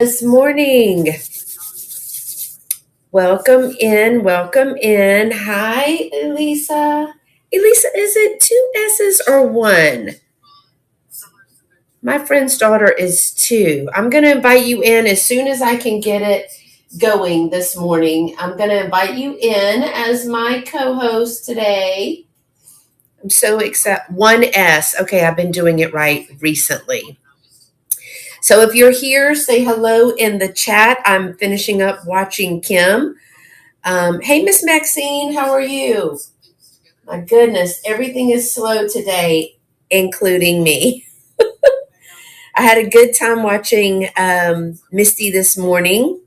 This morning. Welcome in, welcome in. Hi, Elisa. Elisa, is it two S's or one? My friend's daughter is two. I'm going to invite you in as soon as I can get it going this morning. I'm going to invite you in as my co host today. I'm so excited. One S. Okay, I've been doing it right recently. So if you're here, say hello in the chat. I'm finishing up watching Kim. Hey, Miss Maxine, how are you? My goodness, everything is slow today, including me. I had a good time watching Misty this morning,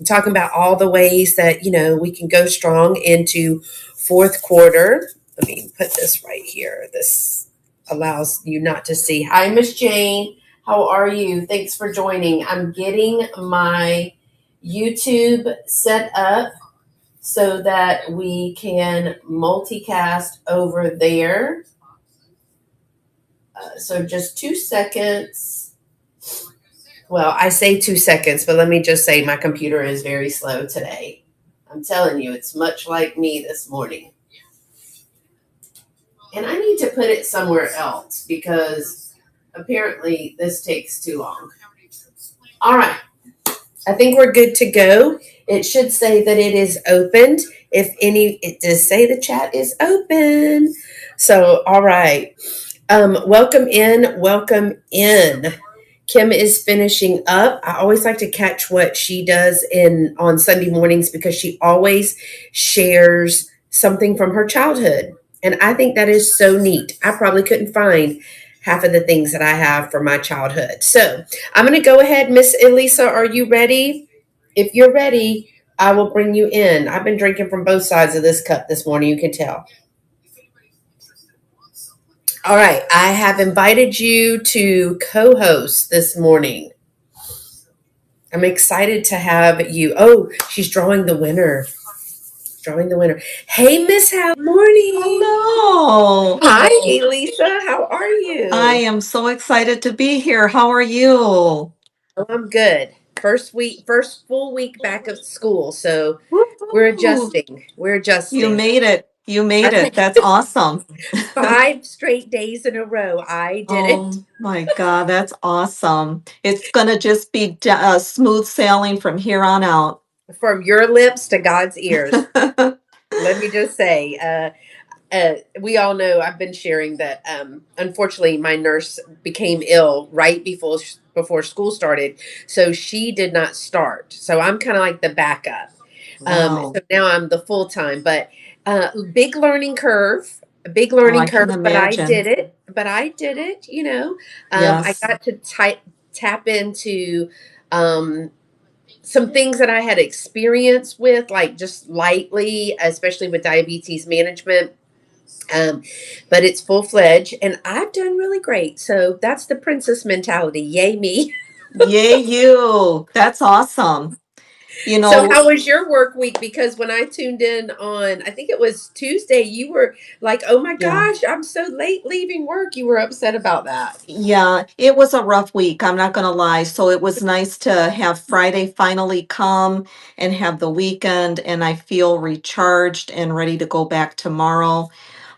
talking about all the ways that we can go strong into fourth quarter. Let me put this right here. This allows you not to see. Hi, Miss Jane. How are you? Thanks for joining. I'm getting my YouTube set up so that we can multicast over there. So just 2 seconds. Well, I say 2 seconds, but let me just say my computer is very slow today. I'm telling you, it's much like me this morning. And I need to put it somewhere else because apparently this takes too long. All right. I think we're good to go. It should say that it is opened. It does say the chat is open. So, all right. Welcome in. Welcome in. Kim is finishing up. I always like to catch what she does on Sunday mornings because she always shares something from her childhood. And I think that is so neat. I probably couldn't find half of the things that I have from my childhood. So I'm going to go ahead. Miss Elisa, are you ready? If you're ready, I will bring you in. I've been drinking from both sides of this cup this morning. You can tell. All right. I have invited you to co-host this morning. I'm excited to have you. Oh, she's drawing the winner. Hey, Miss Hal. Morning. Hello. Hi, Elisa. How are you? I am so excited to be here. How are you? Oh, I'm good. First full week back of school, so we're Woo-hoo. adjusting. We're You adjusting. made it. You made I it. That's awesome. 5 straight days in a row. I did it. Oh my God, that's awesome. It's going to just be smooth sailing from here on out. From your lips to God's ears. Let me just say, we all know I've been sharing that. Unfortunately, my nurse became ill right before school started, so she did not start. So I'm kind of like the backup. Wow. So now I'm the full time, but big learning curve, Oh, I can but I did imagine. it. I Yes. got to tap into um, some things that I had experience with, like just lightly, especially with diabetes management. Um, but it's full fledged, and I've done really great. So that's the princess mentality. Yay me! Yay, you. That's awesome. You So know, how was your work week? Because when I tuned in on, I think it was Tuesday, you were like, "Oh my yeah. gosh, I'm so late leaving work." You were upset about that. Yeah, it was a rough week, I'm not gonna lie. So it was nice to have Friday finally come and have the weekend, and I feel recharged and ready to go back tomorrow.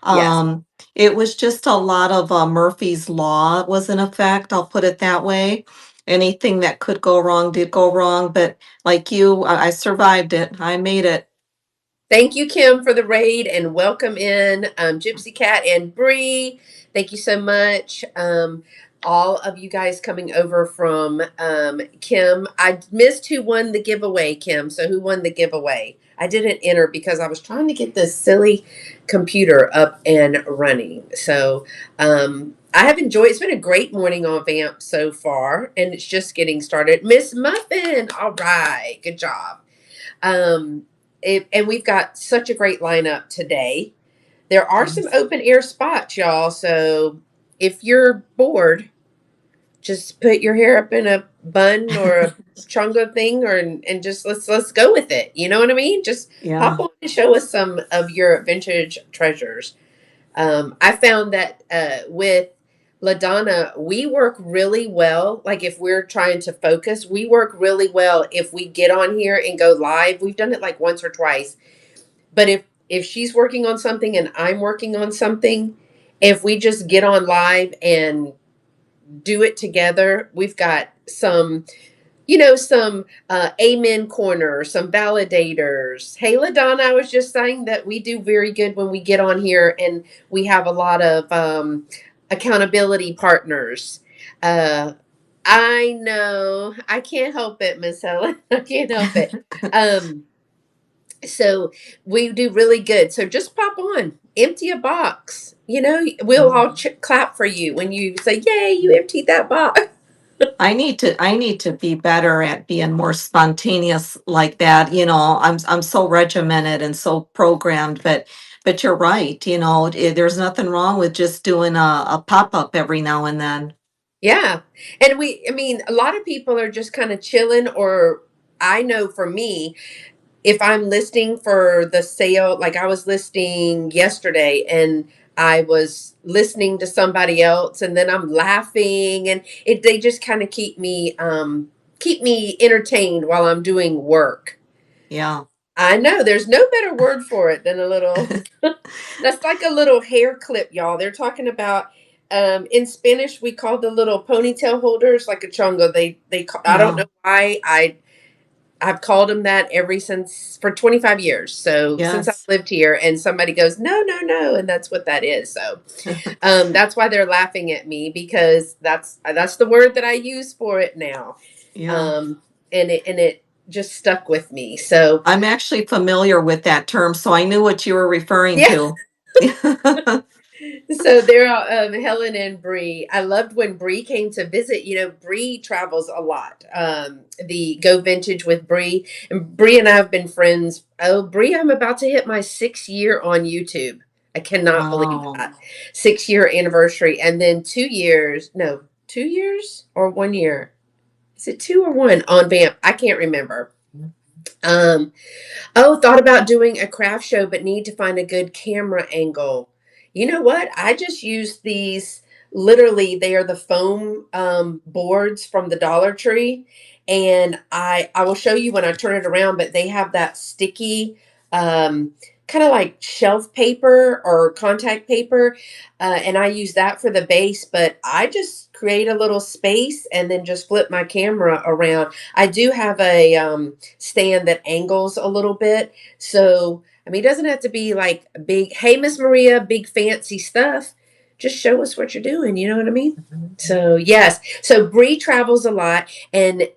Yes. Um, it was just a lot of Murphy's Law was in effect, I'll put it that way. Anything that could go wrong did go wrong, but like you, I survived it. I made it. Thank you, Kim, for the raid and welcome in Gypsy Cat and Bree. Thank you so much. All of you guys coming over from Kim. I missed who won the giveaway, Kim. So, who won the giveaway? I didn't enter because I was trying to get this silly computer up and running. So, I have enjoyed. It's been a great morning on Vamp so far, and it's just getting started. Miss Muffin, all right, good job. Um, and we've got such a great lineup today. There are some Yes. open air spots, y'all. So if you're bored, just put your hair up in a bun or a chunga thing, and just let's go with it. You know what I mean? Just hop Yeah. on and show us some of your vintage treasures. I found that with LaDonna, we work really well. Like if we're trying to focus, we work really well if we get on here and go live. We've done it like once or twice. But if she's working on something and I'm working on something, if we just get on live and do it together, we've got some, some amen corner, some validators. Hey, LaDonna, I was just saying that we do very good when we get on here and we have a lot of accountability partners. Uh, I know. I can't help it, Miss Helen. I can't help it. So we do really good. So just pop on, empty a box. We'll all clap for you when you say, "Yay, you emptied that box." I need to be better at being more spontaneous like that. I'm so regimented and so programmed, but you're right. There's nothing wrong with just doing a pop-up every now and then. Yeah. And I mean, a lot of people are just kind of chilling, or I know for me, if I'm listing for the sale, like I was listing yesterday and I was listening to somebody else and then I'm laughing and they just kind of keep me entertained while I'm doing work. Yeah. I know there's no better word for it than a little that's like a little hair clip, y'all. They're talking about in Spanish we call the little ponytail holders like a chongo. I don't Yeah. know why I've called them that ever since for 25 years. So since I've Yes. lived here and somebody goes, no, no, no. And that's what that is. So that's why they're laughing at me because that's the word that I use for it now. Yeah. Um, and it just stuck with me. So I'm actually familiar with that term, so I knew what you were referring yeah. to. So there are Helen and Bree. I loved when Bree came to visit. Bree travels a lot. The Go Vintage with Bree. And Bree and I have been friends. Oh, Bree, I'm about to hit my 6 year on YouTube. I cannot believe Wow. that. 6 year anniversary. And then 2 years, no, 2 years or 1 year. Is it two or one on Vamp? I can't remember. Um, Oh, thought about doing a craft show, but need to find a good camera angle. You know what? I just use these. Literally, they are the foam boards from the Dollar Tree, and I will show you when I turn it around. But they have that sticky, um, kind of like shelf paper or contact paper, and I use that for the base. But I just create a little space and then just flip my camera around. I do have a stand that angles a little bit. So, I mean, it doesn't have to be like big, hey, Miss Maria, big fancy stuff. Just show us what you're doing. You know what I mean? So, yes. So, Bree travels a lot, and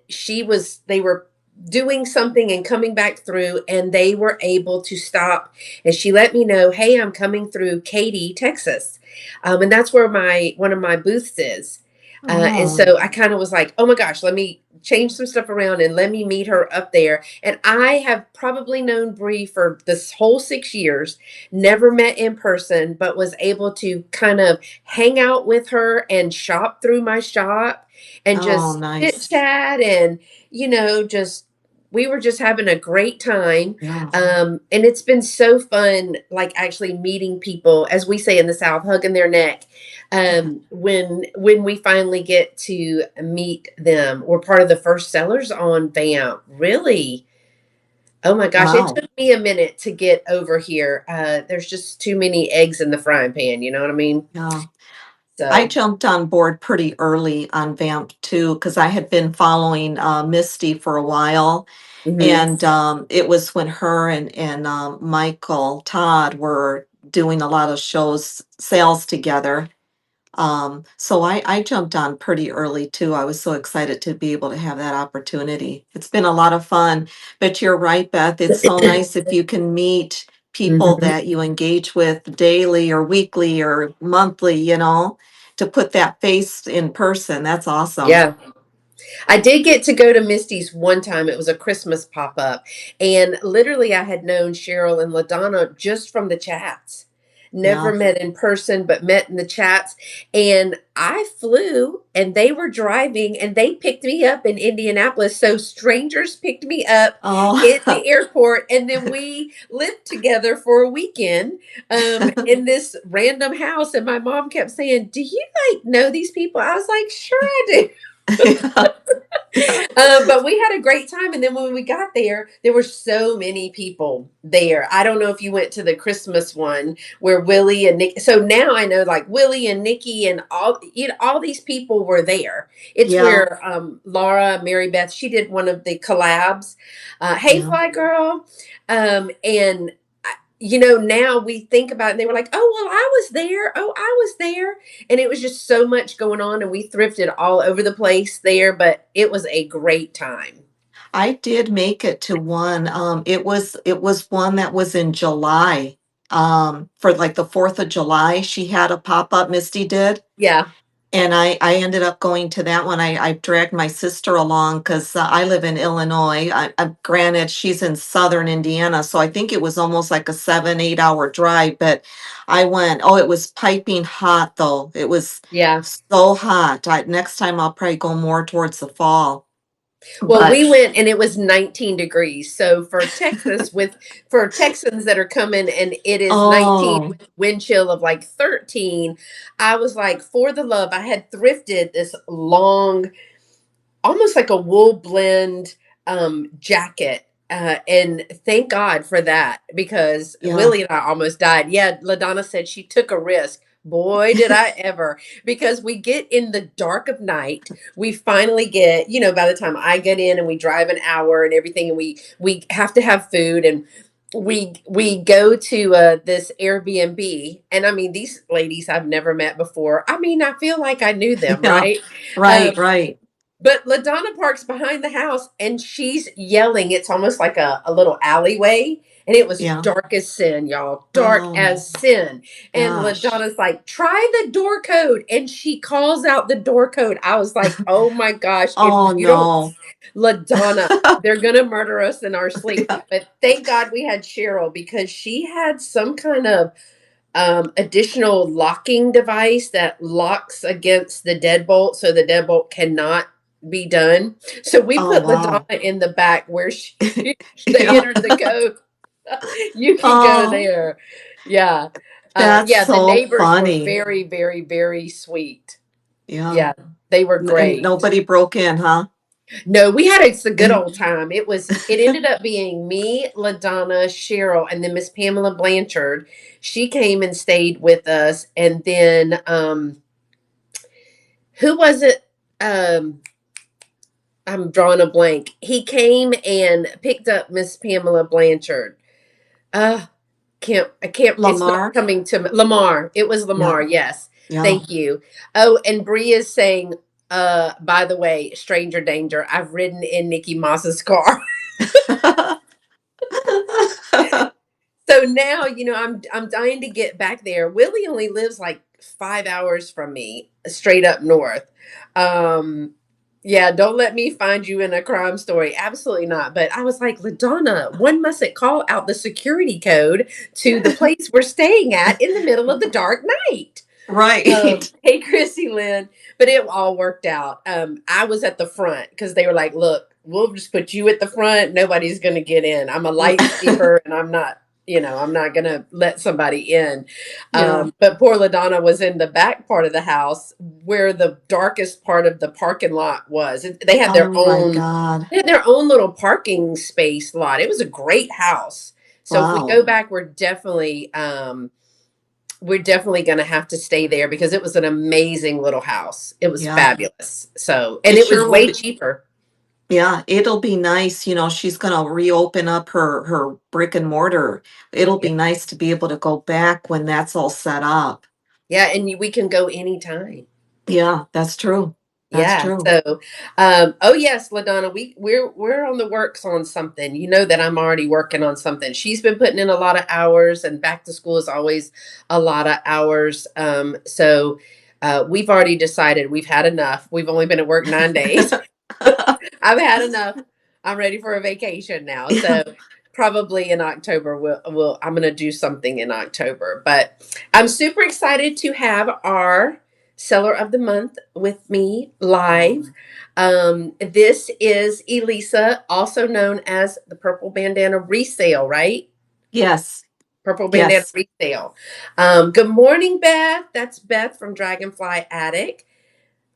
they were doing something and coming back through, and they were able to stop. And she let me know, hey, I'm coming through Katy, Texas. And that's where one of my booths is. And Oh, so I kind of was like, oh my gosh, let me change some stuff around and let me meet her up there. And I have probably known Bree for this whole 6 years, never met in person, but was able to kind of hang out with her and shop through my shop and oh, just chit nice. chat and, just we were just having a great time. Yeah. And it's been so fun, like actually meeting people, as we say in the South, hugging their neck when we finally get to meet them. We're part of the first sellers on Vamp. Really? Oh my gosh, it Wow. took me a minute to get over here. There's just too many eggs in the frying pan, you know what I mean? Yeah. I So, jumped on board pretty early on Vamp too, because I had been following Misty for a while. mhm. And it was when her and Michael Todd were doing a lot of sales together. So I jumped on pretty early too. I was so excited to be able to have that opportunity. It's been a lot of fun. But you're right, Beth. It's so nice if you can meet people Mhm. that you engage with daily or weekly or monthly, to put that face in person. That's awesome. Yeah. I did get to go to Misty's one time. It was a Christmas pop up. And literally, I had known Cheryl and LaDonna just from the chats. never Yeah. met in person, but met in the chats. And I flew and they were driving and they picked me up in Indianapolis. So strangers picked me up in Oh, the airport and then we lived together for a weekend in this random house. And my mom kept saying, "Do you like know these people?" I was like, "Sure I do." yeah, yeah, But we had a great time. And then when we got there, there were so many people there. I don't know if you went to the Christmas one where Willie and Nick. So now I know like Willie and Nikki and all these people were there. It's yeah, where Laura, Mary Beth, she did one of the collabs. Hey, yeah. Fly Girl. And now we think about it and they were like, "Oh, well, I was there. Oh, I was there." And it was just so much going on and we thrifted all over the place there, but it was a great time. I did make it to one. It was one that was in July. For like the 4th of July, she had a pop-up, Misty did. Yeah. And I ended up going to that one. I dragged my sister along because I live in Illinois. Granted, she's in southern Indiana, so I think it was almost like a 7, 8 hour drive. But I went. Oh, it was piping hot though. It was Yeah. so hot. Next time I'll probably go more towards the fall. Well, But we went and it was 19 degrees. So for Texas for Texans that are coming and it is 19 oh with wind chill of like 13, I was like, for the love, I had thrifted this long, almost like a wool blend jacket. And thank God for that because yeah, Willie and I almost died. Yeah, LaDonna said she took a risk. Boy, did I ever. Because we get in the dark of night. We finally get, by the time I get in and we drive an hour and everything, and we have to have food and we go to this Airbnb, and I mean these ladies I've never met before. I mean, I feel like I knew them, yeah, right? Um, right, right, but LaDonna parks behind the house and she's yelling. It's almost like a little alleyway. And it was yeah. dark as sin, y'all. Dark Oh as sin. And gosh. LaDonna's like, "Try the door code." And she calls out the door code. I was like, oh my gosh, if Oh you don't, no. LaDonna, they're going to murder us in our sleep. Yeah. But thank God we had Cheryl because she had some kind of additional locking device that locks against the deadbolt so the deadbolt cannot be done. So we Oh put wow. LaDonna in the back where they Yeah. entered the code. You can go Oh, there. Yeah. that's Yeah, the so neighbors were funny. very, very, very sweet. Yeah. Yeah, they were And great. nobody broke in, huh? No, we had a good old time. It ended up being me, LaDonna, Cheryl, and then Miss Pamela Blanchard. She came and stayed with us. And then who was it? Um, I'm drawing a blank. He came and picked up Miss Pamela Blanchard. Uh I can't, it's not Lamar? coming to me. Lamar. It was Yeah. Lamar, yes. Yeah. Thank you. Oh, and Bria's saying, by the way, stranger danger, I've ridden in Nikki Moss's car. So now, I'm dying to get back there. Willie only lives like 5 hours from me, straight up north. Um, yeah, don't let me find you in a crime story. Absolutely not. But I was like, LaDonna, one mustn't call out the security code to the place we're staying at in the middle of the dark night. Right. Hey, Chrissy Lynn, but it all worked out. I was at the front because they were like, "Look, we'll just put you at the front. Nobody's going to get in. I'm a light sleeper, and I'm not going to let somebody in." Yeah. But poor Ladonna was in the back part of the house where the darkest part of the parking lot was. They had their Oh my own. God. They had their own little parking space lot. It was a great house. So if we Wow. go back, we're definitely going to have to stay there because it was an amazing little house. It was Yeah. fabulous. So, and It it was sure will way be. cheaper. Yeah, it'll be nice. She's gonna reopen up her brick and mortar. It'll Yeah. be nice to be able to go back when that's all set up. Yeah. And we can go anytime. Yeah, that's true. That's Yeah. true. So, oh yes, LaDonna, we're on the works on something. You know that I'm already working on something. She's been putting in a lot of hours, and back to school is always a lot of hours. So we've already decided we've had enough. We've only been at work 9 days. I've had enough. I'm ready for a vacation now. Yeah. So probably in October. I'm going to do something in October, but I'm super excited to have our seller of the month with me live. This is Elisa, also known as the Purple Bandana Resale, right? Yes, Purple Bandana yes. Resale. Good morning, Beth. That's Beth from Dragonfly Attic.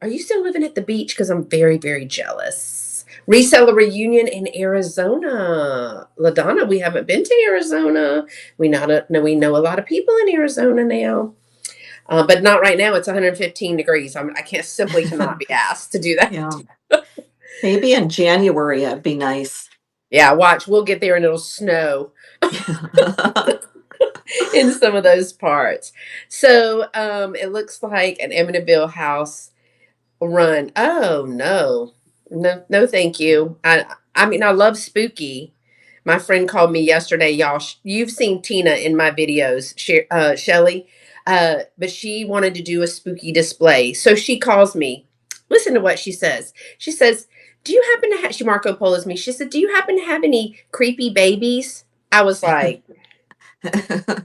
Are you still living at the beach? Because I'm very, very jealous. Reseller reunion in Arizona. LaDonna, we haven't been to Arizona. We know a lot of people in Arizona now. But not right now. It's 115 degrees. I can't simply cannot be asked to do that. Yeah. Maybe in January it'd be nice. Yeah, watch. We'll get there and it'll snow in some of those parts. So it looks like an Amityville house run. Oh no. No, no, thank you. I mean, I love spooky. My friend called me yesterday, y'all. You've seen Tina in my videos, Shelly, but she wanted to do a spooky display. So she calls me. Listen to what she says. She says, "Do you happen to have?" She Marco Polo's me. She said, "Do you happen to have any creepy babies?" I was like,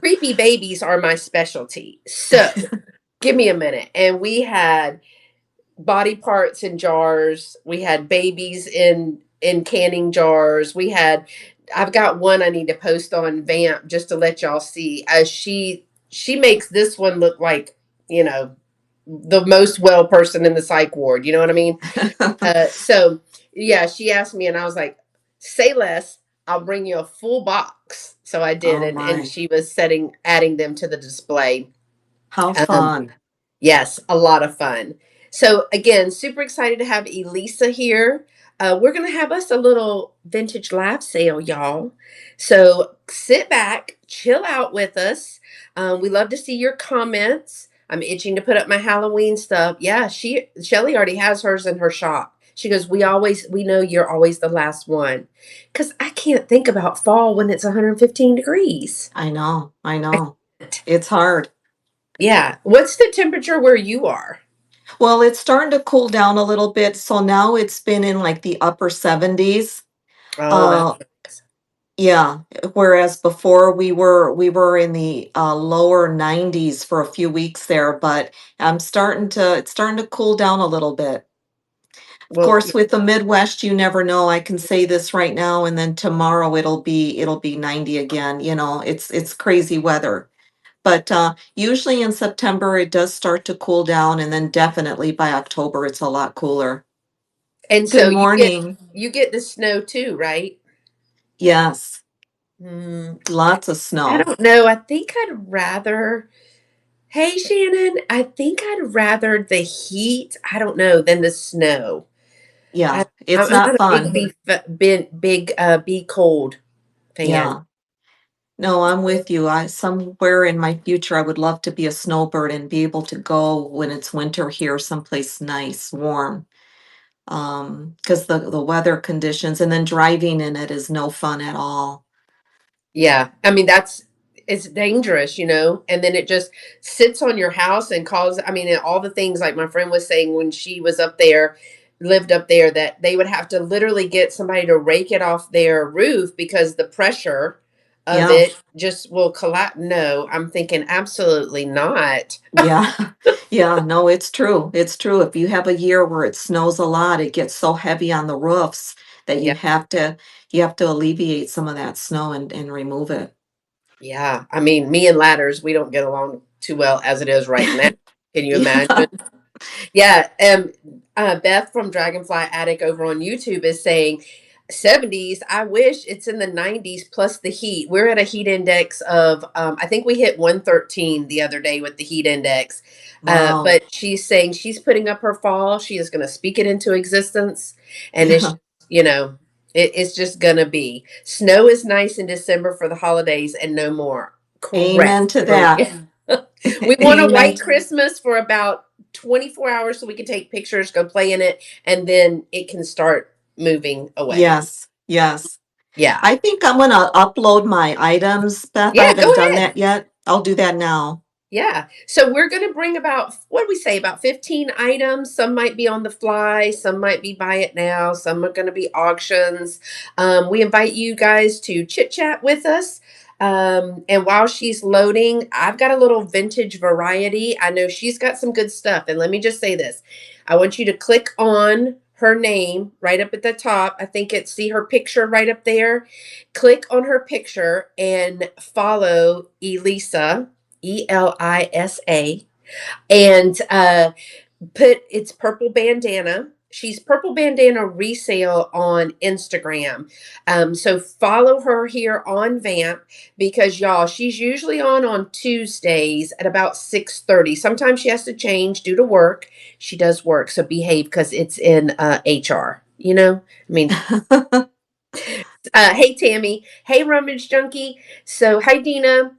"Creepy babies are my specialty." So give me a minute, and we had body parts in jars. We had babies in canning jars. I've got one I need to post on Vamp just to let y'all see. As she makes this one look like, you know, the most well person in the psych ward. You know what I mean? So yeah, she asked me and I was like, say less. I'll bring you a full box. So I did, Oh and my, she was adding them to the display. how Um, fun. Yes, a lot of fun. So again, super excited to have Elisa here. We're gonna have us a little vintage laugh sale, y'all. So sit back, chill out with us. We love to see your comments. I'm itching to put up my Halloween stuff. Yeah, Shelly already has hers in her shop. She goes, we know you're always the last one. Cause I can't think about fall when it's 115 degrees. I know, I know. It's hard. Yeah. What's the temperature where you are? Well, it's starting to cool down a little bit, so now it's been in like the upper 70s. Oh, that's Uh yeah, whereas before we were in the lower 90s for a few weeks there, but it's starting to cool down a little bit. Of well. course, with the Midwest, you never know. I can say this right now, and then tomorrow it'll be 90 again. It's crazy weather. But usually in September it does start to cool down, and then definitely by October it's a lot cooler. And Good so morning. you get the snow too, right? Yes, Hmm. lots of I snow. don't know. I think I'd rather. Hey, Shannon. I think I'd rather the heat. I don't know than the snow. Yeah, I, it's I'm not not a big fun. be cold fan. Yeah. No, I'm with you. I somewhere in my future I would love to be a snowbird and be able to go when it's winter here someplace nice, warm. Because the weather conditions and then driving in it is no fun at all. Yeah, I mean it's dangerous, and then it just sits on your house and cause. I mean, and all the things like my friend was saying when she was up there, lived up there, that they would have to literally get somebody to rake it off their roof because the pressure of Yeah. it just will collapse. No, I'm thinking absolutely not. Yeah. Yeah, no, it's true. It's true. If you have a year where it snows a lot, it gets so heavy on the roofs that you Yeah, have to alleviate some of that snow and remove it. yeah. I mean, me and ladders, we don't get along too well as it is right now. Can you Yeah. imagine? Yeah, Beth from Dragonfly Attic over on YouTube is saying 70s. I wish it's in the 90s plus the heat. We're at a heat index of, I think we hit 113 the other day with the heat index. Wow. But she's saying she's putting up her fall. She is going to speak it into existence. And Yeah. you know, it's just going to be. Snow is nice in December for the holidays and no more. Amen Correct. to that. We want a Amen. white Christmas for about 24 hours so we can take pictures, go play in it, and then it can start moving away. Yes. Yes. Yeah. I think I'm gonna upload my items, Beth. I Yeah, go haven't done ahead. that yet. I'll do that now. Yeah. So we're going to bring about, what do we say, about 15 items. Some might be on the fly, some might be buy it now, some are going to be auctions. We invite you guys to chit chat with us. And while she's loading, I've got a little vintage variety. I know she's got some good stuff. And let me just say this, I want you to click on her name right up at the top. I think it's, see her picture right up there. Click on her picture and follow Elisa. Elisa, and put it's Purple Bandana. She's Purple Bandana Resale on Instagram. So follow her here on Vamp because y'all, she's usually on Tuesdays at about 6:30. Sometimes she has to change due to work. She does work, so behave because it's in HR. You know, I mean, hey Tammy. Hey Rummage Junkie. So hi Dina.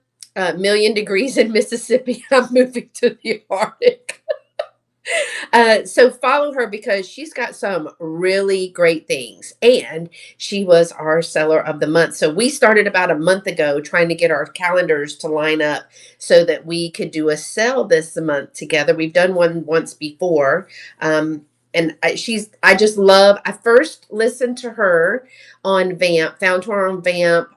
Million degrees in Mississippi. I'm moving to the Arctic. So follow her because she's got some really great things. And she was our seller of the month. So we started about a month ago trying to get our calendars to line up so that we could do a sale this month together. We've done one once before. I just love, I first listened to her on Vamp, found her on Vamp.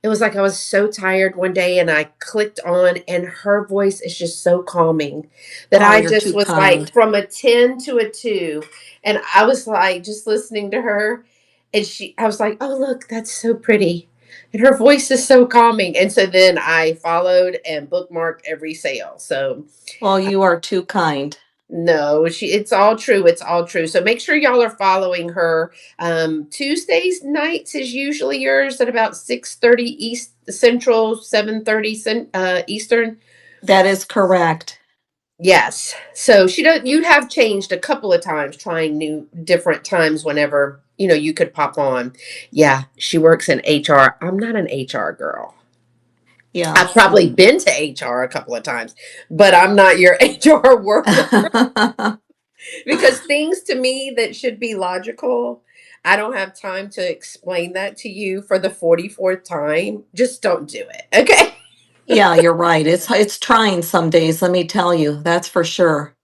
It was like I was so tired one day and I clicked on, and her voice is just so calming that Oh, I you're just too was like kind. from a 10 to a 2. And I was like just listening to her, and I was like, oh, look, that's so pretty. And her voice is so calming. And so then I followed and bookmarked every sale. So Well, you are too kind. no, it's all true. It's all true. So make sure y'all are following her. Tuesdays nights is usually yours at about 6:30 East Central, 7:30 Eastern. That is correct. Yes. So she does you have changed a couple of times trying new different times whenever, you could pop on. Yeah, she works in HR. I'm not an HR girl. Yeah. I've probably been to HR a couple of times, but I'm not your HR worker because things to me that should be logical, I don't have time to explain that to you for the 44th time. Just don't do it. Okay? Yeah, you're right. It's trying some days, let me tell you. That's for sure.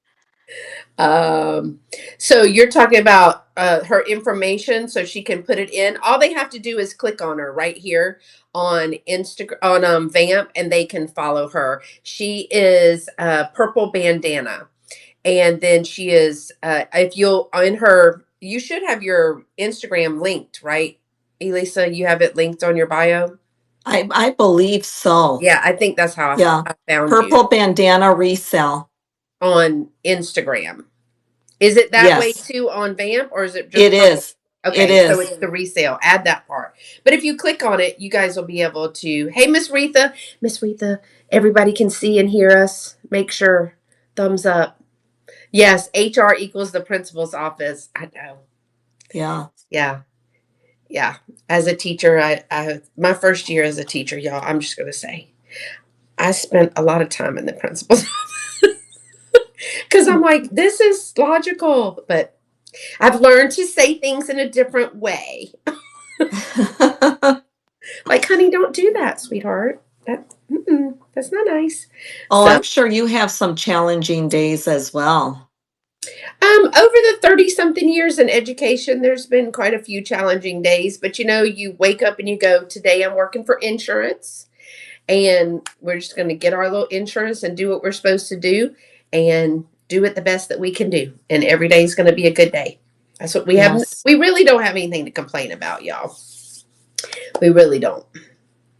Um, so you're talking about her information so she can put it in. All they have to do is click on her right here on Instagram on Vamp, and they can follow her. She is Purple Bandana. And then she is if you'll in her you should have your Instagram linked, right? Elisa, you have it linked on your bio? I believe so. Yeah, I think that's how Yeah. I found you Purple bandana resale. on Instagram. Is it that way Yes, too on Vamp, or is it just it Purple? is. It Okay, so is. it's the resale. Add that part. But if you click on it, you guys will be able to. Hey, Miss Retha, Miss Retha, everybody can see and hear us. Make sure thumbs up. Yes, HR equals the principal's office. I know. Yeah. Yeah, yeah. As a teacher, I my first year as a teacher, y'all. I'm just gonna say I spent a lot of time in the principal's because I'm like, this is logical, but I've learned to say things in a different way. Like, honey, don't do that, sweetheart. That's not nice. Oh, So, I'm sure you have some challenging days as well. over the 30 something years in education, there's been quite a few challenging days. But you wake up and you go, today I'm working for insurance, and we're just going to get our little insurance and do what we're supposed to do and do it the best that we can do. And every day is going to be a good day. That's what we have. Yes. We really don't have anything to complain about, y'all. We really don't.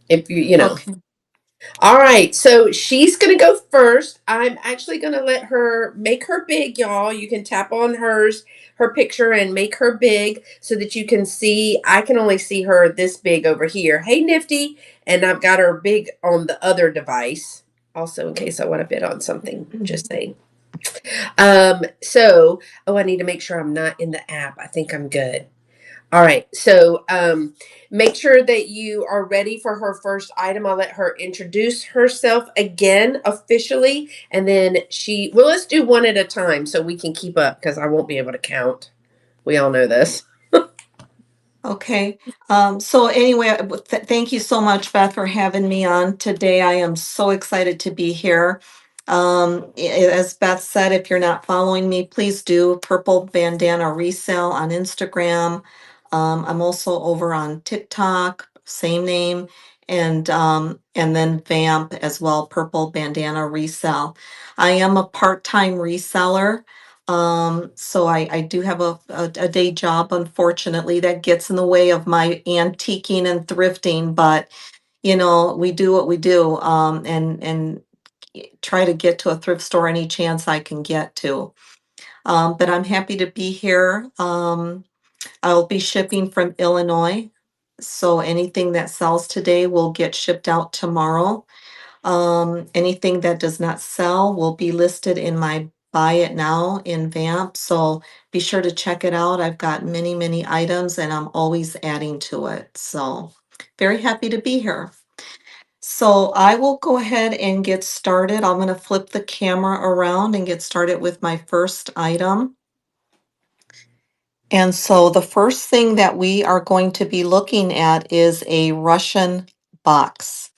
If you. Okay. All right, so she's gonna go first. I'm actually gonna let her make her big, y'all. You can tap on her picture and make her big so that you can see. I can only see her this big over here. Hey, Nifty, and I've got her big on the other device. Also, in case I want to bid on something, just saying. Oh, I need to make sure I'm not in the app. I think I'm good. All right. So make sure that you are ready for her first item. I'll let her introduce herself again officially. And then let's do one at a time so we can keep up because I won't be able to count. We all know this. Okay. So anyway, thank you so much, Beth, for having me on today. I am so excited to be here. As Beth said, if you're not following me, please do Purple Bandana Resale on Instagram. I'm also over on TikTok, same name, and then Vamp as well, Purple Bandana Resale. I am a part-time reseller. So I do have a day job, unfortunately, that gets in the way of my antiquing and thrifting, but we do what we do, and try to get to a thrift store any chance I can get to. But I'm happy to be here. I'll be shipping from Illinois. So anything that sells today will get shipped out tomorrow. Anything that does not sell will be listed in my Buy It Now in Vamp. So be sure to check it out. I've got many, many items and I'm always adding to it. So very happy to be here. So I will go ahead and get started. I'm going to flip the camera around and get started with my first item. And so the first thing that we are going to be looking at is a Russian box.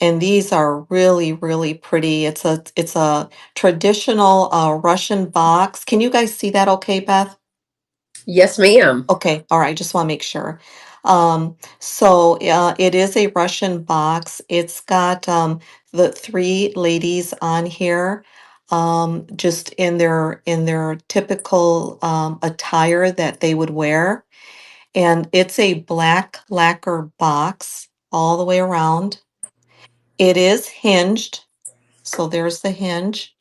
And these are really, really pretty. It's a traditional Russian box. Can you guys see that okay, Beth? Yes, ma'am. Okay, all right, just want to make sure. So it is a Russian box. It's got the three ladies on here, just in their typical attire that they would wear. And it's a black lacquer box all the way around. It is hinged, so there's the hinge,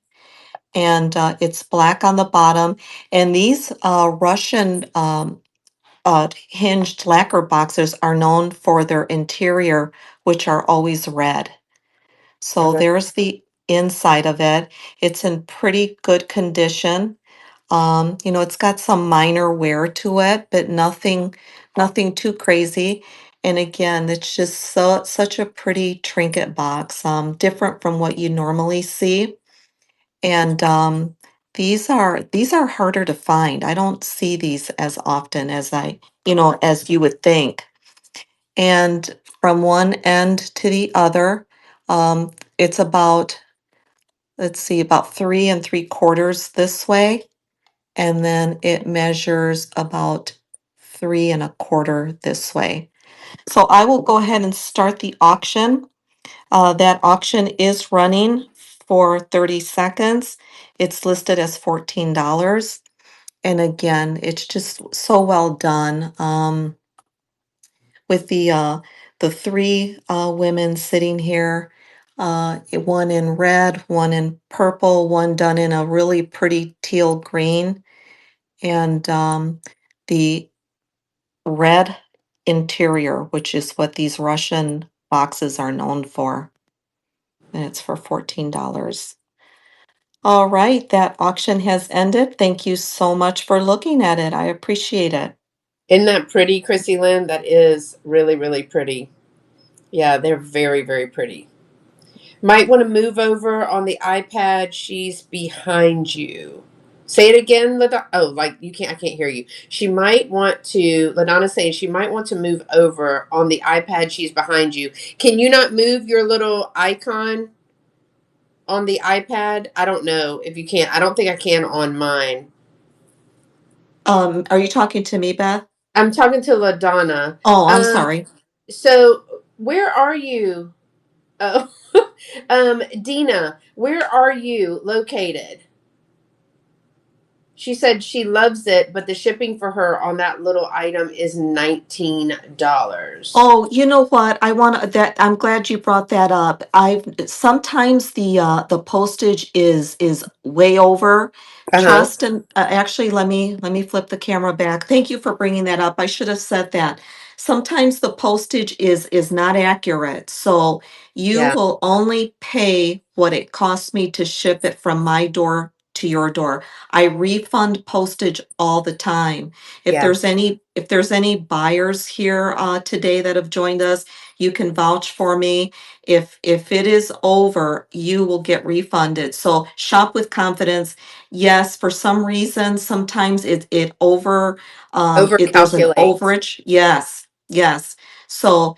and it's black on the bottom. And these Russian hinged lacquer boxes are known for their interior, which are always red. So Okay. there's the inside of it. It's in pretty good condition. It's got some minor wear to it, but nothing too crazy. And again, it's just such a pretty trinket box, different from what you normally see. And these are harder to find. I don't see these as often as you would think. And from one end to the other, it's about, let's see, about 3 3/4 this way, and then it measures about 3 1/4 this way. So I will go ahead and start the auction. That auction is running for 30 seconds. It's listed as $14. And again, it's just so well done. With the three women sitting here, one in red, one in purple, one done in a really pretty teal green, and the red interior, which is what these Russian boxes are known for. And it's for $14. All right, that auction has ended. Thank you so much for looking at it. I appreciate it. Isn't that pretty, Chrissy Lynn? That is really, really pretty. Yeah, they're very, very pretty. Might want to move over on the iPad. She's behind you. Say it again, LaDonna. Oh, like you can't. I can't hear you. She might want to. LaDonna's saying she might want to move over on the iPad. She's behind you. Can you not move your little icon on the iPad? I don't know if you can. I don't think I can on mine. Are you talking to me, Beth? I'm talking to LaDonna. Oh, I'm Um. sorry. So where are you? Oh, Dina, where are you located? She said she loves it, but the shipping for her on that little item is $19. Oh, you know what? I'm glad you brought that up. I've sometimes the postage is way over. Uh huh. Trust and actually let me flip the camera back. Thank you for bringing that up. I should have said that. Sometimes the postage is not accurate. So you Yeah. will only pay what it costs me to ship it from my door to your door. I refund postage all the time. If Yeah. there's any buyers here today that have joined us, you can vouch for me. If it is over, you will get refunded. So shop with confidence. Yes, for some reason, sometimes it over there's an Overcalculate. overage. Yes, yes. So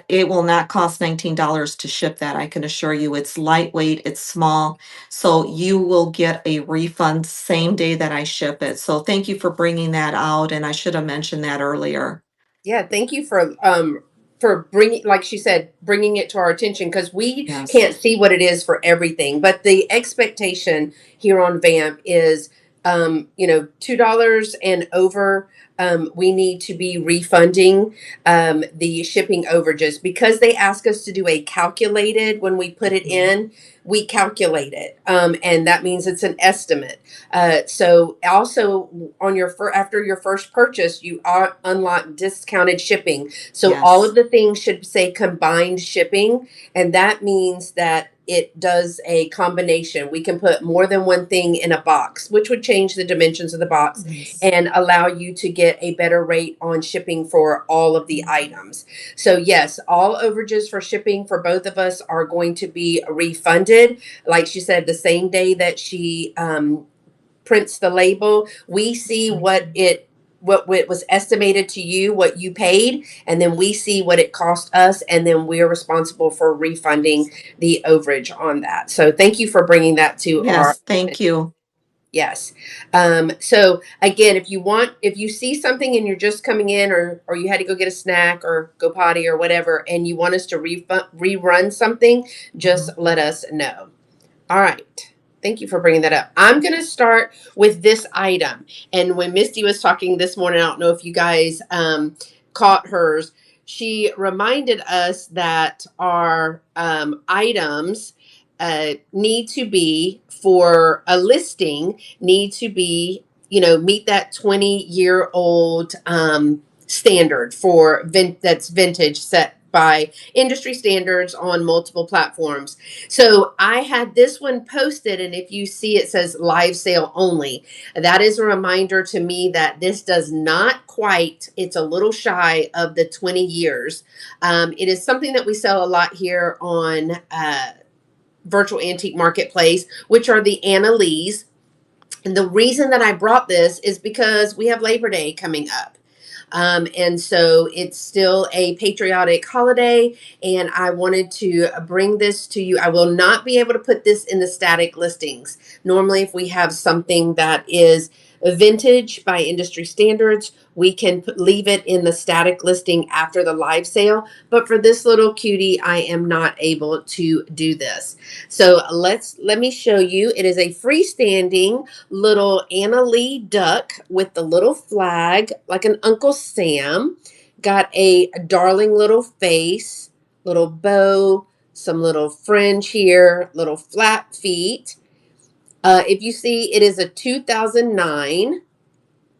it will not cost $19 to ship that. I can assure you. It's lightweight, it's small. So you will get a refund same day that I ship it. So thank you for bringing that out. And I should have mentioned that earlier. Yeah, thank you for bringing, like she said, bringing it to our attention, because we Yes. can't see what it is for everything. But the expectation here on Vamp is, $2 and over. We need to be refunding the shipping overages, because they ask us to do a calculated when we put it Mhm. in. We calculate it, and that means it's an estimate. So also on your after your first purchase, you are unlock discounted shipping. So all of Yes. the things should say combined shipping, and that means that it does a combination. We can put more than one thing in a box, which would change the dimensions of the box Yes. and allow you to get a better rate on shipping for all of the items. So yes, all overages for shipping for both of us are going to be refunded. Like she said, the same day that she prints the label, we see what was estimated to you, what you paid, and then we see what it cost us, and then we're responsible for refunding the overage on that. So thank you for bringing that to our Yes. Thank you. yes. So again, if you see something and you're just coming in, or you had to go get a snack or go potty or whatever, and you want us to rerun something, just Mhm. let us know. All right. Thank you for bringing that up. I'm going to start with this item. And when Misty was talking this morning, I don't know if you guys caught hers. She reminded us that our items need to be, for a listing, need to be, meet that 20-year-old standard for that's vintage, set by industry standards on multiple platforms. So I had this one posted, and if you see, it says live sale only. That is a reminder to me that this does not quite, it's a little shy of the 20 years. It is something that we sell a lot here on Virtual Antique Marketplace, which are the Anna Lees. And the reason that I brought this is because we have Labor Day coming up. And so it's still a patriotic holiday, and I wanted to bring this to you. I will not be able to put this in the static listings. Normally, if we have something that is vintage by industry standards, we can leave it in the static listing after the live sale. But for this little cutie, I am not able to do this. So let me show you. It is a freestanding little Anna Lee duck with the little flag, like an Uncle Sam. Got a darling little face, little bow, some little fringe here, little flat feet. If you see, it is a 2009.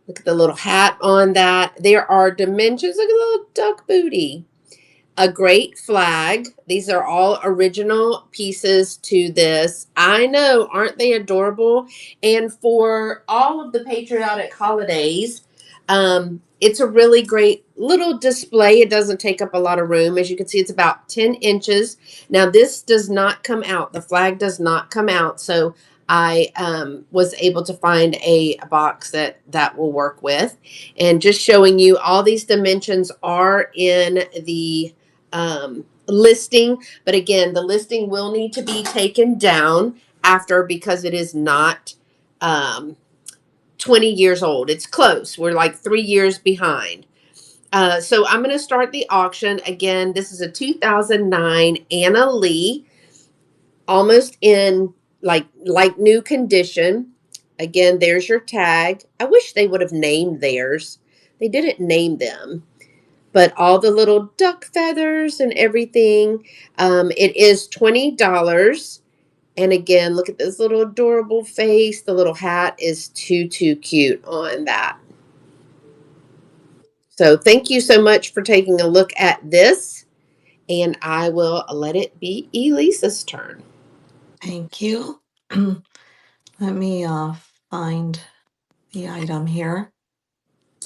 Look at the little hat on that. There are dimensions. Look at the little duck booty. A great flag. These are all original pieces to this. I know, aren't they adorable? And for all of the patriotic holidays, it's a really great little display. It doesn't take up a lot of room. As you can see, it's about 10 inches. Now, this does not come out. The flag does not come out. So I was able to find a box that will work with. And just showing you, all these dimensions are in the listing. But again, the listing will need to be taken down after, because it is not um, 20 years old. It's close. We're like 3 years behind. So I'm going to start the auction. Again, this is a 2009 Anna Lee, almost in like new condition. Again, there's your tag. I wish they would have named theirs. They didn't name them, but all the little duck feathers and everything. It is $20. And again, look at this little adorable face. The little hat is too cute on that. So thank you so much for taking a look at this. And I will let it be Elisa's turn. Thank you. Let me find the item here.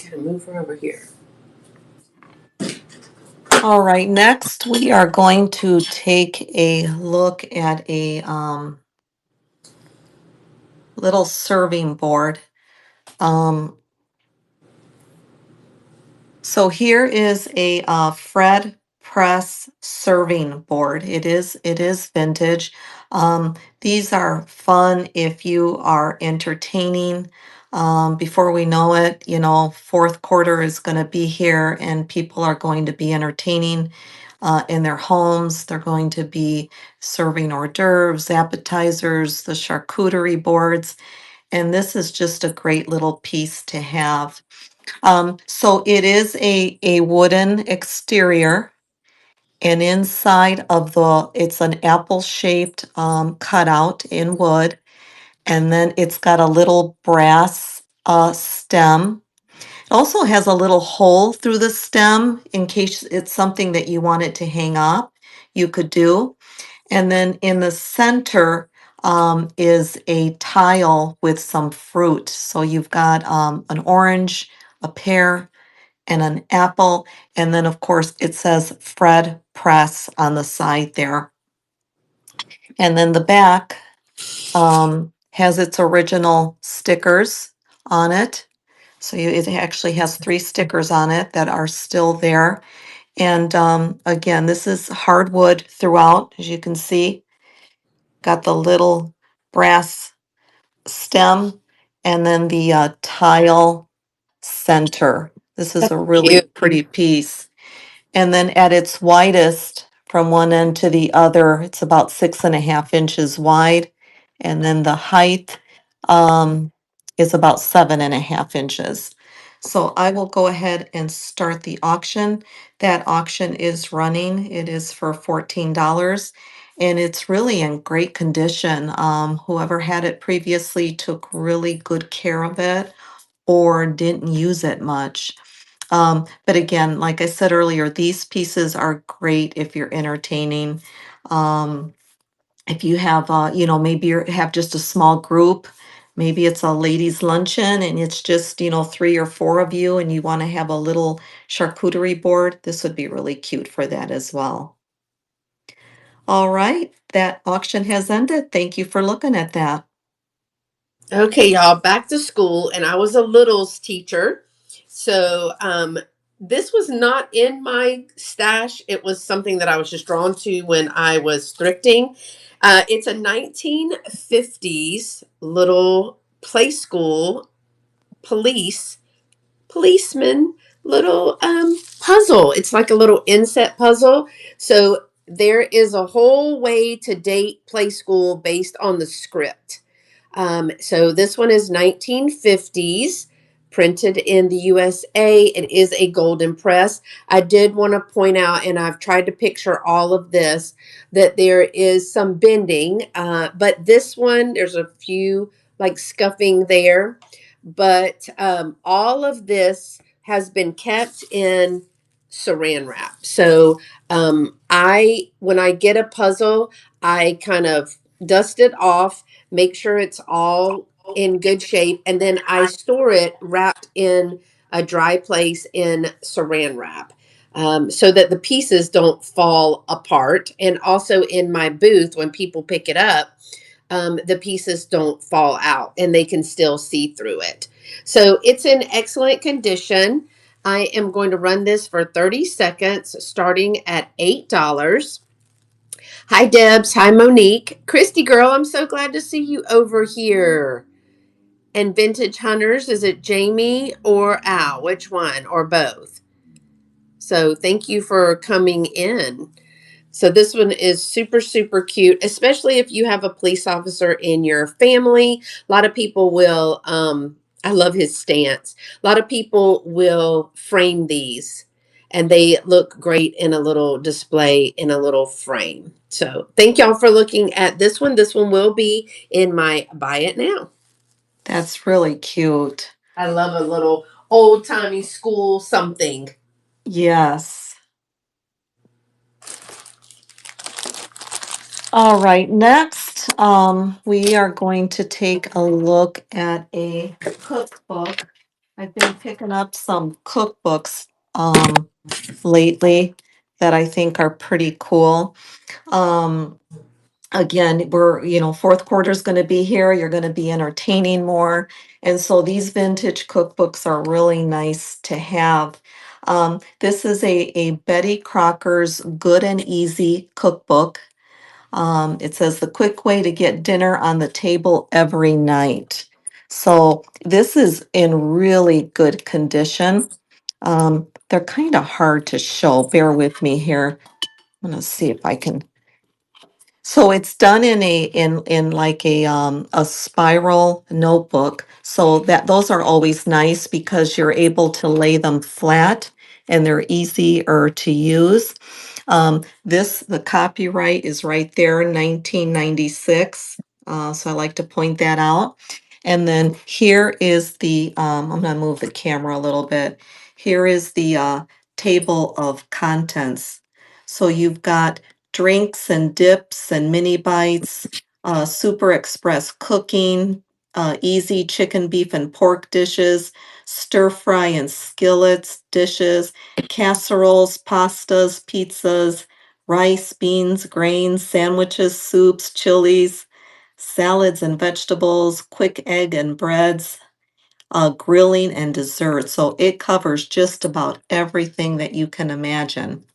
Gotta move her over here. All right, next we are going to take a look at a little serving board. Um, so here is a Fred Press serving board. It is vintage. These are fun if you are entertaining. Before we know it, fourth quarter is going to be here and people are going to be entertaining in their homes. They're going to be serving hors d'oeuvres, appetizers, the charcuterie boards, and this is just a great little piece to have. So it is a wooden exterior, and inside of it's an apple shaped cutout in wood, and then it's got a little brass stem. It also has a little hole through the stem in case it's something that you wanted to hang up, you could do. And then in the center is a tile with some fruit. So you've got an orange, a pear, and an apple. And then, of course, it says Fred Press on the side there. And then the back has its original stickers on it. So it actually has 3 stickers on it that are still there. And again, this is hardwood throughout, as you can see. Got the little brass stem and then the tile center. This is That's a really cute. pretty piece. And then at its widest, from one end to the other, it's about 6.5 inches wide. And then the height is about 7.5 inches. So I will go ahead and start the auction. That auction is running. It is for $14. And it's really in great condition. Whoever had it previously took really good care of it or didn't use it much. But again, like I said earlier, these pieces are great if you're entertaining. Um, if you have, maybe you have just a small group, maybe it's a ladies' luncheon and it's just, 3 or 4 of you and you want to have a little charcuterie board, this would be really cute for that as well. All right, that auction has ended. Thank you for looking at that. Okay, y'all, back to school, and I was a littles teacher. So this was not in my stash. It was something that I was just drawn to when I was thrifting. It's a 1950s little play school policeman little puzzle. It's like a little inset puzzle. So there is a whole way to date play school based on the script. So this one is 1950s, printed in the USA. It is a golden press. I did want to point out, and I've tried to picture all of this, that there is some bending, but this one, there's a few like scuffing there. But all of this has been kept in saran wrap. So when I get a puzzle, I kind of dust it off, make sure it's all in good shape, and then I store it wrapped in a dry place in saran wrap. So that the pieces don't fall apart. And also in my booth, when people pick it up, the pieces don't fall out and they can still see through it. So it's in excellent condition. I am going to run this for 30 seconds, starting at $8. Hi, Debs. Hi, Monique. Christy, girl, I'm so glad to see you over here. And Vintage Hunters, is it Jamie or Al? Which one? Or both? So thank you for coming in. So this one is super, super cute, especially if you have a police officer in your family. A lot of people will, I love his stance. A lot of people will frame these and they look great in a little display in a little frame. So thank y'all for looking at this one. This one will be in my buy it now. That's really cute. I love a little old timey school something. Yes. All right, next we are going to take a look at a cookbook. I've been picking up some cookbooks lately that I think are pretty cool. Um, again, fourth quarter is going to be here. You're going to be entertaining more. And so these vintage cookbooks are really nice to have. This is a Betty Crocker's Good and Easy cookbook. It says the quick way to get dinner on the table every night. So this is in really good condition. They're kind of hard to show. Bear with me here. I'm gonna see if I can. So it's done in like a spiral notebook. So that those are always nice because you're able to lay them flat and they're easier to use. The copyright is right there, 1996. So I like to point that out. And then here is I'm gonna move the camera a little bit. Here is the table of contents. So you've got drinks and dips and mini bites, super express cooking, easy chicken, beef, and pork dishes, stir fry and skillets dishes, casseroles, pastas, pizzas, rice, beans, grains, sandwiches, soups, chilies, salads and vegetables, quick egg and breads, grilling and desserts. So it covers just about everything that you can imagine.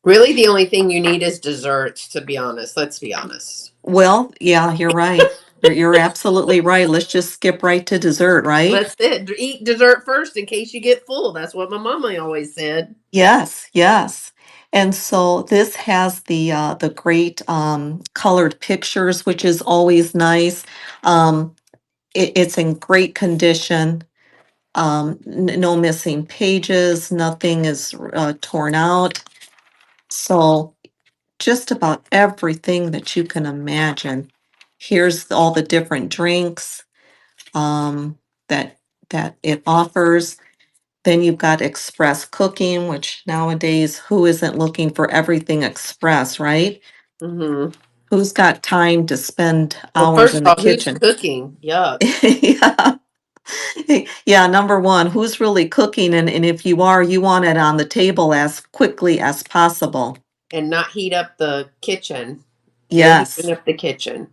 Really, the only thing you need is desserts, to be honest. Let's be honest. Well, yeah, you're right. You're absolutely right. Let's just skip right to dessert, right? That's it. Eat dessert first in case you get full. That's what my mama always said. Yes, yes. And so this has the great colored pictures, which is always nice. It's in great condition. No missing pages, nothing is torn out. So just about everything that you can imagine. Here's all the different drinks um, that that it offers. Then you've got express cooking, which nowadays, who isn't looking for everything express, right? Mm-hmm. Who's got time to spend Well, hours first in of the all, who's kitchen? cooking? Yuck. Yeah. Yeah, number one, who's really cooking? And if you are, you want it on the table as quickly as possible. And not heat up the kitchen. No heating Yes, up the kitchen.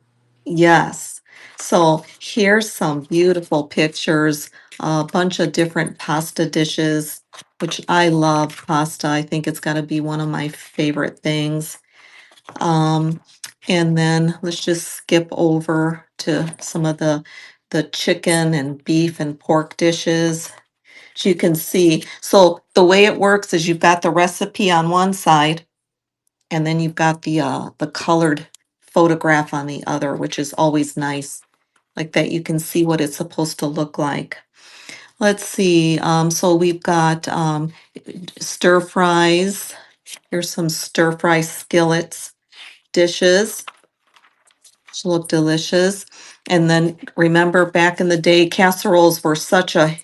yes. So here's some beautiful pictures, a bunch of different pasta dishes, which I love pasta. I think it's got to be one of my favorite things. Um, and then let's just skip over to some of the chicken and beef and pork dishes. As you can see, so the way it works is you've got the recipe on one side, and then you've got the colored photograph on the other, which is always nice, like that you can see what it's supposed to look like. Let's see, so we've got stir fries. Here's some stir fry skillets dishes. Which look delicious. And then remember back in the day, casseroles were such a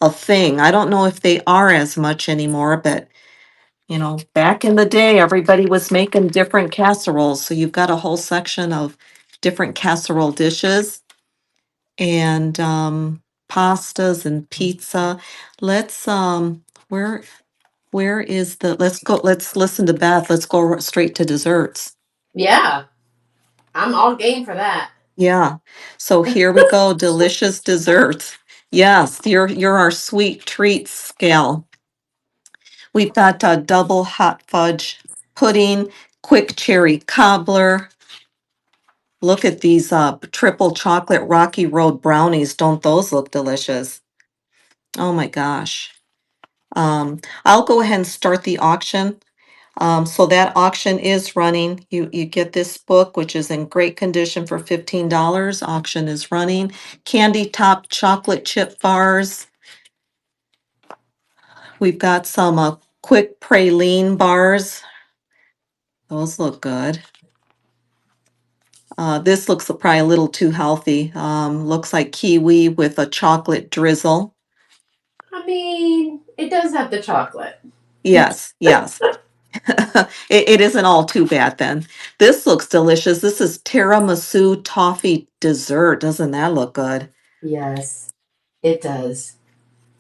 thing. I don't know if they are as much anymore, but back in the day, everybody was making different casseroles. So you've got a whole section of different casserole dishes and pastas and pizza. Let's where is let's listen to Beth. Let's go straight to desserts. Yeah, I'm all game for that. Yeah. So here we go, delicious desserts. Yes, you're our sweet treats gal. We've got double hot fudge pudding, quick cherry cobbler. Look at these triple chocolate Rocky Road brownies. Don't those look delicious? Oh my gosh. I'll go ahead and start the auction. So that auction is running. You get this book, which is in great condition for $15. Auction is running. Candy top chocolate chip bars. We've got some quick praline bars. Those look good. This looks probably a little too healthy. Looks like kiwi with a chocolate drizzle. I mean, it does have the chocolate. Yes, yes. It isn't all too bad then. This looks delicious. This is tiramisu toffee dessert. Doesn't that look good? Yes, it does.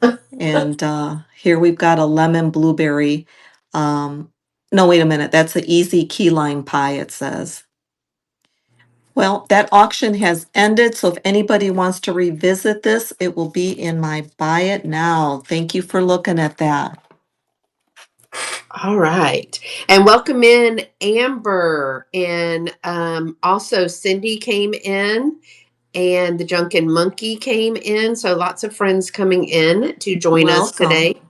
And here we've got a lemon blueberry. Um, no, wait a minute. That's an easy key lime pie, it says. Well, that auction has ended, so if anybody wants to revisit this, it will be in my Buy It Now. Thank you for looking at that. All right. And welcome in Amber. And also Cindy came in and the Junkin Monkey came in. So lots of friends coming in to join us Welcome. today.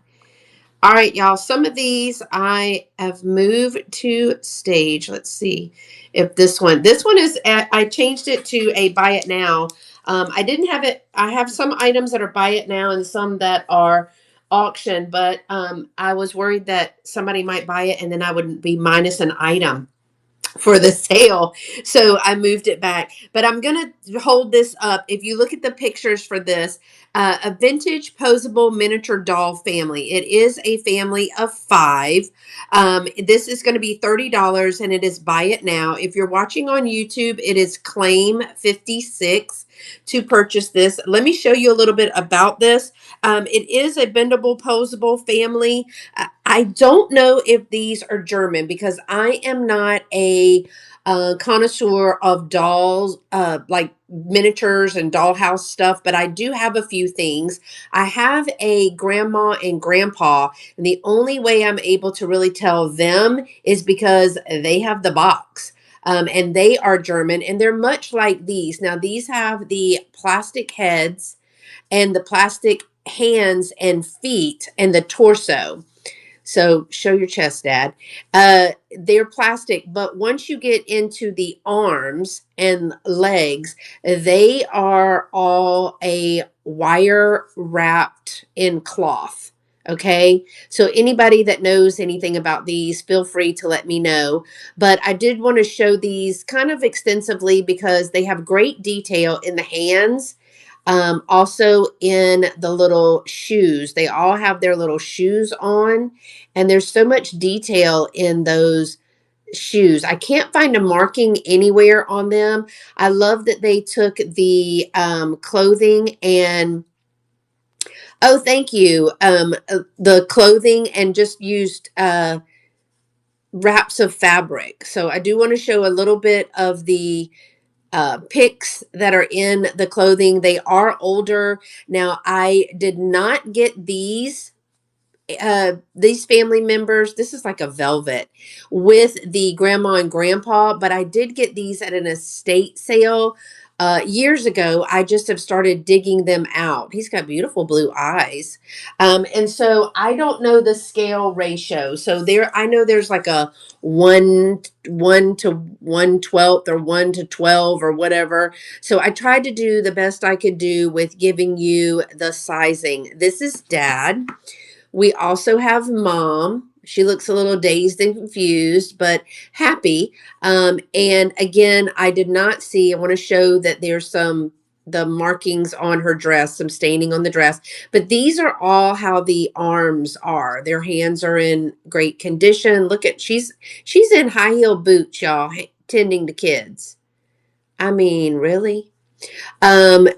All right, y'all. Some of these I have moved to stage. Let's see if this one is, I changed it to a buy it now. I didn't have it. I have some items that are buy it now and some that are auction, but I was worried that somebody might buy it and then I would be minus an item for the sale. So I moved it back. But I'm going to hold this up. If you look at the pictures for this, a vintage posable miniature doll family. It is a family of 5. This is going to be $30 and it is buy it now. If you're watching on YouTube, it is claim 56 to purchase this. Let me show you a little bit about this. It is a bendable posable family. I don't know if these are German because I am not a connoisseur of dolls, like miniatures and dollhouse stuff, but I do have a few things. I have a grandma and grandpa, and the only way I'm able to really tell them is because they have the box. And they are German and they're much like these. Now, these have the plastic heads and the plastic hands and feet and the torso. So show your chest, Dad. They're plastic, but once you get into the arms and legs, they are all a wire wrapped in cloth. Okay. So anybody that knows anything about these, feel free to let me know. But I did want to show these kind of extensively because they have great detail in the hands. Also in the little shoes. They all have their little shoes on and there's so much detail in those shoes. I can't find a marking anywhere on them. I love that they took the clothing and oh, thank you. The clothing and just used wraps of fabric. So I do want to show a little bit of the pics that are in the clothing. They are older. Now, I did not get these family members. This is like a velvet with the grandma and grandpa, but I did get these at an estate sale years ago. I just have started digging them out. He's got beautiful blue eyes. And so I don't know the scale ratio. So there, I know there's like a 1 to 1/12 or 1 to 12 or whatever. So I tried to do the best I could do with giving you the sizing. This is Dad. We also have Mom. She looks a little dazed and confused, but happy. And again, I did not see, I want to show that there's the markings on her dress, some staining on the dress. But these are all how the arms are. Their hands are in great condition. Look at she's in high heel boots, y'all, tending to kids. I mean, really?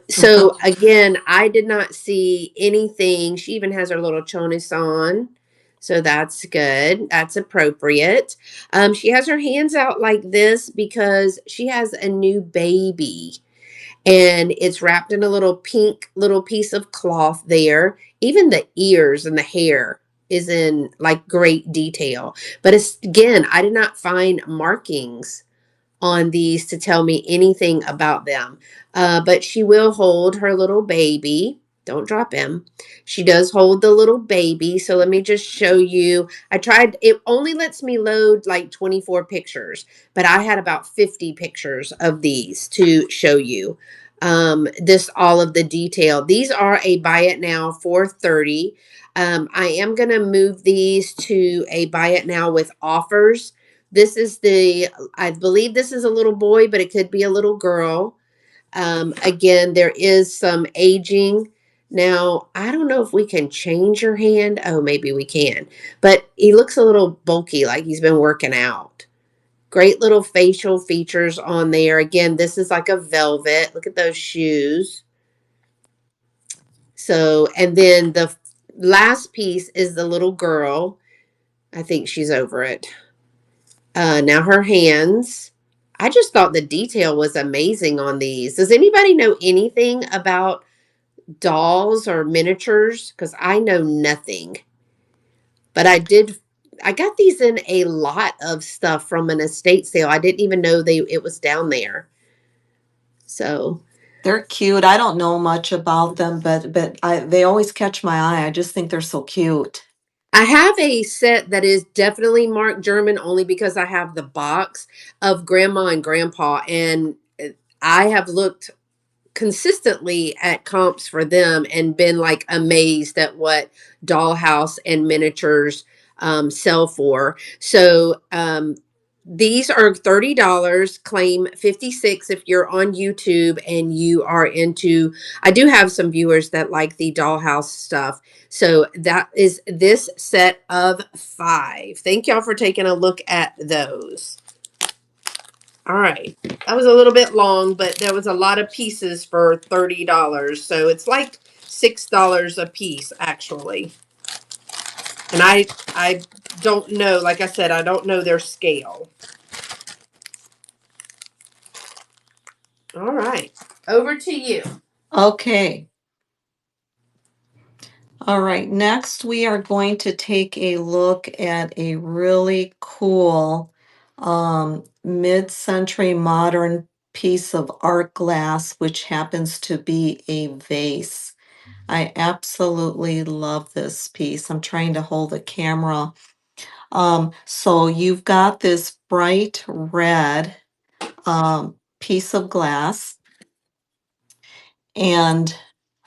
So again, I did not see anything. She even has her little chonis on. So that's good. That's appropriate. She has her hands out like this because she has a new baby and it's wrapped in a little pink little piece of cloth there. Even the ears and the hair is in like great detail. But it's, again, I did not find markings on these to tell me anything about them. But she will hold her little baby. Don't drop him. She does hold the little baby. So let me just show you. I tried, it only lets me load like 24 pictures, but I had about 50 pictures of these to show you. This all of the detail. These are a buy it now for 30. I am going to move these to a buy it now with offers. This is I believe this is a little boy, but it could be a little girl. Again, there is some aging. Now, I don't know if we can change your hand. Oh, maybe we can. But he looks a little bulky, like he's been working out. Great little facial features on there. Again, this is like a velvet. Look at those shoes. So, and then the last piece is the little girl. I think she's over it. Now her hands. I just thought the detail was amazing on these. Does anybody know anything about dolls or miniatures? Because I know nothing. But I got these in a lot of stuff from an estate sale. I didn't even know it was down there. So They're cute. I don't know much about them, but they always catch my eye. I just think they're so cute. I have a set that is definitely marked German only because I have the box of grandma and grandpa, and I have looked consistently at comps for them and been like amazed at what dollhouse and miniatures sell for. So these are $30. Claim 56 if you're on YouTube and you are into. I do have some viewers that like the dollhouse stuff. So that is this set of 5. Thank y'all for taking a look at those. All right. That was a little bit long, but there was a lot of pieces for $30. So it's like $6 a piece actually. And I don't know, like I said, I don't know their scale. All right. Over to you. Okay. All right. Next, we are going to take a look at a really cool mid-century modern piece of art glass, which happens to be a vase. I absolutely love this piece. I'm trying to hold the camera. So you've got this bright red piece of glass, and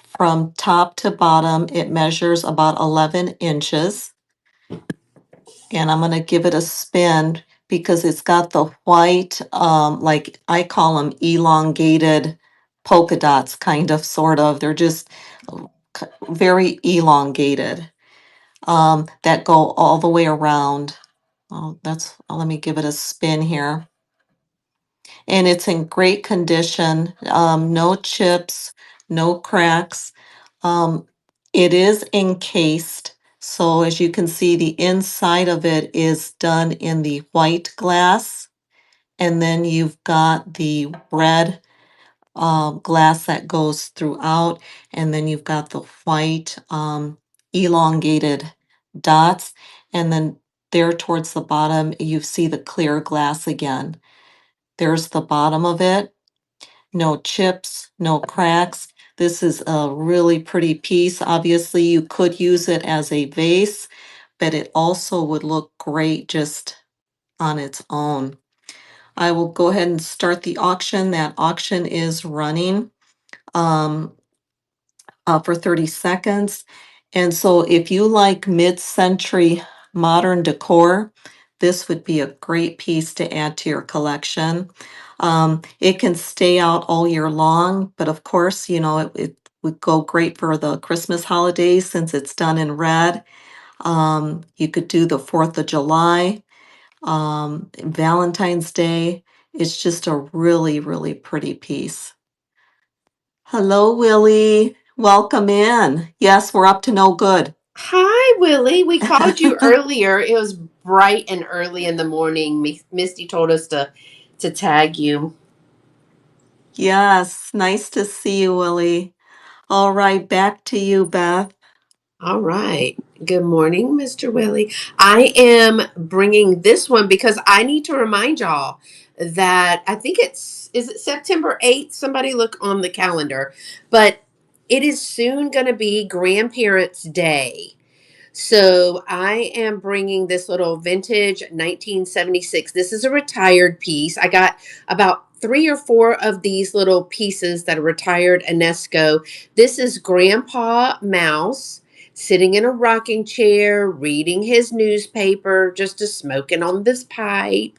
from top to bottom, it measures about 11 inches. And I'm going to give it a spin because it's got the white, like I call them elongated polka dots, kind of, sort of. They're just very elongated that go all the way around. Let me give it a spin here. And it's in great condition, no chips, no cracks. Um, it is encased. So as you can see, the inside of it is done in the white glass. And then you've got the red glass that goes throughout. And then you've got the white elongated dots. And then there towards the bottom, you see the clear glass again. There's the bottom of it. No chips, no cracks. This is a really pretty piece. Obviously, you could use it as a vase, but it also would look great just on its own. I will go ahead and start the auction. That auction is running um, for 30 seconds. And so if you like mid-century modern decor, this would be a great piece to add to your collection. It can stay out all year long, but of course, it would go great for the Christmas holidays since it's done in red. You could do the 4th of July, Valentine's Day. It's just a really, really pretty piece. Hello, Willie. Welcome in. Yes, we're up to no good. Hi, Willie. We called you earlier. It was bright and early in the morning. Misty told us to tag you. Yes, nice to see you, Willie. All right, back to you, Beth. All right. Good morning, Mr. Willie. I am bringing this one because I need to remind y'all that I think is it September 8th? Somebody look on the calendar. But it is soon going to be Grandparents' Day. So I am bringing this little vintage 1976. This is a retired piece. I got about 3 or 4 of these little pieces that are retired Enesco. This is Grandpa Mouse sitting in a rocking chair, reading his newspaper, just a smoking on this pipe.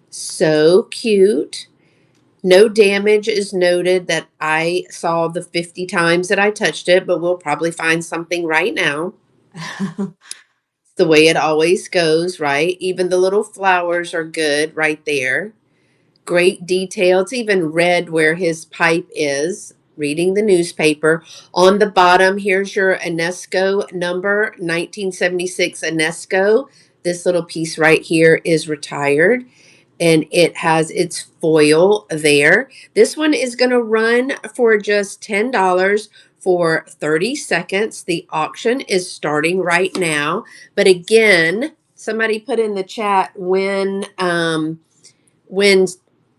So cute. No damage is noted that I saw the 50 times that I touched it, but we'll probably find something right now. The way it always goes, right? Even the little flowers are good right there. Great detail. It's even red where his pipe is. Reading the newspaper. On the bottom, here's your UNESCO number, 1976 UNESCO. This little piece right here is retired and it has its foil there. This one is going to run for just $10 for 30 seconds. The auction is starting right now. But again, somebody put in the chat when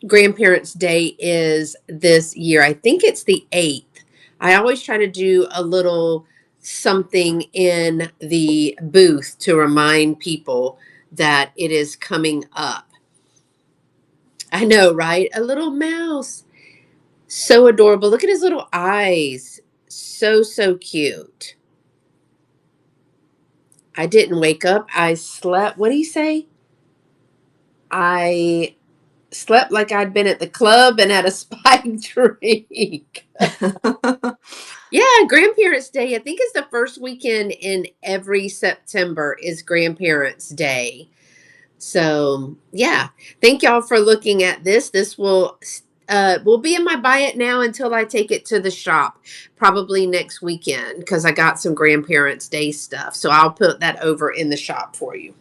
Grandparents' Day is this year. I think it's the 8th. I always try to do a little something in the booth to remind people that it is coming up. I know, right? A little mouse. So adorable. Look at his little eyes. So, so cute. I didn't wake up. I slept. What do you say? I slept like I'd been at the club and had a spike drink. Yeah, Grandparents' Day. I think it's the first weekend in every September is Grandparents' Day. So yeah, thank y'all for looking at this. This will be in my buy it now until I take it to the shop, probably next weekend because I got some Grandparents' Day stuff. So I'll put that over in the shop for you.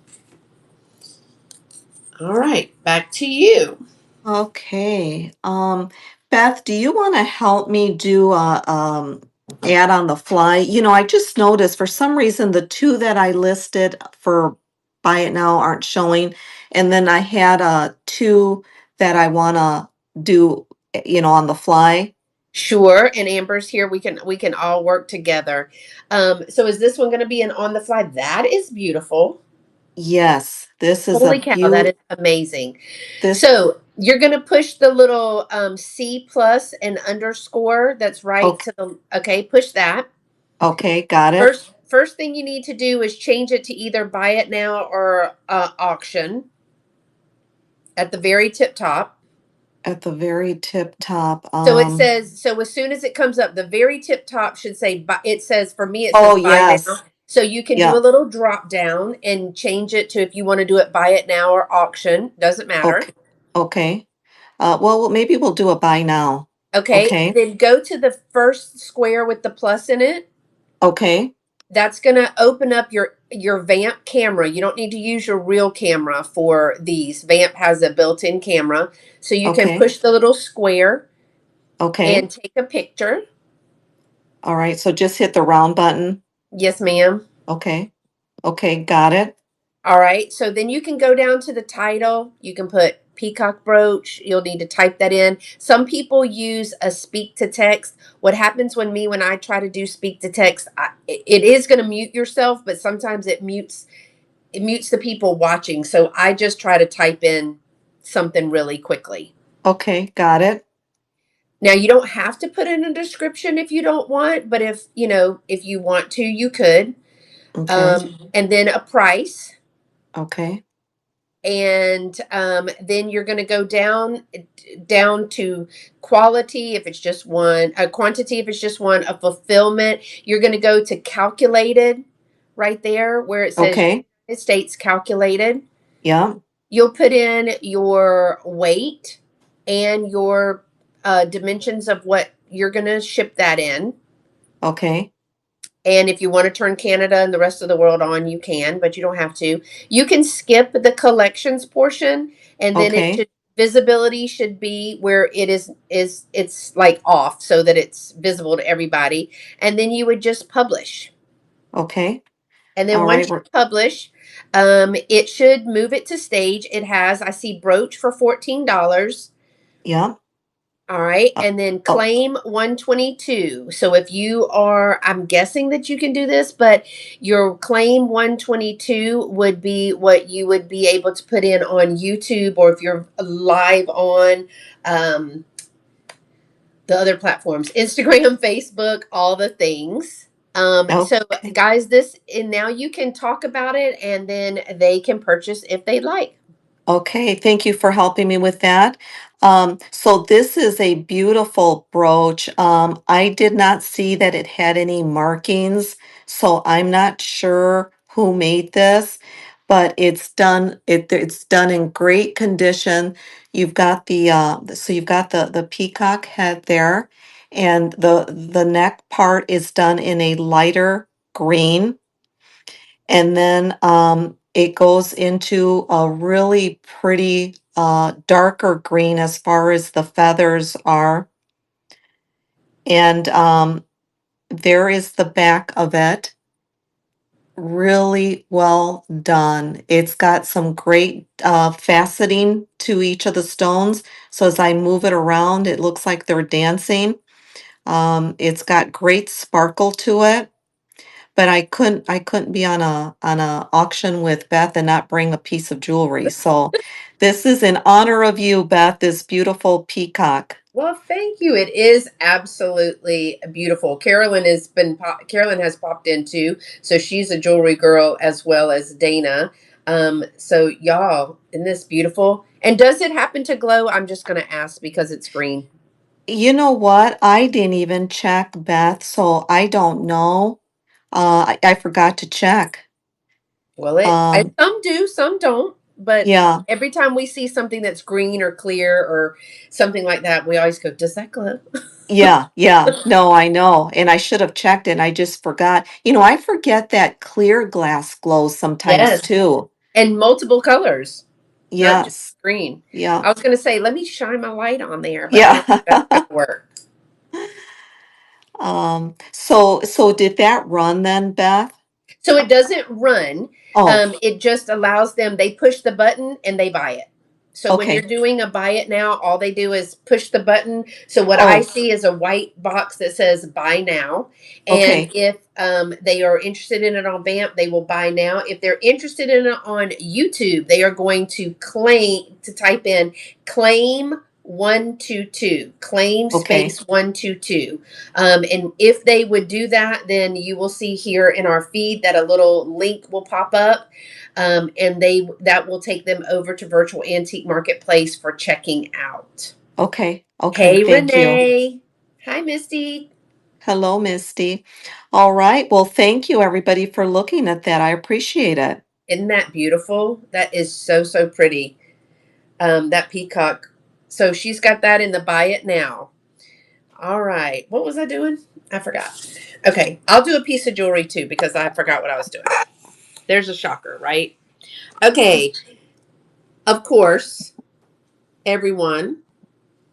All right, back to you. Okay. Beth, do you want to help me do a ad on the fly? You know, I just noticed for some reason the two that I listed for buy it now aren't showing. And then I had two that I want to do, on the fly. Sure, and Amber's here. We can all work together. So is this one going to be an on the fly? That is beautiful. Yes, this is Holy a cow, that is amazing. this, So you're going to push the little C plus and underscore that's right okay, to the, okay, push that. okay, got it. First thing you need to do is change it to either buy it now or auction at the very tip top. At the very tip top. So it says, so as soon as it comes up, the very tip top should say, it says, for me, it says Oh, buy now. yes. So you can do Yeah. a little drop down and change it to if you want to do it buy it now or auction, doesn't matter. Okay. Okay. Well, maybe we'll do a buy now. Okay, Okay. then go to the first square with the plus in it. Okay. That's going to open up your Vamp camera. You don't need to use your real camera for these. Vamp has a built-in camera, so you can Okay. push the little square Okay. and take a picture. All right. So just hit the round button. Yes, ma'am. Okay. Okay. Got it. All right, so then you can go down to the title. You can put peacock brooch. You'll need to type that in. Some people use a speak to text. What happens when I try to do speak to text, it is going to mute yourself, but sometimes it mutes the people watching. So I just try to type in something really quickly. Okay. Got it. Now you don't have to put in a description if you don't want, but if you want to, you could. Okay. And then a price. Okay. And then you're going to go down to quality if it's just one, a quantity if it's just one, a fulfillment. You're going to go to calculated right there where it says Okay. United States calculated. Yeah. You'll put in your weight and your dimensions of what you're going to ship that in. Okay. And if you want to turn Canada and the rest of the world on, you can, but you don't have to. You can skip the collections portion, and then Okay. visibility should be where it's like off so that it's visible to everybody. And then you would just publish. Okay. And then All right. once you publish, it should move it to stage. I see brooch for $14. Yeah. All right, Uh, and then oh, claim 122. So if you are, I'm guessing that you can do this, but your claim 122 would be what you would be able to put in on YouTube, or if you're live on um, the other platforms, Instagram, Facebook, all the things. So okay. guys, and now you can talk about it, and then they can purchase if they like. Okay, thank you for helping me with that. So this is a beautiful brooch. I did not see that it had any markings, so I'm not sure who made this, but it's done in great condition. You've got so you've got the peacock head there, and the neck part is done in a lighter green. And then it goes into a really pretty darker green as far as the feathers are. And there is the back of it. Really well done. It's got some great faceting to each of the stones. So as I move it around, it looks like they're dancing. It's got great sparkle to it. But I couldn't be on a auction with Beth and not bring a piece of jewelry. So this is in honor of you, Beth, this beautiful peacock. Well, thank you. It is absolutely beautiful. Carolyn has popped into, so she's a jewelry girl as well as Dana. So y'all, isn't this beautiful? And does it happen to glow? I'm just gonna ask because it's green. You know what? I didn't even check, Beth, so I don't know. I forgot to check. Well, Um, some do, some don't. But yeah, every time we see something that's green or clear or something like that, we always go, "Does that glow?" yeah, yeah. No, I know. And I should have checked and I just forgot. I forget that clear glass glows sometimes Yes, too. and multiple colors, not just Yes. green. Yeah. I was gonna say, let me shine my light on there, but I don't think that's Yeah. gonna work. So did that run then, Beth? So it doesn't run. Oh, It just allows them. They push the button and they buy it. So when you're okay. doing a buy it now, all they do is push the button. So what I Oh, see is a white box that says buy now. And okay. if they are interested in it on BAMP, they will buy now. If they're interested in it on YouTube, they are going to type in claim 122, claim Okay. space 122. And if they would do that, then you will see here in our feed that a little link will pop up, and that will take them over to Virtual Antique Marketplace for checking out. Okay. Okay. Hey, Thank you. Renee. Hi, Misty. Hello, Misty. All right. Well, thank you everybody for looking at that. I appreciate it. Isn't that beautiful? That is so, so pretty. That peacock. So she's got that in the buy it now. All right. What was I doing? I forgot. Okay. I'll do a piece of jewelry too because I forgot what I was doing. There's a shocker, right? Okay. Of course, everyone.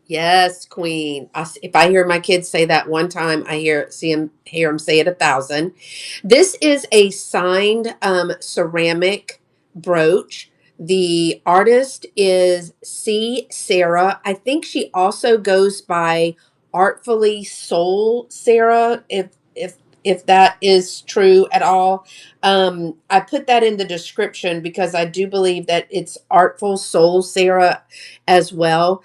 Yes, Queen. If I hear my kids say that one time, hear them say it 1,000. This is a signed ceramic brooch. The artist is C. Sarah. I think she also goes by Artfully Soul Sarah. If that is true at all, I put that in the description because I do believe that it's Artful Soul Sarah as well.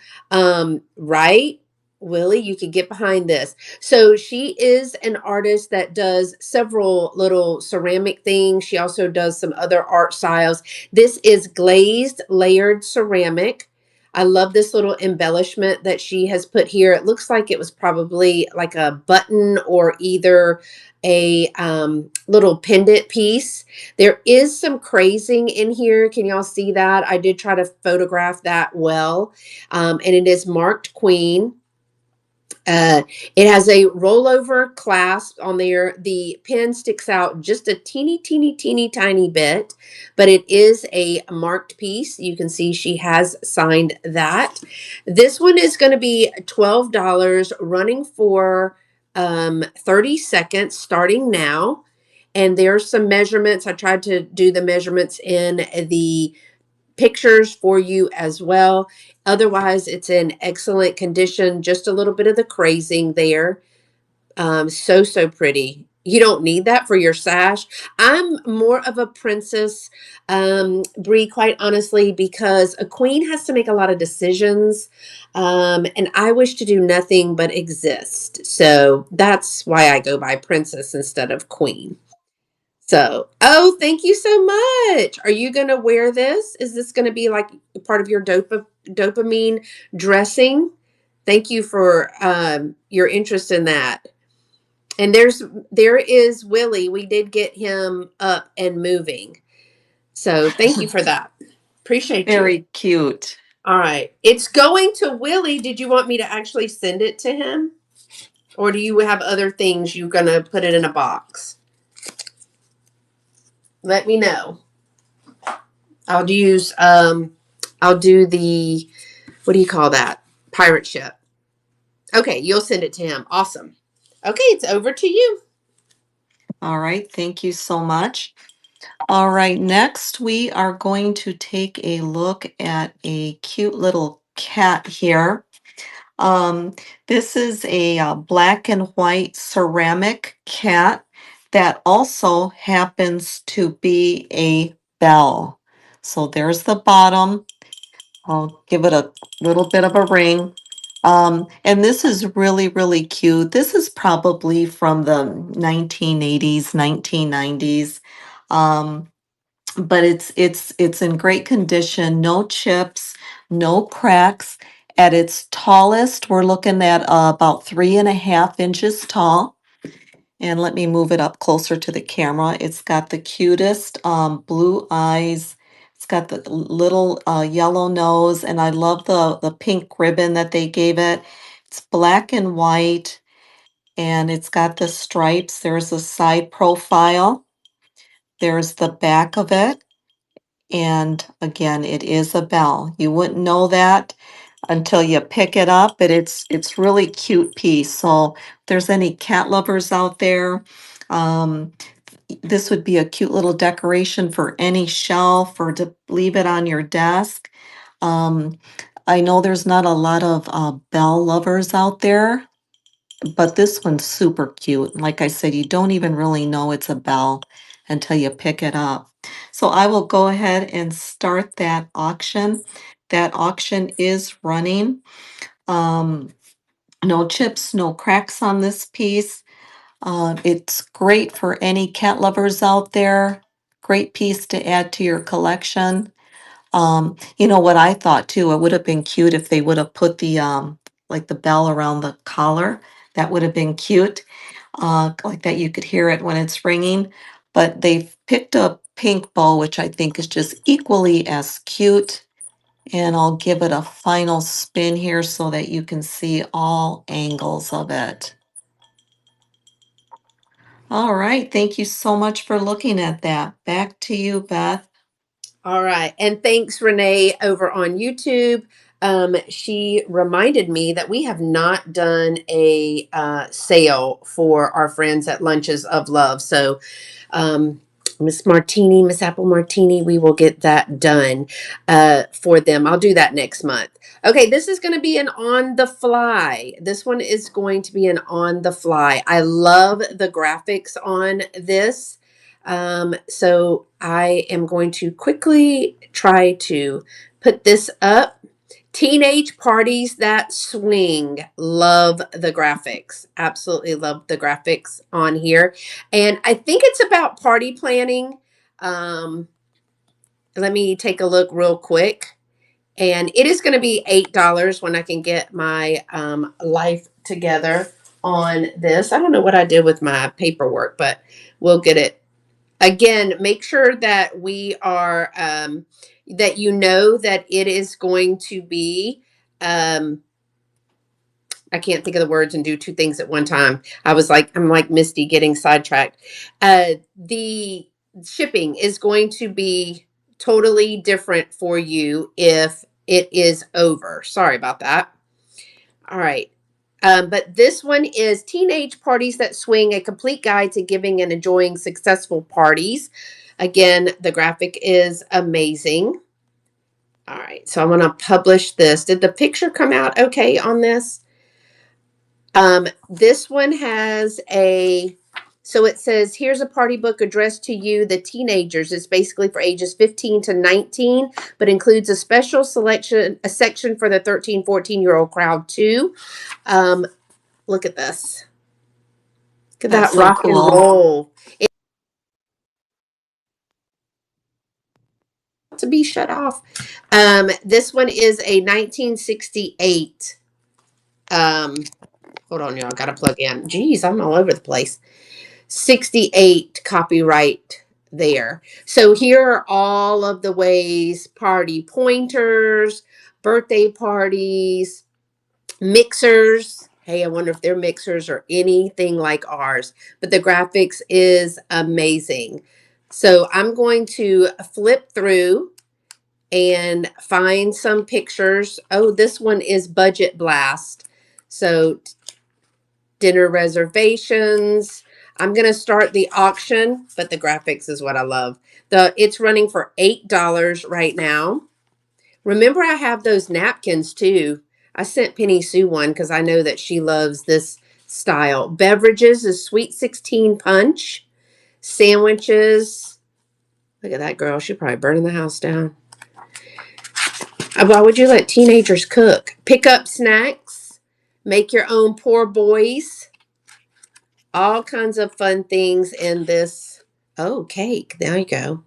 Right? Willie, you could get behind this. So she is an artist that does several little ceramic things. She also does some other art styles. This is glazed layered ceramic. I love this little embellishment that she has put here. It looks like it was probably like a button or either a little pendant piece. There is some crazing in here. Can y'all see that? I did try to photograph that well. And it is marked Queen. Uh, it has a rollover clasp on there. The pen sticks out just a teeny tiny bit, but it is a marked piece. You can see she has signed that. This one is going to be $12, running for 30 seconds starting now. And there's some measurements. I tried to do the measurements in the pictures for you as well. Otherwise, it's in excellent condition. Just a little bit of the crazing there. So, so pretty. You don't need that for your sash. I'm more of a princess, Brie, quite honestly, because a queen has to make a lot of decisions. And I wish to do nothing but exist. So that's why I go by princess instead of queen. So, oh, thank you so much. Are you going to wear this? Is this going to be like part of your dopamine dressing? Thank you for your interest in that. And there is Willie. We did get him up and moving. So thank you for that. Appreciate you. Very cute. All right. It's going to Willie. Did you want me to actually send it to him? Or do you have other things you're going to put it in a box? Let me know. I'll use I'll do the, what do you call that? Pirate ship. Okay, you'll send it to him. Awesome. Okay, it's over to you. All right, thank you so much. All right, next we are going to take a look at a cute little cat here. Um, this is a black and white ceramic cat that also happens to be a bell. So there's the bottom. I'll give it a little bit of a ring. And this is really, really cute. This is probably from the 1980s, 1990s. Um, but it's in great condition, no chips, no cracks. At its tallest, we're looking at about 3.5 inches tall. And let me move it up closer to the camera. It's got the cutest blue eyes. It's got the little yellow nose, and I love the pink ribbon that they gave it. It's black and white, and it's got the stripes. There's a side profile. There's the back of it. And again, it is a bell. You wouldn't know that until you pick it up, but it's really cute piece. So if there's any cat lovers out there, um, this would be a cute little decoration for any shelf or to leave it on your desk. Um, I know there's not a lot of bell lovers out there, but this one's super cute. Like I said, you don't even really know it's a bell until you pick it up. So I will go ahead and start that auction. That auction is running. Um, no chips, no cracks on this piece. It's great for any cat lovers out there. Great piece to add to your collection. You know what I thought too, it would have been cute if they would have put the like the bell around the collar. That would have been cute. Like that you could hear it when it's ringing. But they've picked a pink bow, which I think is just equally as cute. And I'll give it a final spin here so that you can see all angles of it. All right, thank you so much for looking at that. Back to you, Beth. All right. And thanks, Renee, over on YouTube. She reminded me that we have not done a sale for our friends at Lunches of Love. So, um, Miss Martini, Miss Apple Martini, we will get that done for them. I'll do that next month. Okay, this is going to be an on the fly. This one is going to be an on the fly. I love the graphics on this. So I am going to quickly try to put this up. Teenage parties that swing. Love the graphics. Absolutely love the graphics on here. And I think it's about party planning. Um, Let me take a look real quick. And it is going to be $8 when I can get my life together on this. I don't know what I did with my paperwork, but we'll get it. Again, make sure that we are that you know that it is going to be I can't think of the words and do two things at one time. I'm like Misty getting sidetracked. The shipping is going to be totally different for you if it is over. Sorry about that. All right. But this one is Teenage Parties That Swing, a complete guide to giving and enjoying successful parties. Again, the graphic is amazing. All right, so I'm going to publish this. Did the picture come out okay on this? This one has so it says, here's a party book addressed to you, the teenagers. It's basically for ages 15 to 19, but includes a special selection, a section for the 13, 14-year-old crowd too. Look at this. Look at That's that so rock and cool. roll. to be shut off. This one is a 1968. Hold on, y'all. Got to plug in. Geez, I'm all over the place. 68 copyright there. So here are all of the ways party pointers, birthday parties, mixers. Hey, I wonder if their mixers are anything like ours, but the graphics is amazing. So I'm going to flip through and find some pictures. Oh, this one is Budget Blast. So dinner reservations. I'm going to start the auction, but the graphics is what I love. It's running for $8 right now. Remember, I have those napkins too. I sent Penny Sue one because I know that she loves this style. Beverages is Sweet 16 Punch. Sandwiches. Look at that girl. She's probably burning the house down. Why would you let teenagers cook? Pick up snacks. Make your own poor boys. All kinds of fun things in this. Oh, cake. There you go.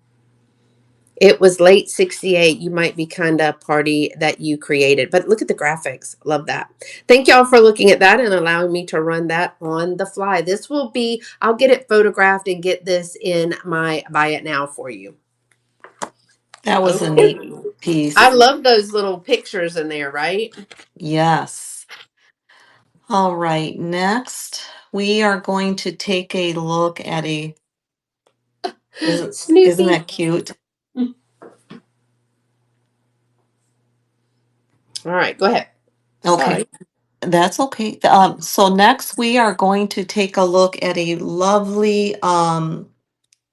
It was late 68. You might be kind of party that you created. But look at the graphics. Love that. Thank y'all for looking at that and allowing me to run that on the fly. This will be, I'll get it photographed and get this in my buy it now for you. That was a Okay. neat I piece. love those little pictures in there, right? Yes. All right, next we are going to take a look at a, isn't Snoopy. that cute? All right, go ahead. Okay, Sorry. that's okay. So next we are going to take a look at a lovely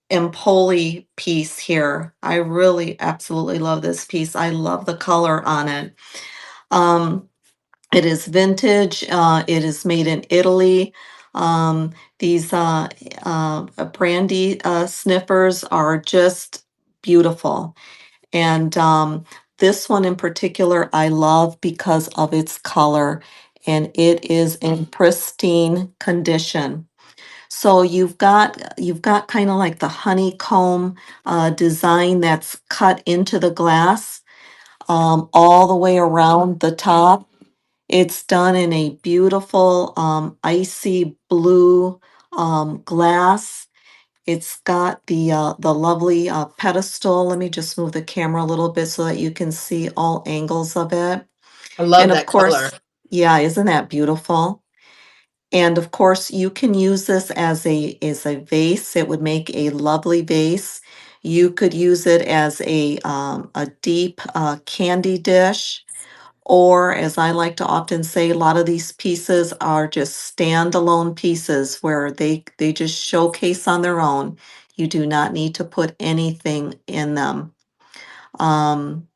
Empoli piece here. I really absolutely love this piece. I love the color on it. Um, it is vintage. It is made in Italy. These brandy sniffers are just beautiful. And this one in particular, I love because of its color, and it is in pristine condition. So you've got kind of like the honeycomb design that's cut into the glass all the way around the top. It's done in a beautiful icy blue glass. It's got the lovely pedestal. Let me just move the camera a little bit so that you can see all angles of it. I love And of that color. course, yeah, isn't that beautiful? And of course, you can use this as a vase. It would make a lovely vase. You could use it as a deep candy dish, or as I like to often say, a lot of these pieces are just standalone pieces where they just showcase on their own. You do not need to put anything in them. Um,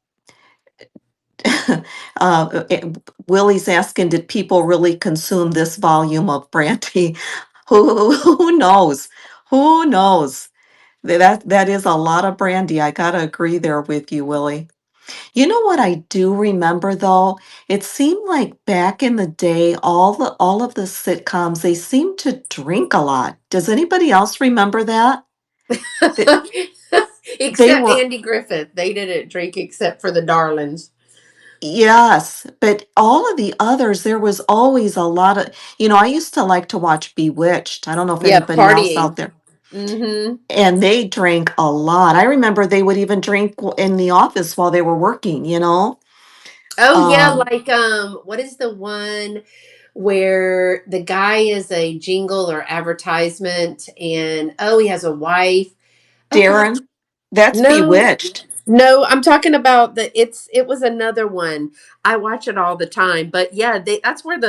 Willie's asking, did people really consume this volume of brandy? Who knows? Who knows? That is a lot of brandy. I gotta agree there with you, Willie. You know what I do remember though? It seemed like back in the day, all of the sitcoms, they seemed to drink a lot. Does anybody else remember that? Th- They Except were, Andy Griffith. They didn't drink except for the Darlings. yes, but all of the others, there was always a lot of, I used to like to watch Bewitched. I don't know if Yeah, anybody else partying. out there. Mm-hmm. And they drank a lot. I remember they would even drink in the office while they were working. Oh yeah, Um, like what is the one where the guy is a jingle or advertisement and oh he has a wife. Oh God. Darren, that's No. Bewitched. No, I'm talking about it was another one. I watch it all the time. But yeah, that's where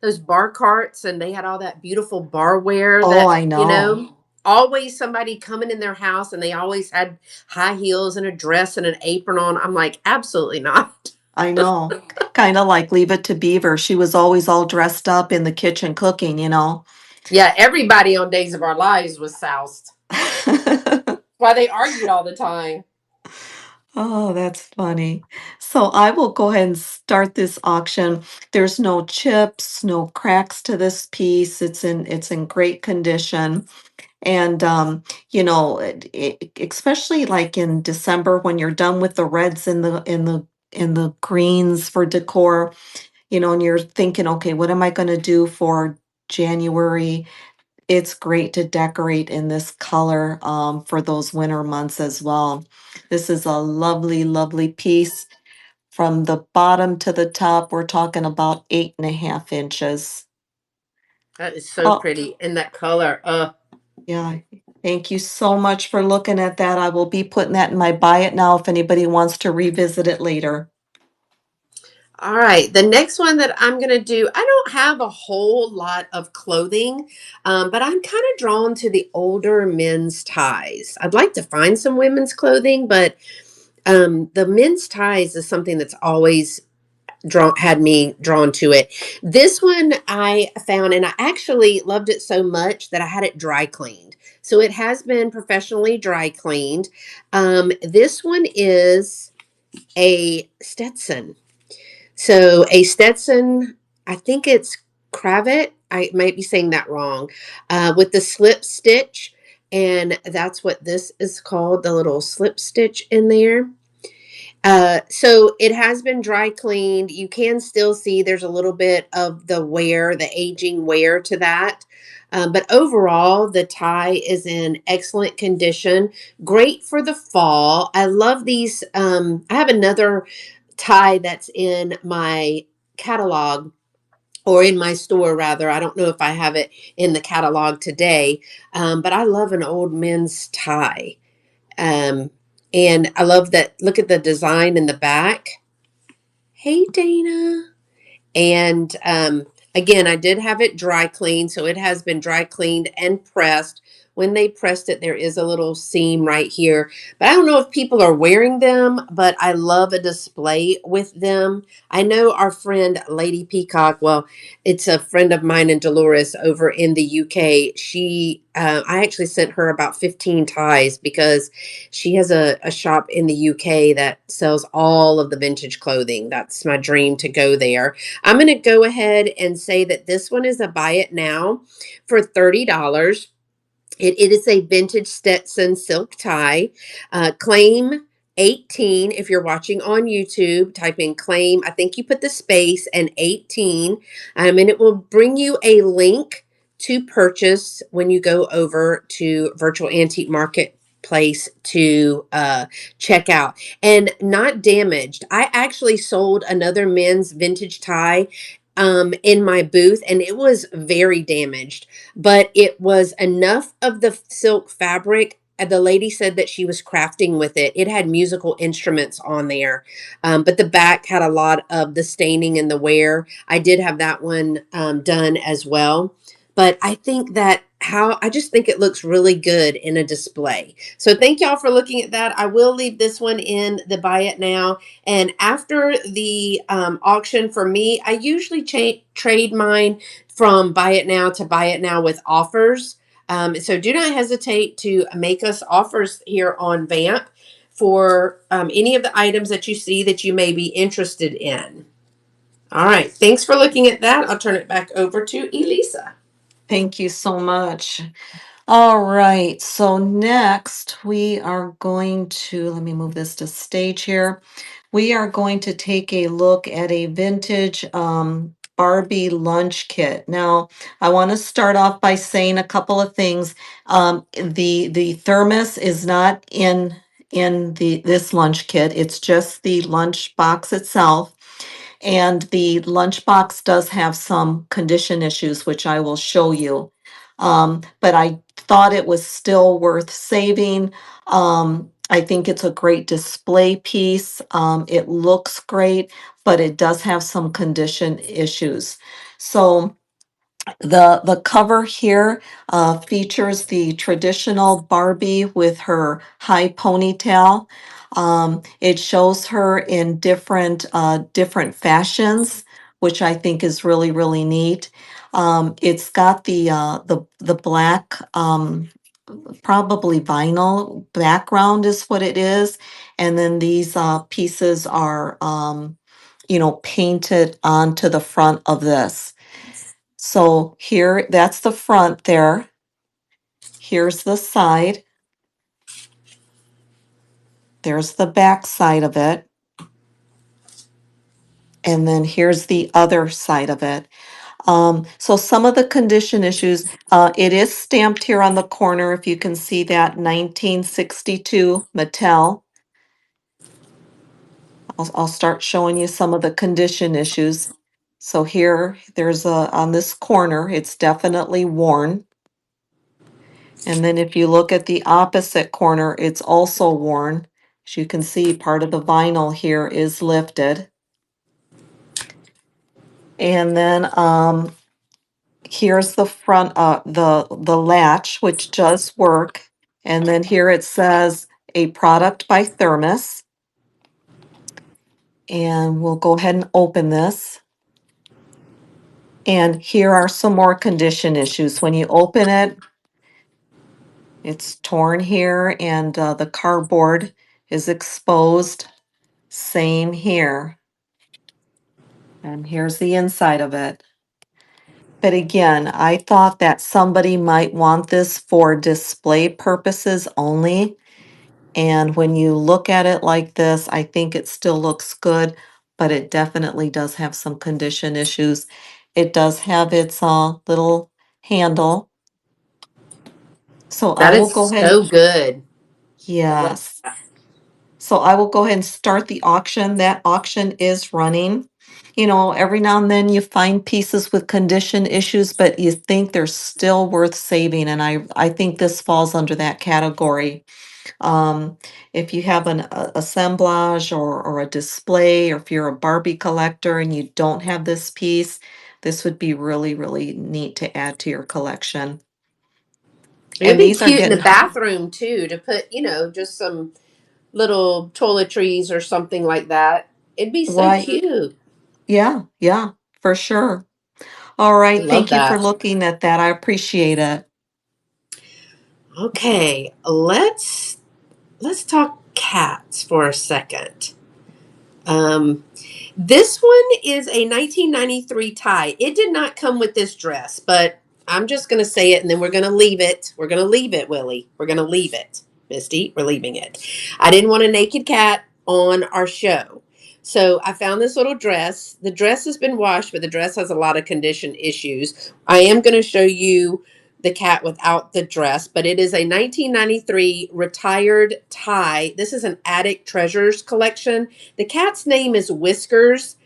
those bar carts and they had all that beautiful barware Oh, that, I know. always somebody coming in their house and they always had high heels and a dress and an apron on. I'm like, absolutely not. I know. Kind of like Leave It to Beaver. She was always all dressed up in the kitchen cooking. Yeah, everybody on Days of Our Lives was soused. Why they argued all the time. Oh, that's funny. So I will go ahead and start this auction. There's no chips, no cracks to this piece. It's in great condition. And especially like in December when you're done with the reds and the greens for decor, and you're thinking, okay, what am I going to do for January? It's great to decorate in this color for those winter months as well. This is a lovely, lovely piece. From the bottom to the top, we're talking about 8.5 inches. That is so Oh, pretty. And that color. yeah. Thank you so much for looking at that. I will be putting that in my buy it now if anybody wants to revisit it later. All right. The next one that I'm going to do, I don't have a whole lot of clothing, but I'm kind of drawn to the older men's ties. I'd like to find some women's clothing, but the men's ties is something that's always had me drawn to it. This one I found, and I actually loved it so much that I had it dry cleaned. So it has been professionally dry cleaned. This one is a Stetson. So a Stetson, I think it's cravat. I might be saying that wrong. With the slip stitch, and that's what this is called, the little slip stitch in there. So it has been dry cleaned. You can still see there's a little bit of the wear, the aging wear to that. But overall, the tie is in excellent condition. Great for the fall. I love these. I have another tie that's in my catalog, or in my store rather. I don't know if I have it in the catalog today, but I love an old men's tie. Um, and I love that. Look at the design in the back. Hey, Dana. And again, I did have it dry cleaned, so it has been dry cleaned and pressed. When they pressed it, there is a little seam right here. But I don't know if people are wearing them, but I love a display with them. I know our friend Lady Peacock, well, it's a friend of mine in Dolores over in the UK. I actually sent her about 15 ties because she has a shop in the UK that sells all of the vintage clothing. That's my dream to go there. I'm going to go ahead and say that this one is a buy it now for $30. It is a vintage Stetson silk tie. Claim 18. If you're watching on YouTube, type in claim. I think you put the space and 18. And it will bring you a link to purchase when you go over to Virtual Antique Marketplace to check out. And not damaged. I actually sold another men's vintage tie in my booth, and it was very damaged, but it was enough of the silk fabric. The lady said that she was crafting with it. It had musical instruments on there, but the back had a lot of the staining and the wear. I did have that one done as well. But I think that I just think it looks really good in a display. So thank y'all for looking at that. I will leave this one in the buy it now. And after the auction for me, I usually trade mine from buy it now to buy it now with offers. So do not hesitate to make us offers here on Vamp for any of the items that you see that you may be interested in. All right. Thanks for looking at that. I'll turn it back over to Elisa. Thank you so much. All right, so next we are going to, let me move this to stage here. We are going to take a look at a vintage Barbie lunch kit. Now, I want to start off by saying a couple of things. The thermos is not in the this lunch kit. It's just the lunch box itself. And the lunchbox does have some condition issues, which I will show you. But I thought it was still worth saving. I think it's a great display piece. It looks great, but it does have some condition issues. So the cover here features the traditional Barbie with her high ponytail. It shows her in different fashions, which I think is really really neat. It's got the black probably vinyl background is what it is, and then these pieces are painted onto the front of this. So here, that's the front there. Here's the side. There's the back side of it. And then here's the other side of it. So some of the condition issues, it is stamped here on the corner, if you can see that, 1962 Mattel. I'll start showing you some of the condition issues. So here, there's on this corner, it's definitely worn. And then if you look at the opposite corner, it's also worn. As you can see, part of the vinyl here is lifted. And then here's the front, the latch, which does work. And then here it says a product by Thermos. And we'll go ahead and open this. And here are some more condition issues. When you open it, it's torn here and the cardboard is exposed. Same here. And here's the inside of it. But again, I thought that somebody might want this for display purposes only. And when you look at it like this, I think it still looks good, but it definitely does have some condition issues. It does have its little handle. So I That will is go ahead. so good. I love Yes. that. So I will go ahead and start the auction. That auction is running. You know, every now and then you find pieces with condition issues, but you think they're still worth saving. And I think this falls under that category. If you have an assemblage or a display, or if you're a Barbie collector and you don't have this piece, this would be really, really neat to add to your collection. It would And be these are cute in the getting bathroom too to put, just some little toiletries or something like that. It'd be so right. cute. Yeah, yeah, for sure. All I right. love Thank you for that. looking at that. I appreciate it. Okay, let's talk cats for a second. Um, this one is a 1993 tie. It did not come with this dress, but I'm just going to say it and then we're going to leave it. We're going to leave it, Willie. We're going to leave it. Misty, we're leaving it. I didn't want a naked cat on our show. So I found this little dress. The dress has been washed, but the dress has a lot of condition issues. I am going to show you the cat without the dress, but it is a 1993 retired tie. This is an Attic Treasures collection. The cat's name is Whiskers,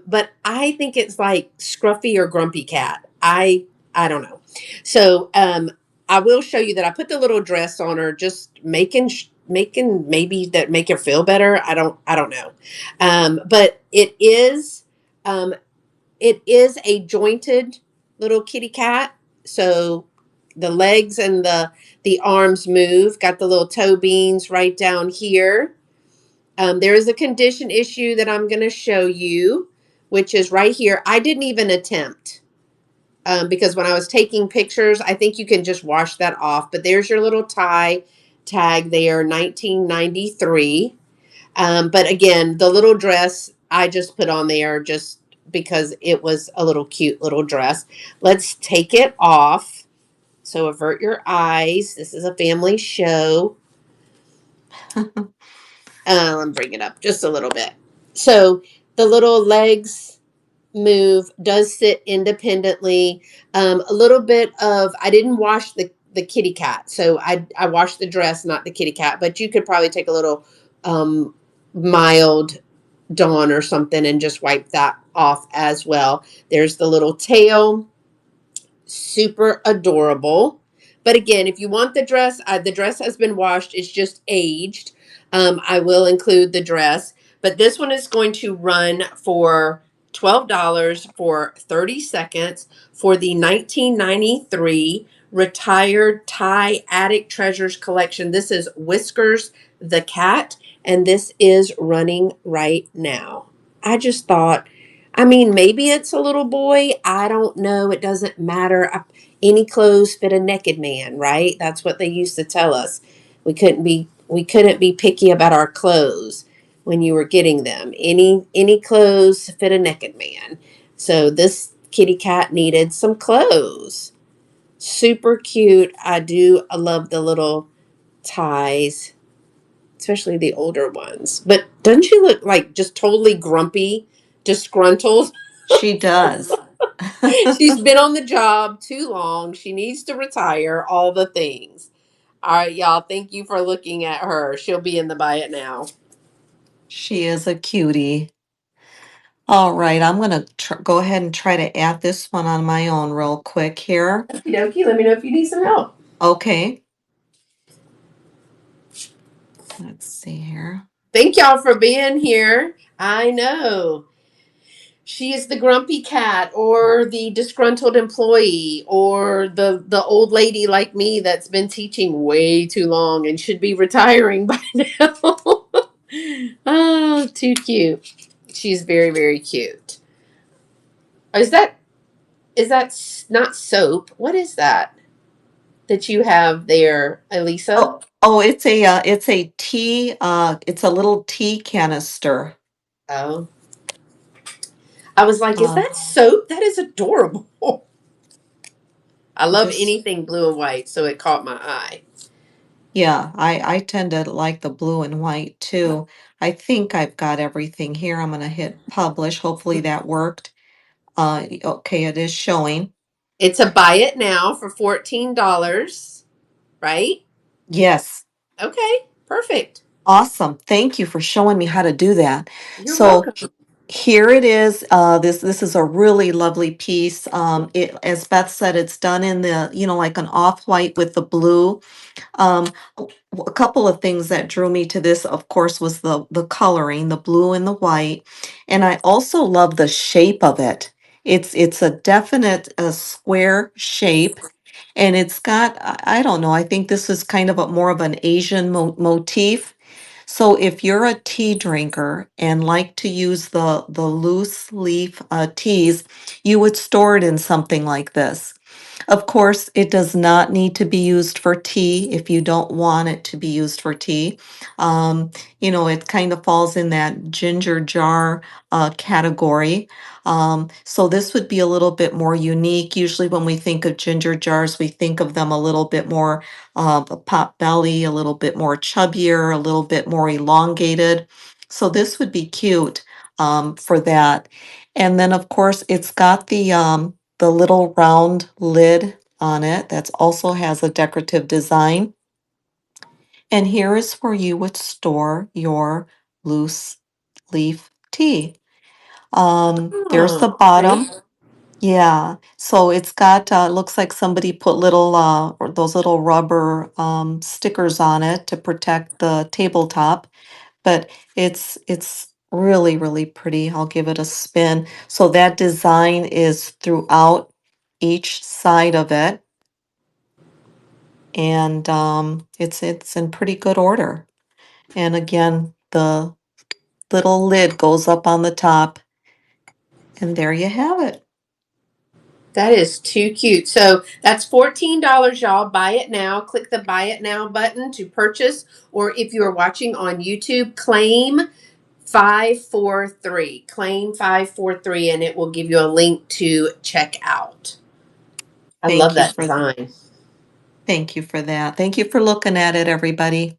but I think it's like Scruffy or Grumpy Cat. I don't know. So I will show you that I put the little dress on her, just making maybe that make her feel better. I don't know, but um, it is a jointed little kitty cat. So the legs and the arms move. Got the little toe beans right down here. There is a condition issue that I'm going to show you, which is right here. I didn't even attempt because when I was taking pictures, I think you can just wash that off. But there's your little tie tag there, 1993. But again, the little dress I just put on there just because it was a little cute little dress. Let's take it off. So avert your eyes. This is a family show. Bring it up just a little bit. So the little legs move, does sit independently. A little bit of, I didn't wash the kitty cat. So I washed the dress, not the kitty cat, but you could probably take a little mild Dawn or something and just wipe that off as well. There's the little tail, super adorable. But again, if you want the dress has been washed. It's just aged. I will include the dress, but this one is going to run for $12 for 30 seconds for the 1993 retired tie Attic Treasures collection. This is Whiskers the cat, and this is running right now. I just thought, I mean, maybe it's a little boy. I don't know. It doesn't matter. Any clothes fit a naked man, right? That's what they used to tell us. We couldn't be picky about our clothes when you were getting them. Any clothes fit a naked man. So this kitty cat needed some clothes. Super cute. I love the little ties, especially the older ones. But doesn't she look like just totally grumpy, disgruntled? She does. She's been on the job too long. She needs to retire, all the things. All right, y'all. Thank you for looking at her. She'll be in the buy it now. She is a cutie. All right, I'm gonna go ahead and try to add this one on my own real quick here. Okie dokie. Let me know if you need some help. Okay. Let's see here. Thank y'all for being here. I know. She is the grumpy cat or the disgruntled employee or the old lady like me that's been teaching way too long and should be retiring by now. Oh, too cute. She's very, very cute. Is that not soap? What is that you have there, Elisa? Oh, it's a tea, it's a little tea canister. Oh. I was like, is Uh, that soap? That is adorable. I love this, anything blue and white, so it caught my eye. yeah, I tend to like the blue and white too. I think I've got everything here. I'm gonna hit publish. Hopefully that worked. Okay, it is showing. It's a buy it now for $14, right? Yes. Okay, perfect. Awesome. Thank you for showing me how to do that. You're So welcome. here it is. This is a really lovely piece. It, as Beth said, it's done in the, like an off-white with the blue. Um, a couple of things that drew me to this, of course, was the coloring, the blue and the white, and I also love the shape of it. It's a definite square shape, and it's got I don't know. I think this is kind of a more of an Asian motif. So if you're a tea drinker and like to use the loose leaf teas, you would store it in something like this. Of course, it does not need to be used for tea if you don't want it to be used for tea. Um, it kind of falls in that ginger jar category. So this would be a little bit more unique. Usually, when we think of ginger jars, we think of them a little bit more a pot belly, a little bit more chubbier, a little bit more elongated. So this would be cute for that. And then, of course, it's got the little round lid on it that also has a decorative design. And here is where you would store your loose leaf tea. There's the Oh, okay. bottom. Yeah, so it's got looks like somebody put little or those little rubber stickers on it to protect the tabletop, but it's really, really pretty. I'll give it a spin. So that design is throughout each side of it, and it's in pretty good order. And again, the little lid goes up on the top, and there you have it. That is too cute. So that's $14, y'all. Buy it now. Click the buy it now button to purchase. Or if you are watching on YouTube, claim 543. Claim 543, and it will give you a link to check out. I love Thank you that for design. Thank you for that. Thank you for looking at it, everybody.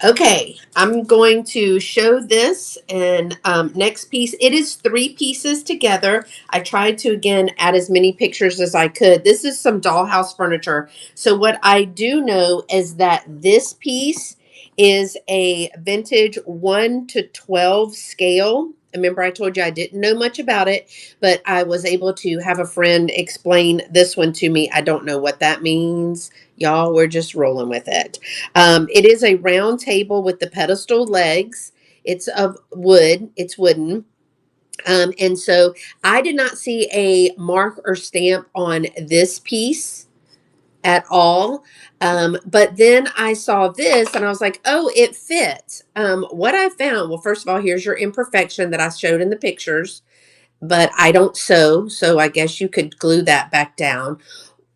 Okay, I'm going to show this and next piece. It is 3 pieces together. I tried to again add as many pictures as I could. This is some dollhouse furniture. So what I do know is that this piece is a vintage 1 to 12 scale. Remember, I told you I didn't know much about it, but I was able to have a friend explain this one to me. I don't know what that means. Y'all, we're just rolling with it. It is a round table with the pedestal legs. It's of wood. It's wooden. And so I did not see a mark or stamp on this piece at all. But then I saw this and I was like, oh, it fits. What I found, well, first of all, here's your imperfection that I showed in the pictures, but I don't sew. So I guess you could glue that back down.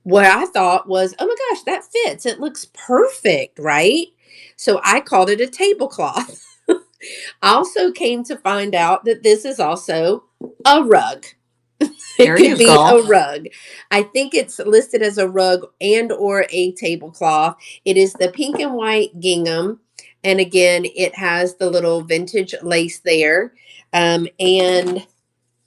What I thought was, oh my gosh, that fits. It looks perfect, right? So I called it a tablecloth. I also came to find out that this is also a rug. It There could you be a go. rug. I think it's listed as a rug and or a tablecloth. It is the pink and white gingham. And again, it has the little vintage lace there. And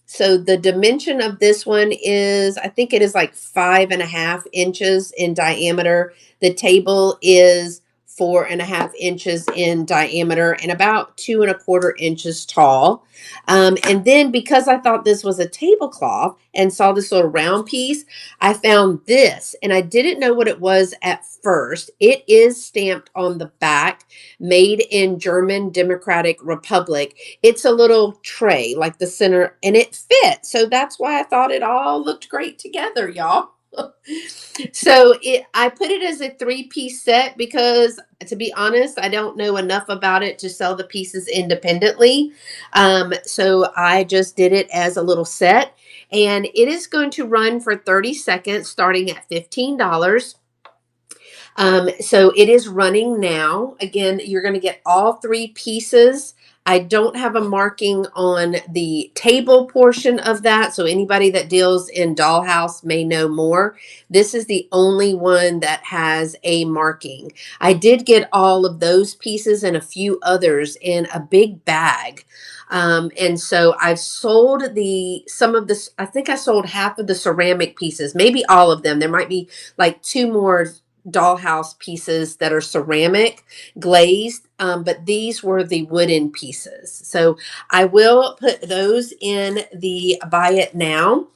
so the dimension of this one is, I think it is like 5.5 inches in diameter. The table is 4.5 inches in diameter and about 2.25 inches tall. And then because I thought this was a tablecloth and saw this little round piece, I found this and I didn't know what it was at first. It is stamped on the back, made in German Democratic Republic. It's a little tray like the center and it fits. So that's why I thought it all looked great together, y'all. So I put it as a 3-piece set because to be honest, I don't know enough about it to sell the pieces independently. So I just did it as a little set and it is going to run for 30 seconds starting at $15. So it is running now. Again, you're going to get all 3 pieces. I don't have a marking on the table portion of that. So anybody that deals in Dollhouse may know more. This is the only one that has a marking. I did get all of those pieces and a few others in a big bag. And so I've sold some of this. I think I sold half of the ceramic pieces, maybe all of them. There might be like 2 more dollhouse pieces that are ceramic glazed, but these were the wooden pieces. So I will put those in the buy it now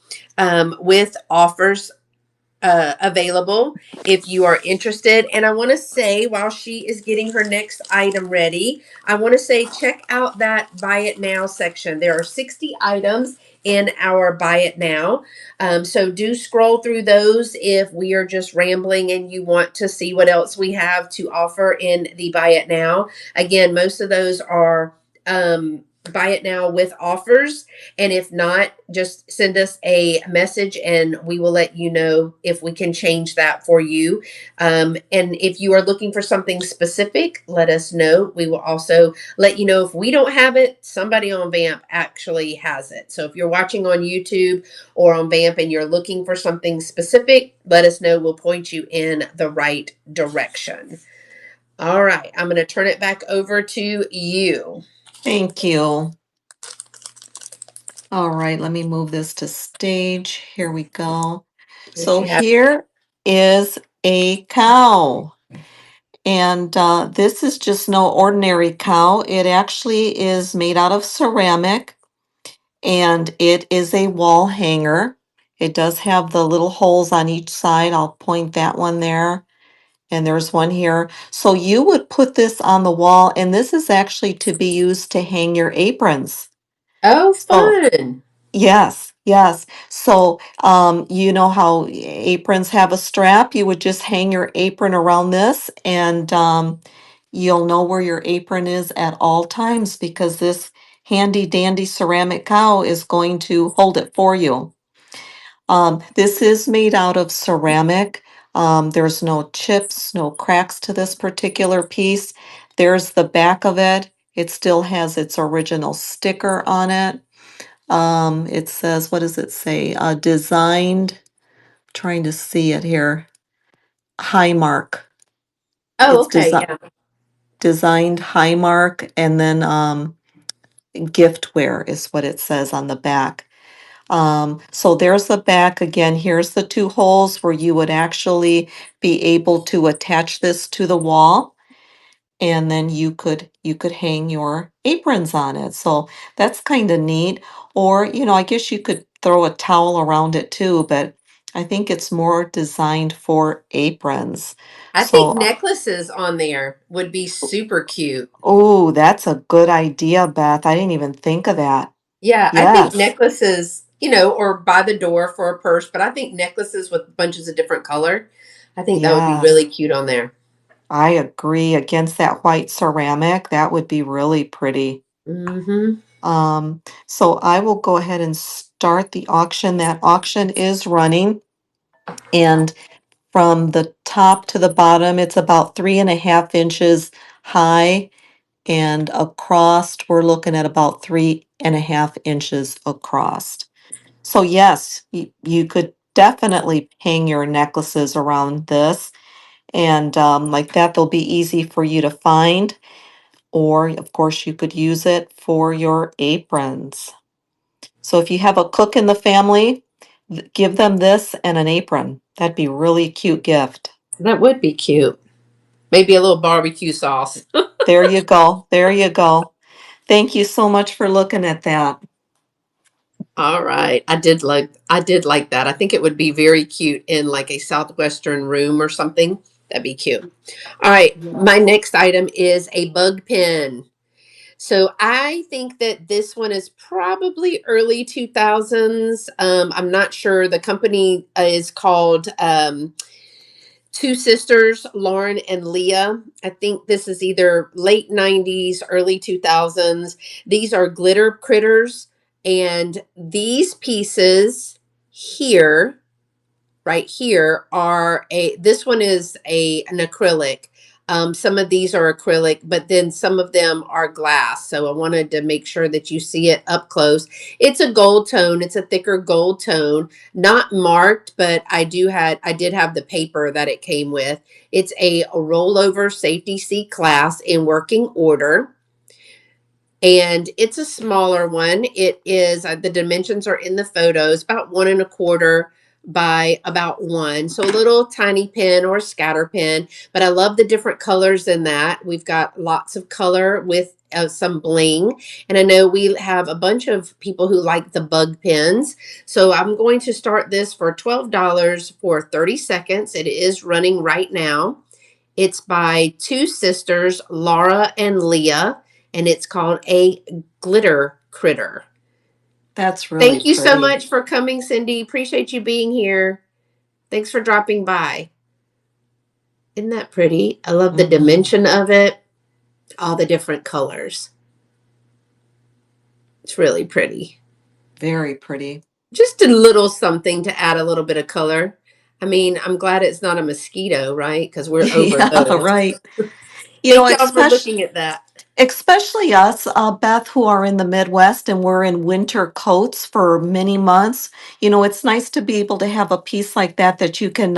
with offers available if you are interested. And I want to say, while she is getting her next item ready, I want to say check out that buy it now section. There are 60 items in our buy it now. So do scroll through those if we are just rambling and you want to see what else we have to offer in the buy it now. Again, most of those are buy it now with offers. And if not, just send us a message and we will let you know if we can change that for you. And if you are looking for something specific, let us know. We will also let you know if we don't have it, somebody on Vamp actually has it. So if you're watching on YouTube or on Vamp and you're looking for something specific, let us know. We'll point you in the right direction. All right, I'm going to turn it back over to you. Thank you. All right, let me move this to stage. Here we go. So She has. here is a cow. And this is just no ordinary cow. It actually is made out of ceramic and it is a wall hanger. It does have the little holes on each side. I'll point that one there. And there's one here. So you would put this on the wall, and this is actually to be used to hang your aprons. Oh, So fun. yes, yes. So, you know how aprons have a strap? You would just hang your apron around this, and you'll know where your apron is at all times because this handy dandy ceramic cow is going to hold it for you. This is made out of ceramic. There's no chips, no cracks to this particular piece. There's the back of it. It still has its original sticker on it. It says, what does it say? Designed, trying to see it here. Highmark. Oh, It's okay. Yeah. designed Highmark, and then giftware is what it says on the back. So there's the back again. Here's the 2 holes where you would actually be able to attach this to the wall. And then you could hang your aprons on it. So that's kind of neat. Or, I guess you could throw a towel around it too, but I think it's more designed for aprons. I think So, necklaces on there would be super cute. oh, that's a good idea, Beth. I didn't even think of that. Yeah, I think Yes. necklaces, or by the door for a purse, but I think necklaces with bunches of different color, I think that would be really Yes. cute on there. I agree. Against that white ceramic, that would be really pretty. Mm-hmm. So I will go ahead and start the auction. That auction is running, and from the top to the bottom, it's about 3.5 inches high, and across, we're looking at about 3.5 inches across. So yes, you could definitely hang your necklaces around this, and like that, they'll be easy for you to find. Or, of course, you could use it for your aprons. So if you have a cook in the family, give them this and an apron. That'd be really a cute gift. That would be cute. Maybe a little barbecue sauce. There you go. There you go. Thank you so much for looking at that. All right. I did like that. I think it would be very cute in like a southwestern room or something. That'd be cute. All right. My next item is a bug pen. So I think that this one is probably early 2000s. I'm not sure. The company is called Two Sisters, Lauren and Leah. I think this is either late 90s, early 2000s. These are glitter critters. And these pieces here, right here, are this one is an acrylic. Some of these are acrylic, but then some of them are glass. So I wanted to make sure that you see it up close. It's a gold tone. It's a thicker gold tone, not marked, but I did have the paper that it came with. It's a rollover safety seat class in working order, and it's a smaller one. It is the dimensions are in the photos, about 1.25 by about 1, so a little tiny pen or scatter pen. But I love the different colors in that. We've got lots of color with some bling, and I know we have a bunch of people who like the bug pens. So I'm going to start this for $12 for 30 seconds. It is running right now. It's by Two Sisters, Laura and Leah, and it's called a glitter critter. That's really Thank you so pretty. much for coming, Cindy. Appreciate you being here. Thanks for dropping by. Isn't that pretty? I love the Hmm. dimension of it, all the different colors. It's really pretty. Very pretty. Just a little something to add a little bit of color. I mean, I'm glad it's not a mosquito, right? Because we're over Yeah, those. right. You know, Thank y'all for especially looking at that. especially us, Beth, who are in the Midwest and we're in winter coats for many months. You know, it's nice to be able to have a piece like that that you can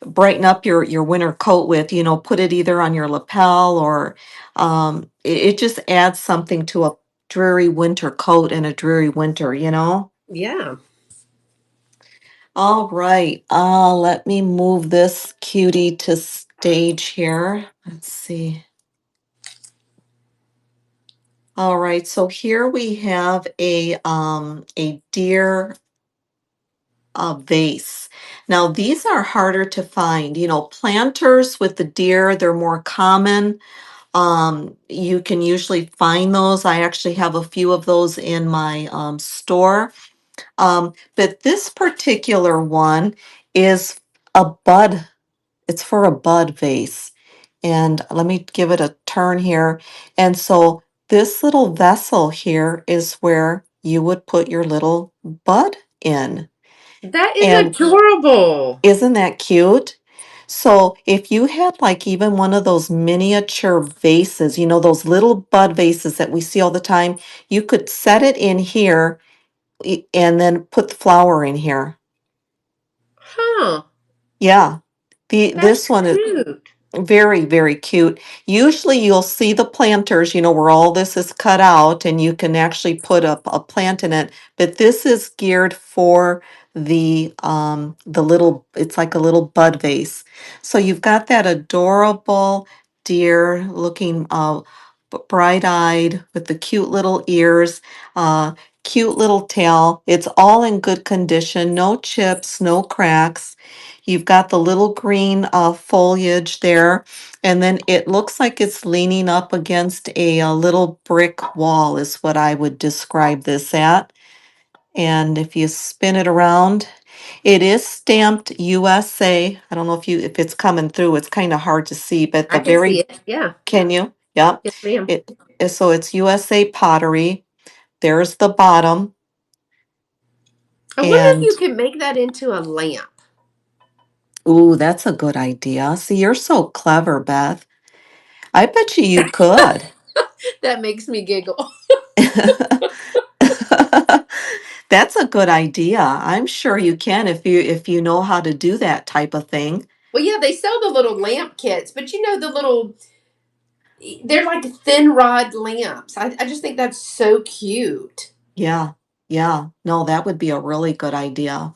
brighten up your winter coat with. You know, put it either on your lapel or it just adds something to a dreary winter coat in a dreary winter. You know. Yeah. All right. Let me move this cutie to stage here. Let's see. All right, so here we have a deer vase. Now these are harder to find. You know, planters with the deer, they're more common. You can usually find those. I actually have a few of those in my store. But this particular one is a bud. It's for a bud vase. And let me give it a turn here. And so this little vessel here is where you would put your little bud in. That is And adorable. isn't that cute? So if you had like even one of those miniature vases, you know, those little bud vases that we see all the time, you could set it in here and then put the flower in here. Huh. Yeah. This That's one is cute. very, very cute. Usually you'll see the planters, you know, where all this is cut out and you can actually put a plant in it. But this is geared for the little, it's like a little bud vase. So you've got that adorable deer looking bright-eyed with the cute little ears, uh cute little tail. It's all in good condition, no chips, no cracks. You've got the little green foliage there, and then it looks like it's leaning up against a little brick wall, is what I would describe this at. And if you spin it around, it is stamped USA. I don't know if it's coming through. It's kind of hard to see, but I the can see very it. Yeah. can you? Yep. Yes, ma'am. So it's USA pottery. There's the bottom, I wonder if you and can make that into a lamp. ooh, that's a good idea. See, you're so clever, Beth. I bet you could. That makes me giggle. That's a good idea. I'm sure you can if you know how to do that type of thing. Well, yeah, they sell the little lamp kits, but you know, the little, they're like thin rod lamps. I just think that's so cute. Yeah. Yeah. No, that would be a really good idea.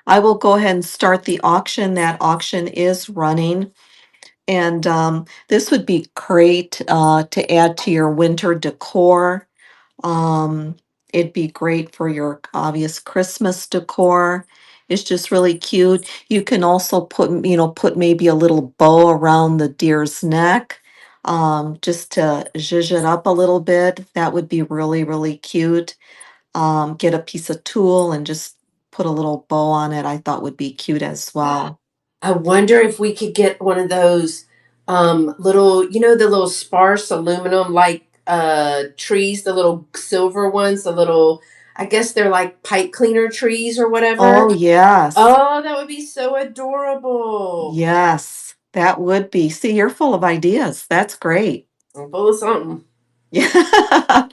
I will go ahead and start the auction. That auction is running. And this would be great to add to your winter decor. Um, it'd be great for your obvious Christmas decor. It's just really cute. You can also put maybe a little bow around the deer's neck, just to zhuzh it up a little bit. That would be really, really cute. Get a piece of tulle and just put a little bow on it. I thought would be cute as well. I wonder if we could get one of those little, you know, the little sparse aluminum like trees, the little silver ones, the little, I guess they're like pipe cleaner trees or whatever. Oh, yes. Oh, that would be so adorable. Yes, that would be. See, you're full of ideas. That's great. I'm full of something. Yeah.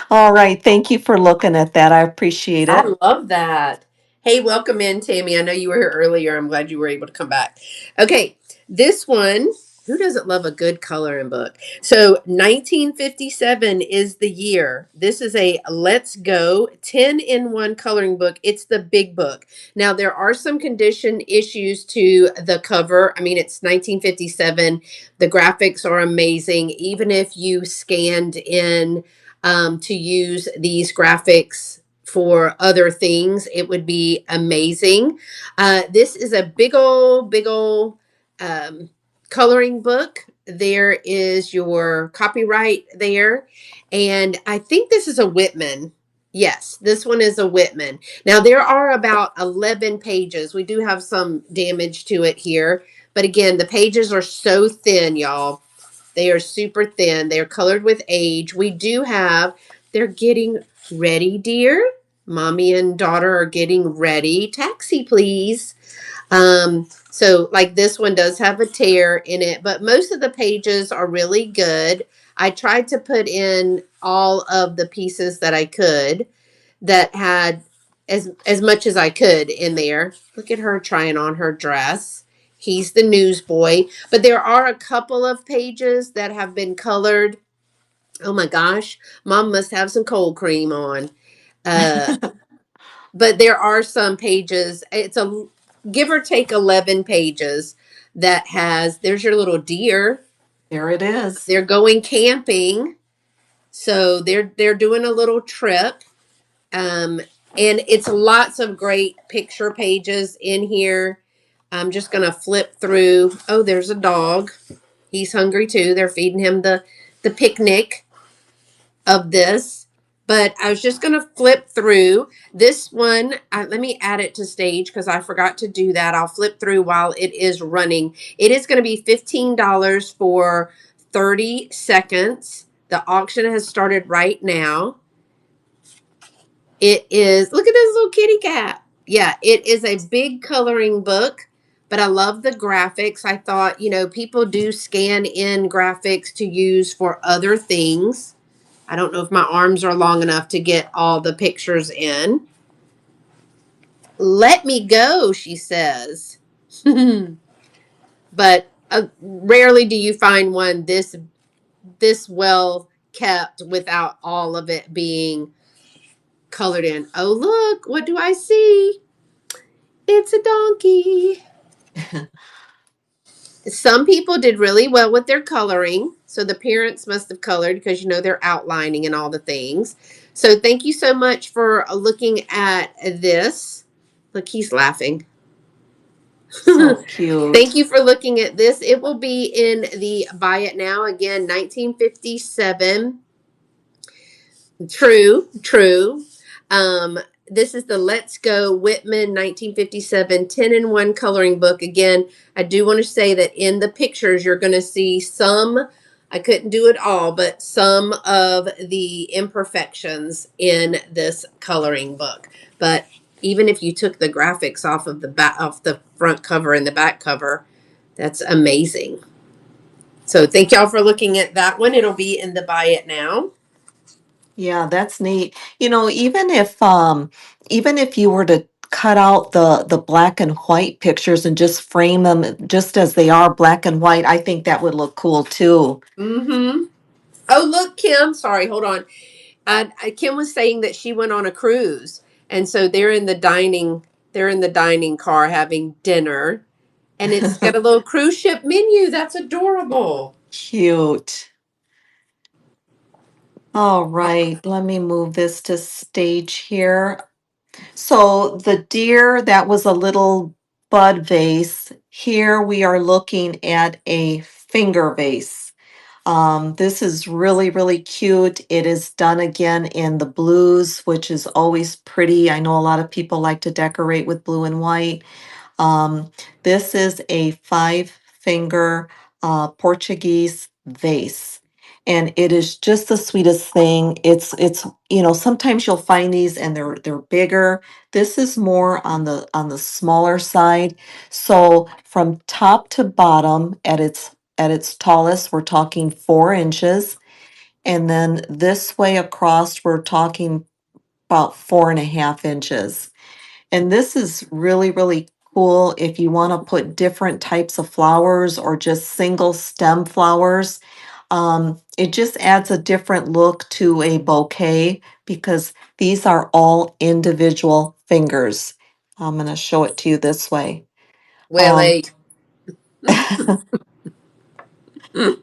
All right. Thank you for looking at that. I appreciate it. I love that. Hey, welcome in, Tammy. I know you were here earlier. I'm glad you were able to come back. Okay, this one, who doesn't love a good coloring book? So, 1957 is the year. This is a Let's Go 10-in-1 coloring book. It's the big book. Now, there are some condition issues to the cover. I mean, it's 1957. The graphics are amazing. Even if you scanned in to use these graphics for other things, it would be amazing. This is a big old um, coloring book. There is your copyright there. And I think this is a Whitman. Yes, this one is a Whitman. Now, there are about 11 pages. We do have some damage to it here. But again, the pages are so thin, y'all. They are super thin. They're colored with age. We do have, they're getting ready, dear. Mommy and daughter are getting ready. Taxi, please. So like this one does have a tear in it, but most of the pages are really good. I tried to put in all of the pieces that I could that had as much as I could in there. Look at her trying on her dress. He's the newsboy, but there are a couple of pages that have been colored. Oh my gosh, mom must have some cold cream on. Uh, but there are some pages. It's a give or take 11 pages that has. There's your little deer. There it is. They're going camping, so they're doing a little trip. Um, and it's lots of great picture pages in here. I'm just gonna flip through. Oh, there's a dog. He's hungry too. They're feeding him the picnic of this. But I was just going to flip through this one. Let me add it to stage because I forgot to do that. I'll flip through while it is running. It is going to be $15 for 30 seconds. The auction has started right now. It is, look at this little kitty cat. Yeah, it is a big coloring book, but I love the graphics. I thought, you know, people do scan in graphics to use for other things. I don't know if my arms are long enough to get all the pictures in. Let me go, she says. But rarely do you find one this well kept without all of it being colored in. Oh, look, what do I see? It's a donkey. Some people did really well with their coloring. So the parents must have colored because, you know, they're outlining and all the things. So thank you so much for looking at this. Look, he's laughing. So cute. Thank you for looking at this. It will be in the Buy It Now. Again, 1957. True. This is the Let's Go Whitman 1957 10-in-1 coloring book. Again, I do want to say that in the pictures, you're going to see some, I couldn't do it all, but some of the imperfections in this coloring book. But even if you took the graphics off of the front cover and the back cover, that's amazing. So thank y'all for looking at that one. It'll be in the Buy It Now. Yeah, that's neat. Even if you were to cut out the black and white pictures and just frame them just as they are, black and white, I think that would look cool too. Mm-hmm. Oh, look, Kim. Sorry, hold on. Kim was saying that she went on a cruise, and so they're in the dining. They're in the dining car having dinner, and it's got a little cruise ship menu. That's adorable. Cute. All right, let me move this to stage here. So the deer, that was a little bud vase. Here we are looking at a finger vase. This is really, really cute. It is done again in the blues, which is always pretty. I know a lot of people like to decorate with blue and white. Um, this is a five finger Portuguese vase. And it is just the sweetest thing. Sometimes you'll find these and they're bigger. This is more on the smaller side. So from top to bottom at its tallest, we're talking 4 inches. And then this way across, we're talking about 4.5 inches. And this is really, really cool if you want to put different types of flowers or just single stem flowers. It just adds a different look to a bouquet because these are all individual fingers. I'm going to show it to you this way. Um, Willie.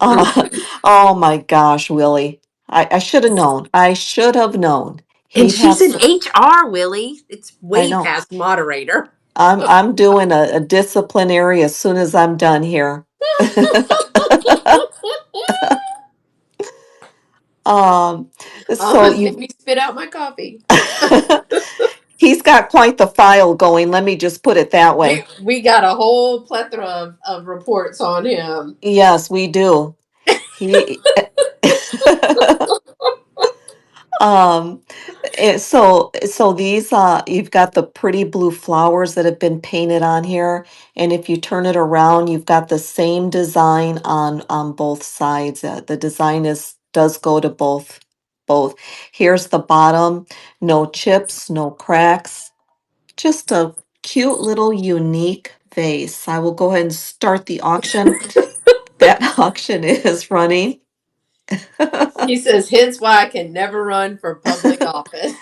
oh, oh my gosh, Willie. I should have known. I should have known. And He'd have, she's in HR, Willie. It's I way know. past moderator. I'm doing a disciplinary as soon as I'm done here. Um, so Almost made you me spit out my coffee. he's got quite the file going, let me just put it that We way. we got a whole plethora of reports on him. Yes, we do. He um so these you've got the pretty blue flowers that have been painted on here, and if you turn it around, you've got the same design on both sides. The design is does go to both. Here's the bottom, no chips, no cracks, just a cute little unique vase. I will go ahead and start the auction. That auction is running. He says, hence why I can never run for public office.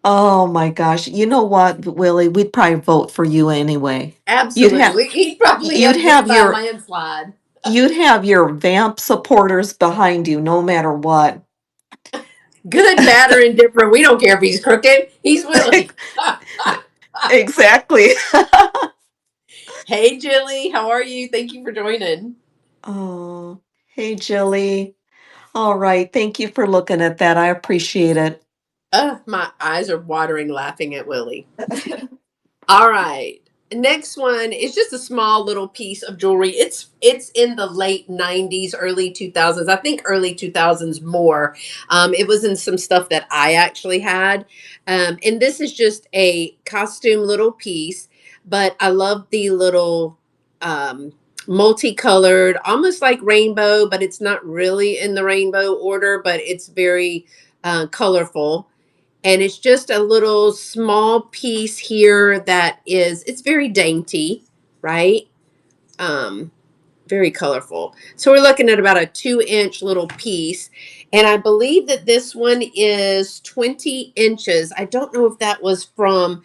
Oh my gosh. You know what, Willie? We'd probably vote for you anyway. You'd have Absolutely. He'd probably you'd win have by a your landslide. you'd have your vamp supporters behind you no matter what. Good, bad, or indifferent. We don't care if he's crooked. He's Willie. Exactly. Hey, Jilly. How are you? Thank you for joining. Oh, hey Jilly. All right. Thank you for looking at that. I appreciate it. My eyes are watering laughing at Willie. All right. Next one is just a small little piece of jewelry. It's in the late 90s, early 2000s. I think early 2000s more. It was in some stuff that I actually had. And this is just a costume little piece, but I love the little um, multicolored, almost like rainbow, but it's not really in the rainbow order, but it's very colorful, and it's just a little small piece here that is, it's very dainty, right? um Very colorful. So we're looking at about a 2 inch little piece, and I believe that this one is 20 inches. I don't know if that was from,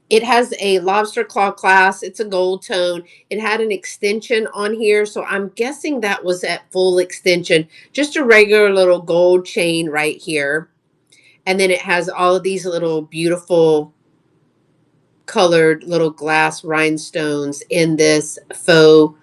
it has a lobster claw clasp. It's a gold tone. It had an extension on here, so I'm guessing that was at full extension. Just a regular little gold chain right here, and then it has all of these little beautiful colored little glass rhinestones in this faux,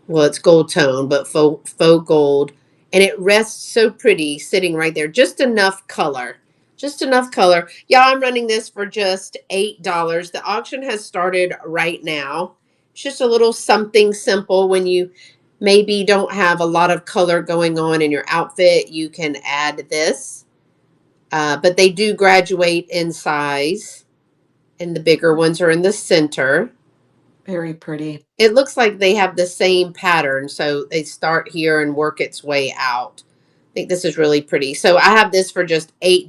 well, it's gold tone, but faux gold, and it rests so pretty sitting right there. Just enough color. Just enough color. Yeah, I'm running this for just $8. The auction has started right now. It's just a little something simple. When you maybe don't have a lot of color going on in your outfit, you can add this. But they do graduate in size, and the bigger ones are in the center. Very pretty. It looks like they have the same pattern, so they start here and work its way out. think this is really pretty. So I have this for just $8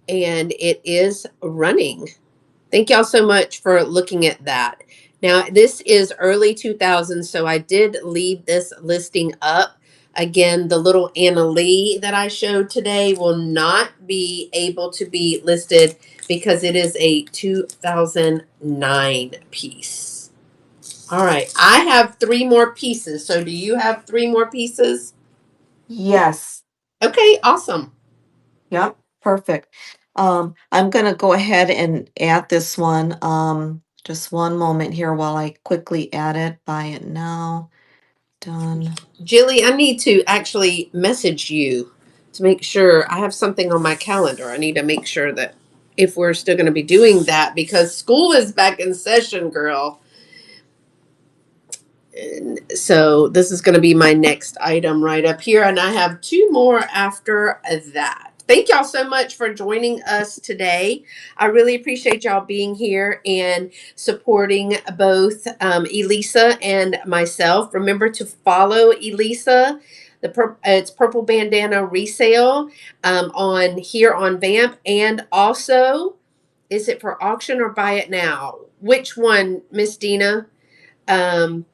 and it is running. Thank y'all so much for looking at that. Now, this is early 2000s, so I did leave this listing up. Again, the little Anna Lee that I showed today will not be able to be listed because it is a 2009 piece. All right, I have three more pieces. So, do you have three more pieces? Yes. Okay, awesome. Yep, perfect. I'm gonna go ahead and add this one. Just one moment here while I quickly add it. Buy it now. Done. Jilly, I need to actually message you to make sure I have something on my calendar. I need to make sure that if we're still going to be doing that because school is back in session, girl. And so this is going to be my next item right up here. And I have two more after that. Thank y'all so much for joining us today. I really appreciate y'all being here and supporting both Elisa and myself. Remember to follow Elisa. It's Purple Bandana Resale on here on Vamp. And also, is it for auction or buy it now? Which one, Miss Dina? Um,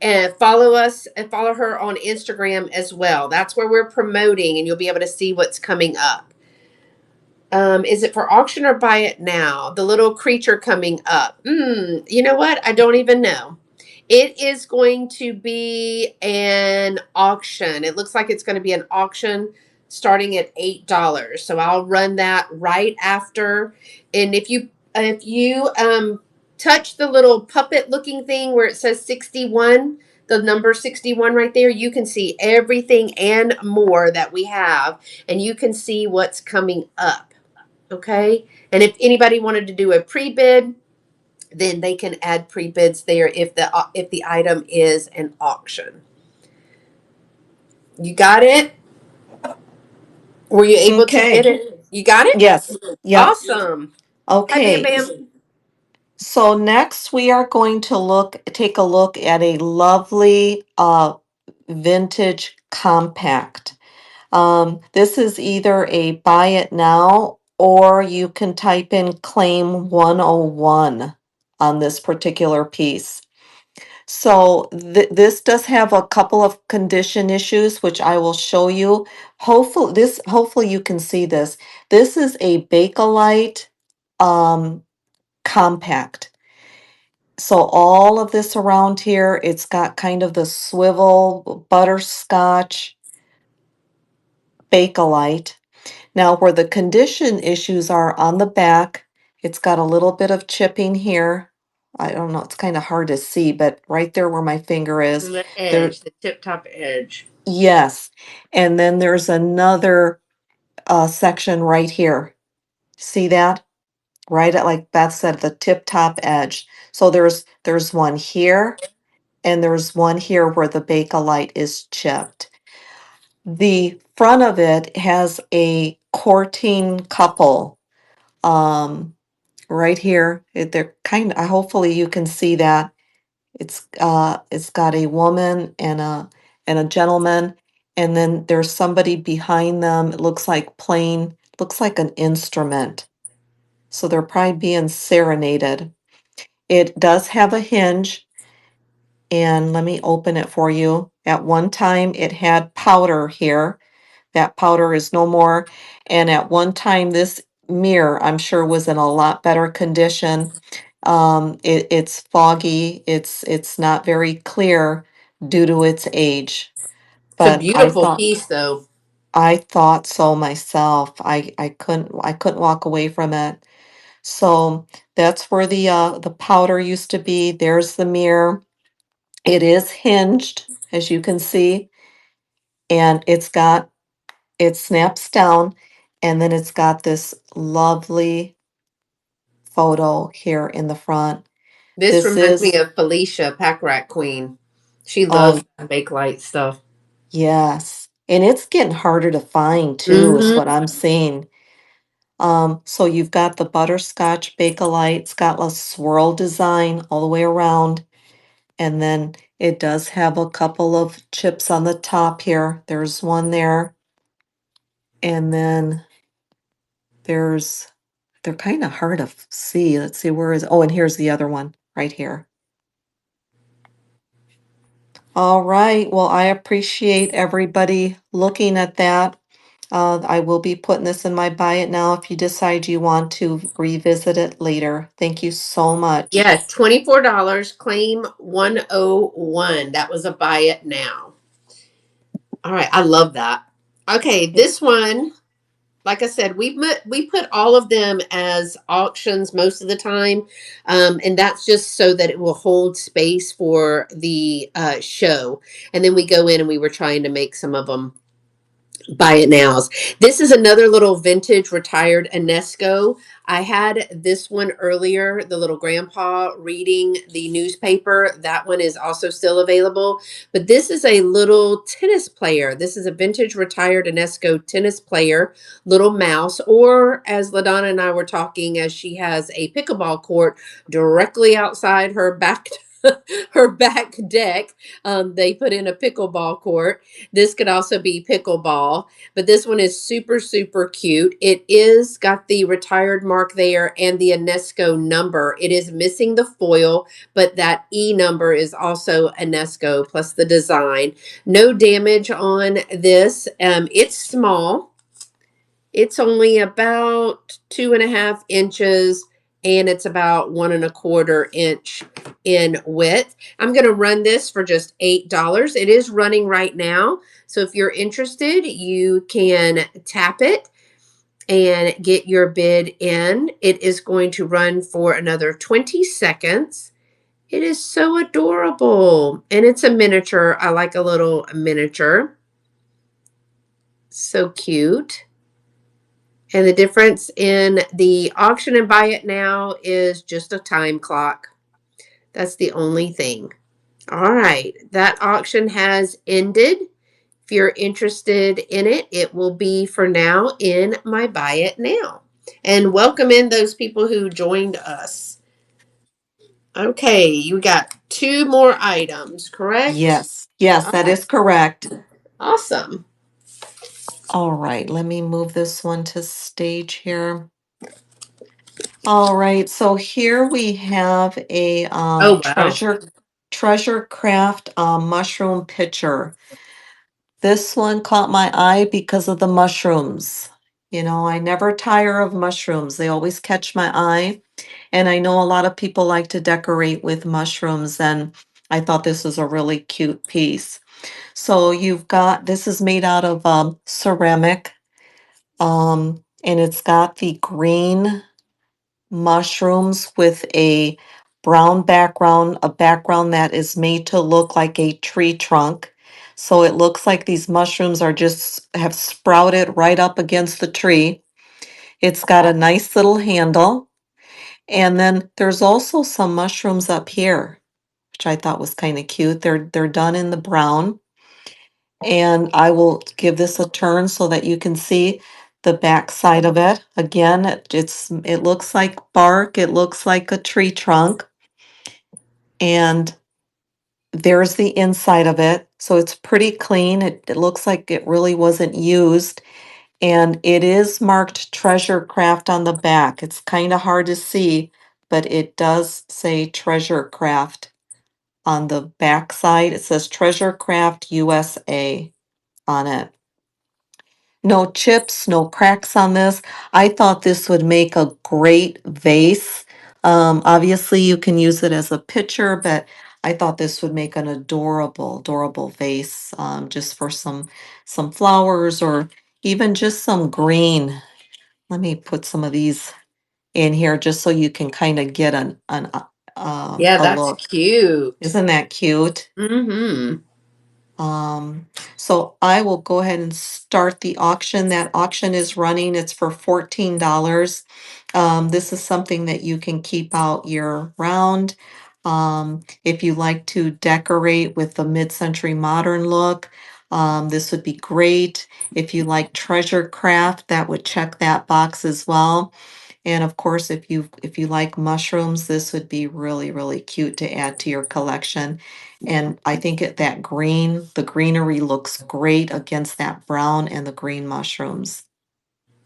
and follow us and follow her on Instagram as well. That's where we're promoting, and you'll be able to see what's coming up. Is it for auction or buy it now? The little creature coming up. You know what? I don't even know. It is going to be an auction. It looks like it's going to be an auction starting at $8. So I'll run that right after. And if you touch the little puppet looking thing where it says 61, the number 61 right there, you can see everything and more that we have, and you can see what's coming up. Okay. And if anybody wanted to do a pre-bid, then they can add pre-bids there if the item is an auction. You got it? Were you able to Okay. get it? You got it? Yes. Yep. Awesome. Hi, Bam Okay. Bam. So next we are going to take a look at a lovely vintage compact. This is either a buy it now or you can type in claim 101 on this particular piece. So this does have a couple of condition issues, which I will show you. Hopefully you can see this. This is a Bakelite um, compact. So all of this around here, it's got kind of the swivel butterscotch Bakelite. Now, where the condition issues are on the back, it's got a little bit of chipping here. I don't know, it's kind of hard to see, but right there where my finger is, The there, edge, the tip top edge. yes. And then there's another section right here. See that? Right at, like Beth said, the tip top edge. So there's one here and there's one here where the Bakelite is chipped. The front of it has a courting couple right here. They're kind of, hopefully you can see that. It's got a woman and a gentleman, and then there's somebody behind them. It looks like an instrument. So they're probably being serenaded. It does have a hinge, and let me open it for you. At one time, it had powder here. That powder is no more. And at one time, this mirror, I'm sure, was in a lot better condition. It's foggy. It's not very clear due to its age. It's a But beautiful piece, though. I thought so myself. I couldn't walk away from it. So that's where the powder used to be. There's the mirror. It is hinged, as you can see, and it snaps down, and then it's got this lovely photo here in the front. This This reminds me is, of Felicia, Pack Rat Queen. She loves oh, Bakelite stuff. yes. And it's getting harder to find too, is what Mm-hmm. I'm seeing. So you've got the butterscotch Bakelite. It's got a swirl design all the way around. And then It does have a couple of chips on the top here. There's one there. And then they're kind of hard to see. Let's see, where is, oh, and here's the other one right here. All right. Well, I appreciate everybody looking at that. I will be putting this in my buy it now if you decide you want to revisit it later. Thank you so much. Yes, $24, claim 101. That was a buy it now. All right, I love that. Okay, this one, like I said, we put all of them as auctions most of the time, and that's just so that it will hold space for the show. And then we go in and we were trying to make some of them buy it nows. This is another little vintage retired Enesco. I had this one earlier, the little grandpa reading the newspaper. That one is also still available. But this is a little tennis player. This is a vintage retired Enesco tennis player, little mouse, or as LaDonna and I were talking, as she has a pickleball court directly outside her back her back deck. They put in a pickleball court. This could also be pickleball, but this one is super, super cute. It is got the retired mark there and the Enesco number. It is missing the foil, but that E number is also Enesco plus the design. No damage on this. It's small. It's only about 2.5 inches and it's about 1.25 inch in width. I'm going to run this for just $8. It is running right now. So if you're interested, you can tap it and get your bid in. It is going to run for another 20 seconds. It is so adorable. And it's a miniature. I like a little miniature. So cute. And the difference in the auction and buy it now is just a time clock. That's the only thing. All right. That auction has ended. If you're interested in it, it will be for now in my buy it now. And welcome in those people who joined us. Okay. You got 2 more items, correct? Yes, that is correct. Awesome. All right, let me move this one to stage here. All right, so here we have a Oh, wow. treasure craft mushroom pitcher. This one caught my eye because of the mushrooms. You know, I never tire of mushrooms. They always catch my eye. And I know a lot of people like to decorate with mushrooms, and I thought this was a really cute piece. So you've got, this is made out of ceramic, and it's got the green mushrooms with a brown background, a background that is made to look like a tree trunk. So it looks like these mushrooms are just have sprouted right up against the tree. It's got a nice little handle. And then there's also some mushrooms up here, which I thought was kind of cute. They're done in the brown. And I will give this a turn so that you can see the back side of it. Again, it looks like bark, it looks like a tree trunk, and there's the inside of it. So it's pretty clean. It looks like it really wasn't used. And it is marked Treasure Craft on the back. It's kind of hard to see, but it does say Treasure Craft on the back side. It says Treasure Craft USA on it. No chips, no cracks on this. I thought this would make a great vase. Obviously, you can use it as a pitcher, but I thought this would make an adorable vase, just for some flowers or even just some green. Let me put some of these in here just so you can kind of get Yeah, a that's look. cute. Isn't that cute? Mm-hmm. So I will go ahead and start the auction. That auction is running. It's for $14. This is something that you can keep out year round. If you like to decorate with the mid-century modern look, this would be great. If you like treasure craft, that would check that box as well. And of course, if you like mushrooms, this would be really, really cute to add to your collection. And I think that green, the greenery looks great against that brown and the green mushrooms.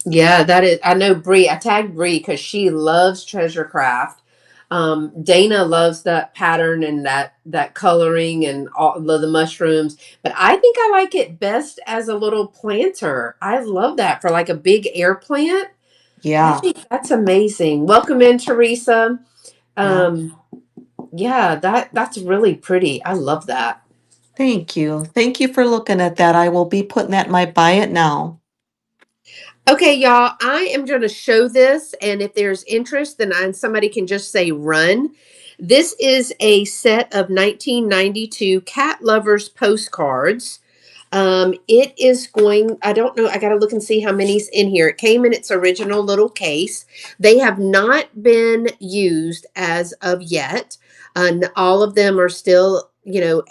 Yeah, that is. I know Bree. I tagged Bree because she loves treasure craft. Dana loves that pattern and that coloring and all of the mushrooms. But I think I like it best as a little planter. I love that for like a big air plant. I Yeah, think that's amazing. Welcome in, Teresa. yeah. Um, yeah, that's really pretty. I love that. Thank you. Thank you for looking at that. I will be putting that in my buy it now. Okay, y'all, I am going to show this, and if there's interest, then somebody can just say run. This is a set of 1992 Cat Lovers postcards. It is going, I don't know, I got to look and see how many's in here. It came in its original little case. They have not been used as of yet. And all of them are still,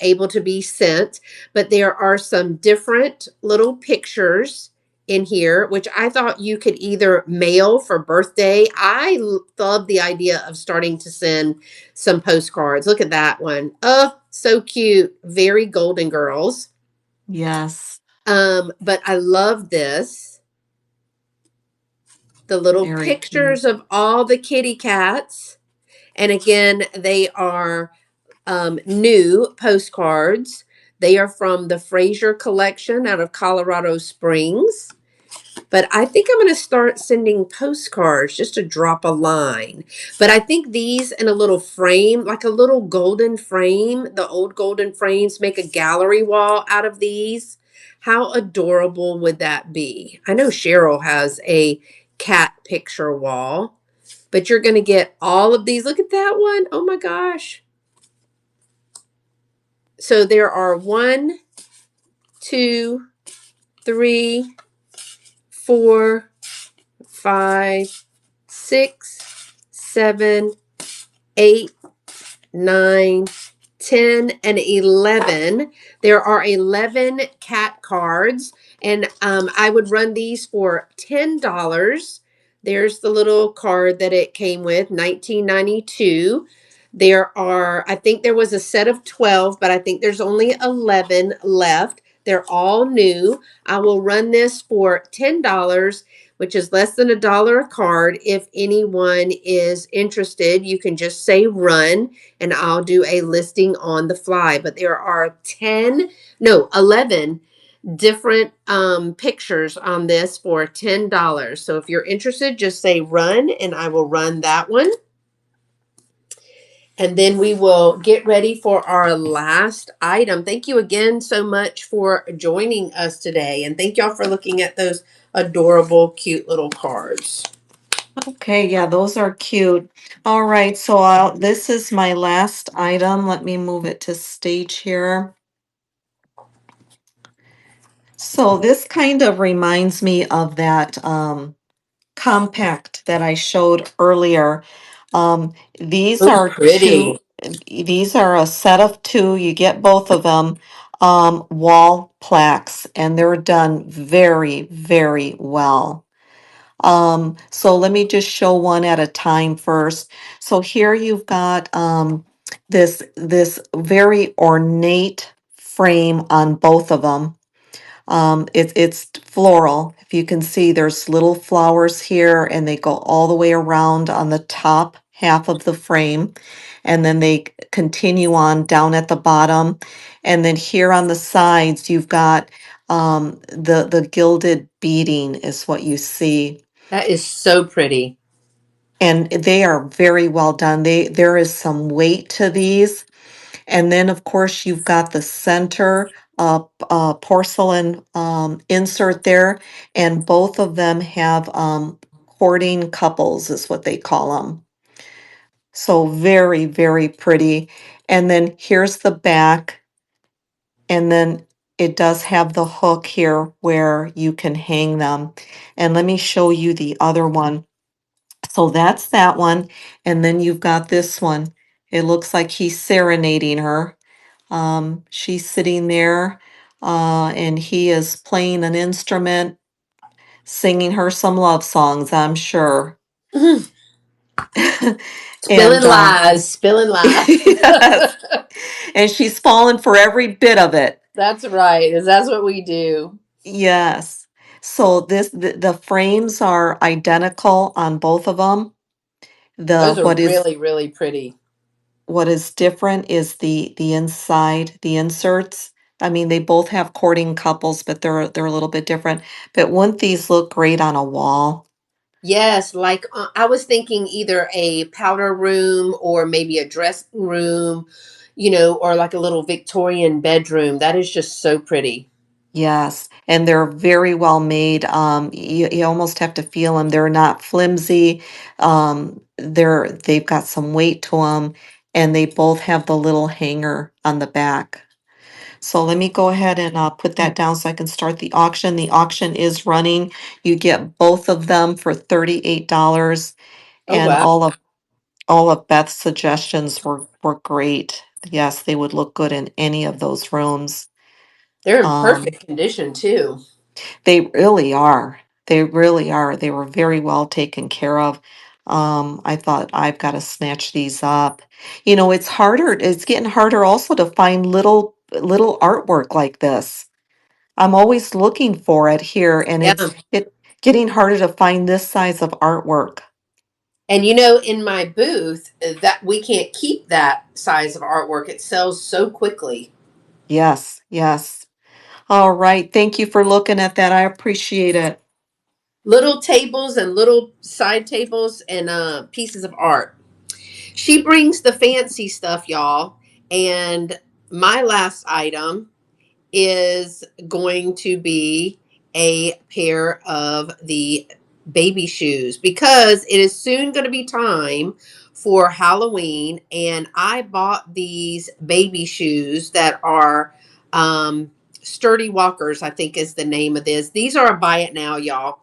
able to be sent, but there are some different little pictures in here, which I thought you could either mail for birthday. Love the idea of starting to send some postcards. Look at that one. Oh, so cute. Very Golden Girls. Yes, But I love this. The little very cute. pictures of all the kitty cats. And again, they are new postcards. They are from the Fraser collection out of Colorado Springs. But I think I'm going to start sending postcards just to drop a line. But I think these in a little frame, like a little golden frame, the old golden frames, make a gallery wall out of these. How adorable would that be? I know Cheryl has a cat picture wall, but you're going to get all of these. Look at that one. Oh my gosh. So there are 1, 2, 3, 4, 5, 6, 7, 8, 9, 10, and 11. There are 11 cat cards, and I would run these for $10. There's the little card that it came with, 1992. There are, I think there was a set of 12, but I think there's only 11 left. They're all new. I will run this for $10, which is less than $1 a card. If anyone is interested, you can just say run and I'll do a listing on the fly. But there are 10, no, 11 different pictures on this for $10. So if you're interested, just say run and I will run that one. And then we will get ready for our last item. Thank you again so much for joining us today. And thank y'all for looking at those adorable, cute little cards. Okay, yeah, those are cute. All right, so this is my last item. Let me move it to stage here. So this kind of reminds me of that compact that I showed earlier. These Oh, are pretty. these are a set of two. You get both of them, wall plaques, and they're done very, very well. So let me just show one at a time first. So here you've got this very ornate frame on both of them. It's floral. If you can see, there's little flowers here, and they go all the way around on the top half of the frame, and then they continue on down at the bottom, and then here on the sides, you've got the gilded beading is what you see, That is so pretty. and they are very well done. There is some weight to these. And then, of course, you've got the center porcelain insert there, and both of them have courting couples, is what they call them. So very, very pretty. And then here's the back, and then it does have the hook here where you can hang them. And let me show you the other one. So that's that one. And then you've got this one. It looks like he's serenading her. She's sitting there, and he is playing an instrument, singing her some love songs, I'm sure. Spilling and lies, spilling lies. yes, and she's fallen for every bit of it. That's right. 'Cause that's what we do. Yes. So the frames are identical on both of them. The Those are really, really pretty. what is different is the inside, the inserts. I mean, they both have courting couples, but they're a little bit different. But wouldn't these look great on a wall? Yes, like I was thinking either a powder room or maybe a dressing room, or like a little Victorian bedroom. That is just so pretty. Yes, and they're very well made. You almost have to feel them. They're not flimsy. They've got some weight to them, and they both have the little hanger on the back. So let me go ahead and put that down so I can start the auction. The auction is running. You get both of them for $38, Oh, and wow. all of Beth's suggestions were great. Yes, they would look good in any of those rooms. They're in Um, perfect condition too. they really are. They really are. They were very well taken care of. I thought I've got to snatch these up. It's getting harder also to find little artwork like this. I'm always looking for it here, and Yeah. it getting harder to find this size of artwork. And in my booth, that we can't keep that size of artwork. It sells so quickly. Yes, yes. All right. Thank you for looking at that. I appreciate it. Little tables and little side tables and pieces of art. She brings the fancy stuff, y'all. And my last item is going to be a pair of the baby shoes because it is soon going to be time for Halloween. And I bought these baby shoes that are Sturdy Walkers, I think is the name of this. These are a buy it now, y'all.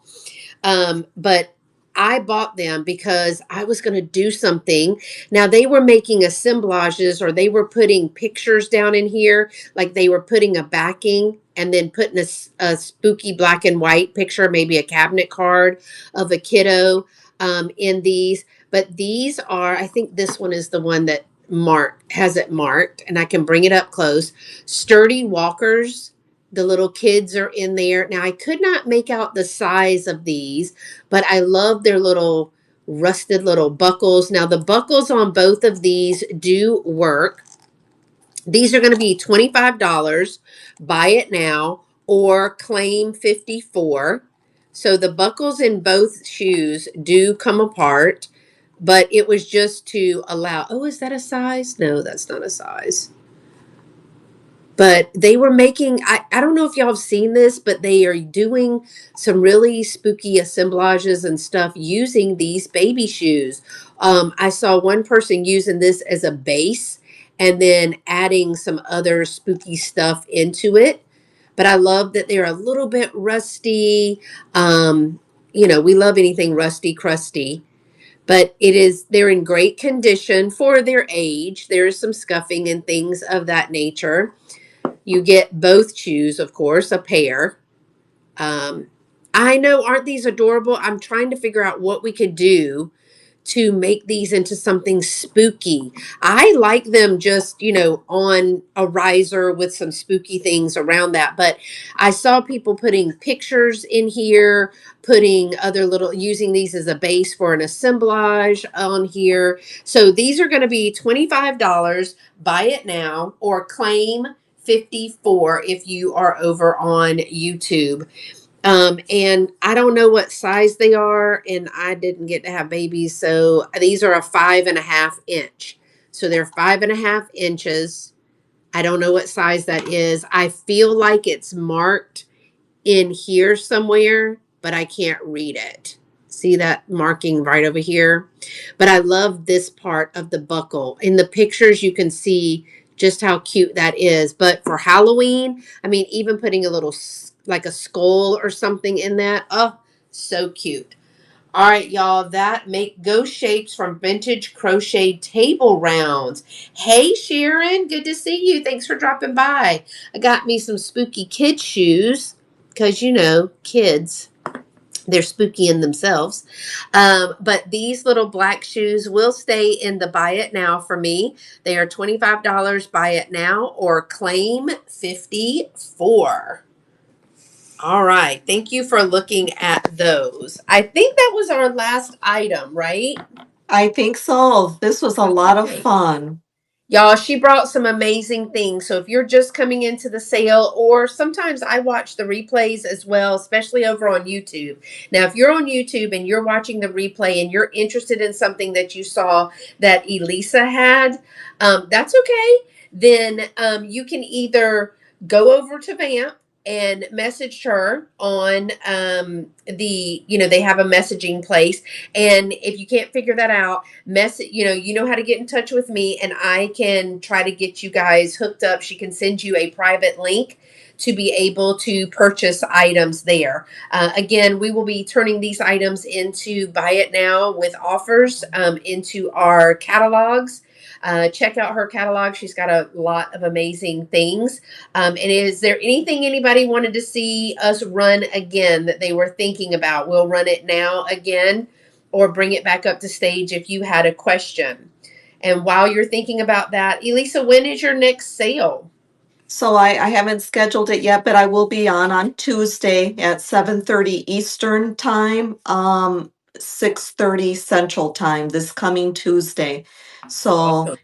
But I bought them because I was going to do something. Now they were making assemblages or they were putting pictures down in here, like they were putting a backing and then putting a spooky black and white picture, maybe a cabinet card of a kiddo in these. But these are, I think this one is the one that has it marked, and I can bring it up close. Sturdy Walkers, the little kids are in there. Now, I could not make out the size of these, but I love their little rusted little buckles. Now, the buckles on both of these do work. These are going to be $25. Buy it now or claim 54. So the buckles in both shoes do come apart, but it was just to allow. Oh, is that a size? No, that's not a size. But they were making, I don't know if y'all have seen this, but they are doing some really spooky assemblages and stuff using these baby shoes. I saw one person using this as a base and then adding some other spooky stuff into it. But I love that they're a little bit rusty. We love anything rusty, crusty, but they're in great condition for their age. There is some scuffing and things of that nature. You get both shoes, of course, a pair. Um, I know, aren't these adorable? I'm trying to figure out what we could do to make these into something spooky. I like them just, on a riser with some spooky things around that. But I saw people putting pictures in here, putting using these as a base for an assemblage on here. So these are going to be $25. Buy it now or claim 54 if you are over on YouTube. And I don't know what size they are, and I didn't get to have babies, so these are a 5.5 inch. So they're 5.5 inches. I don't know what size that is. I feel like it's marked in here somewhere, but I can't read it. See that marking right over here? But I love this part of the buckle. In the pictures, you can see just how cute that is. But for Halloween, I mean, even putting a little, like a skull or something in that, oh, so cute. All right, y'all, that make ghost shapes from vintage crochet table rounds. Hey, Sharon, good to see you. Thanks for dropping by. I got me some spooky kid shoes because, kids. They're spooky in themselves. But these little black shoes will stay in the buy it now for me. They are $25, buy it now, or claim 54. All right. Thank you for looking at those. I think that was our last item, right? I think so. This was a lot of Okay. fun. Y'all, she brought some amazing things. So if you're just coming into the sale, or sometimes I watch the replays as well, especially over on YouTube. Now, if you're on YouTube and you're watching the replay and you're interested in something that you saw that Elisa had, that's okay. Then you can either go over to Vamp and message her on they have a messaging place. And if you can't figure that out, you know how to get in touch with me, and I can try to get you guys hooked up. She can send you a private link to be able to purchase items there. Again, we will be turning these items into buy it now with offers into our catalogs. Check out her catalog. She's got a lot of amazing things. And is there anything anybody wanted to see us run again that they were thinking about? We'll run it now again, or bring it back up to stage if you had a question. And while you're thinking about that, Elisa, when is your next sale? So I haven't scheduled it yet, but I will be on Tuesday at 7:30 Eastern time, 6:30 Central time this coming Tuesday. So Awesome.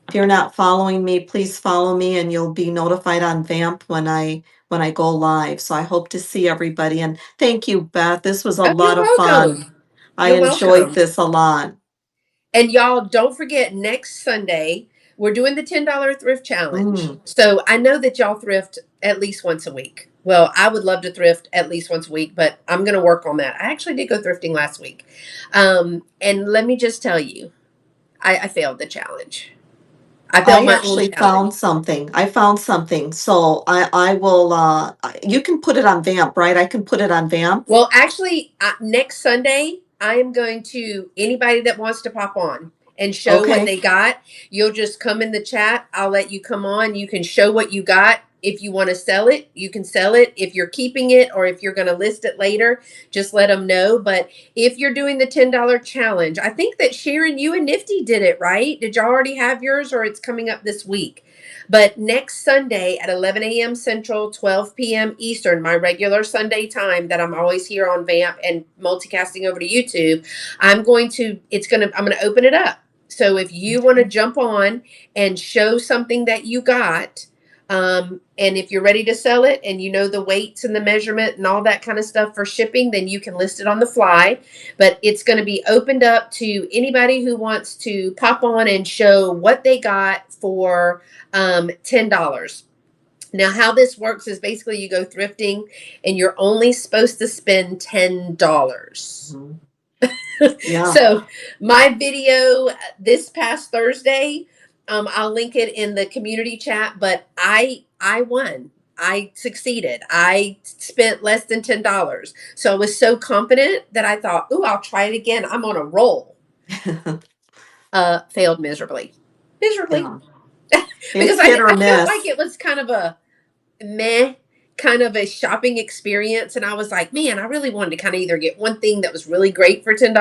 if you're not following me, please follow me and you'll be notified on Vamp when I go live. So I hope to see everybody, and thank you, Beth. This was a Oh, lot you're of fun. welcome. I You're enjoyed welcome. this a lot. And y'all, don't forget, next Sunday, we're doing the $10 thrift challenge. Mm, So I know that y'all thrift at least once a week. Well, I would love to thrift at least once a week, but I'm going to work on that. I actually did go thrifting last week. And let me just tell you, I failed the challenge. I failed I my own actually challenge. found something. I found something. So I will you can put it on Vamp, right? I can put it on Vamp. Well, actually, next Sunday, I am going to anybody that wants to pop on and show what Okay. they got. You'll just come in the chat. I'll let you come on. You can show what you got. If you want to sell it, you can sell it. If you're keeping it or if you're going to list it later, just let them know. But if you're doing the $10 challenge, I think that Sharon, you and Nifty did it, right? Did y'all already have yours, or it's coming up this week? But next Sunday at 11 a.m. Central, 12 p.m. Eastern, my regular Sunday time that I'm always here on Vamp and multicasting over to YouTube, I'm going to open it up. So if you want to Okay. jump on and show something that you got, and if you're ready to sell it and you know the weights and the measurement and all that kind of stuff for shipping, then you can list it on the fly. But it's going to be opened up to anybody who wants to pop on and show what they got for $10. Now, how this works is basically you go thrifting and you're only supposed to spend $10. Mhm. Yeah. So, my video this past Thursday, I'll link it in the community chat, but I won. I succeeded. I spent less than $10. So I was so confident that I thought, "Ooh, I'll try it again. I'm on a roll." Failed miserably. Miserably. Yeah. Because It's hit or I felt like miss. it was kind of a meh kind of a shopping experience, and I was like, man, I really wanted to kind of either get one thing that was really great for $10,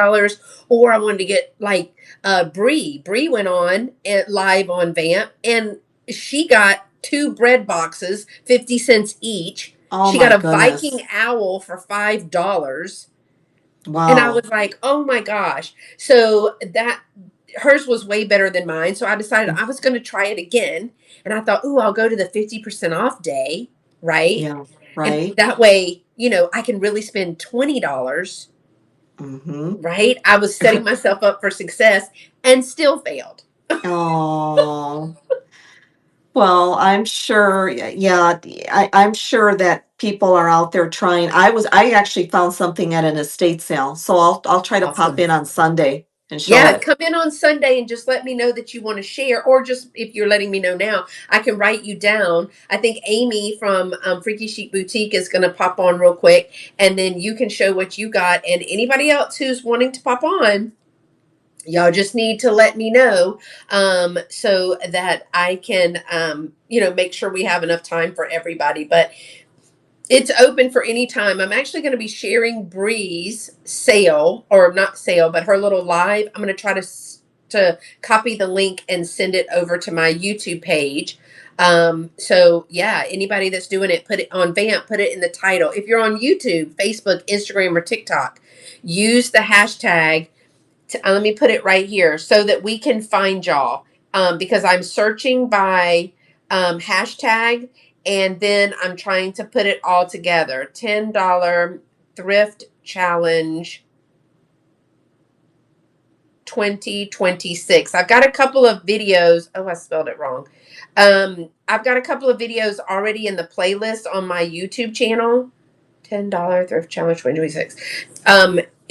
or I wanted to get like Bree went on live on Vamp, and she got two bread boxes, 50 cents each. Oh She got my a Viking goodness. owl for $5, and I Wow. was like, oh my gosh. So that hers was way better than mine. So I decided I was going to try it again. And I thought, ooh, I'll go to the 50% off day, right? Yeah. And Right. that way, I can really spend $20, Mm-hmm. right? I was setting myself up for success and still failed. Oh. Well, I'm sure, yeah, I'm sure that people are out there trying. I actually found something at an estate sale, so I'll try to pop Awesome. in on Sunday and show Yeah, it. come in on Sunday and just let me know that you want to share, or just if you're letting me know now, I can write you down. I think Amy from Freaky Chic Boutique is going to pop on real quick, and then you can show what you got. And anybody else who's wanting to pop on, y'all just need to let me know, so that I can, make sure we have enough time for everybody. But It's open for any time. I'm actually going to be sharing Bree's sale, or not sale, but her little live. I'm going to try to copy the link and send it over to my YouTube page. So yeah, anybody that's doing it, put it on Vamp, put it in the title. If you're on YouTube, Facebook, Instagram, or TikTok, use the hashtag let me put it right here so that we can find y'all. Because I'm searching by hashtag, and then I'm trying to put it all together. $10 thrift challenge 2026. I've got a couple of videos. Oh, I spelled it wrong. I've got a couple of videos already in the playlist on my YouTube channel. $10 thrift challenge 2026.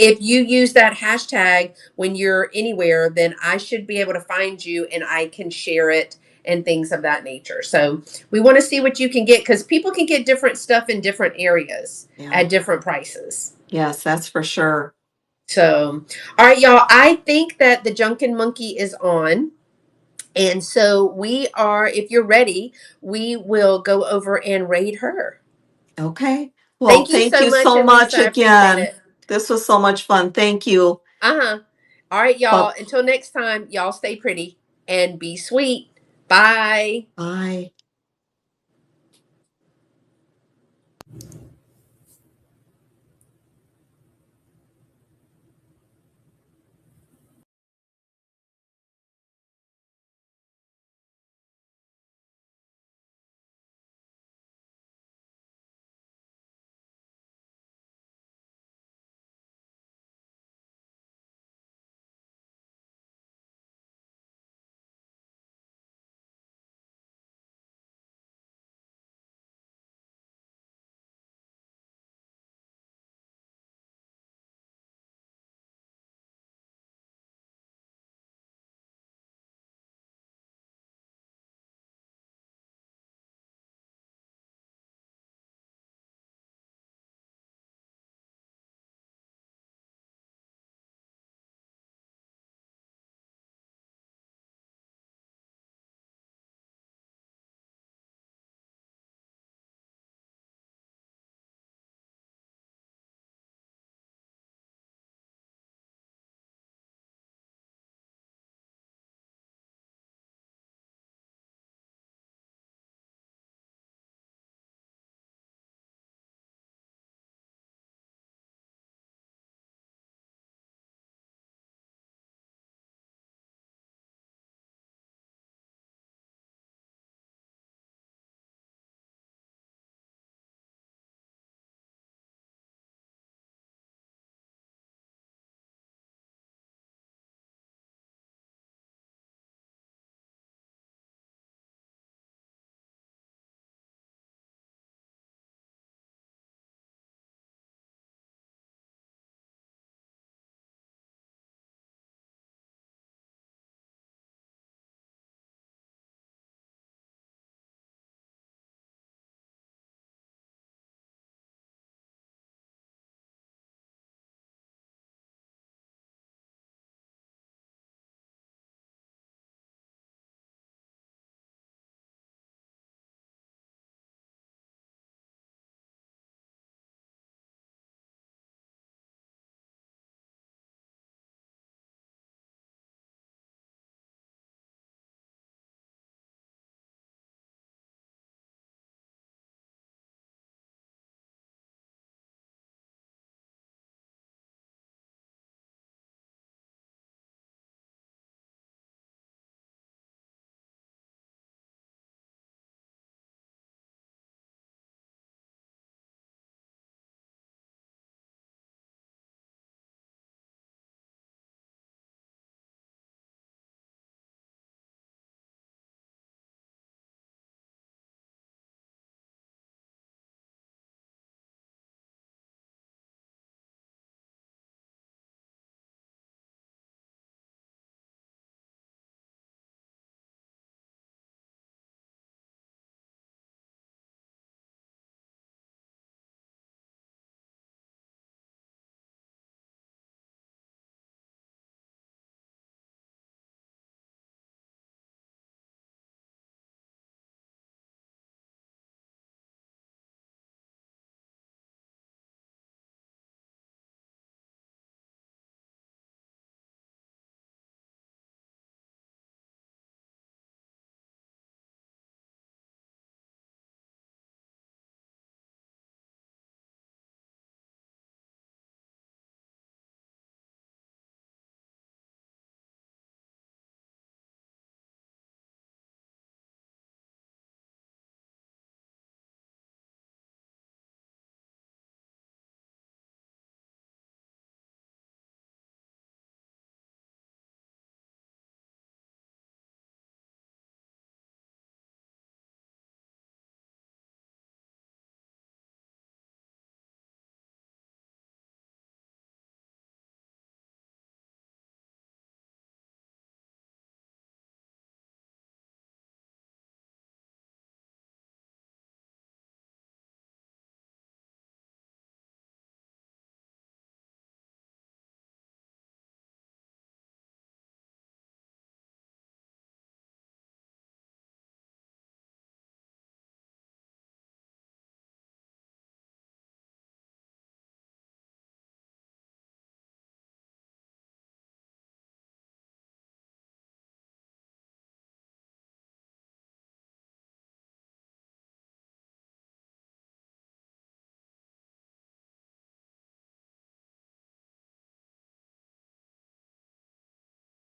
If you use that hashtag when you're anywhere, then I should be able to find you and I can share it and things of that nature. So we want to see what you can get, because people can get different stuff in different areas Yeah. at different prices. Yes, that's for sure. So, all right, y'all, I think that the Junkin Monkey is on. And so we are, if you're ready, we will go over and raid her. Okay. Well, Thank you thank so you much, so much Elisa. I appreciate again. it. This was so much fun. Thank you. Uh-huh. All right, y'all. Bu- Until next time, y'all stay pretty and be sweet. Bye. Bye.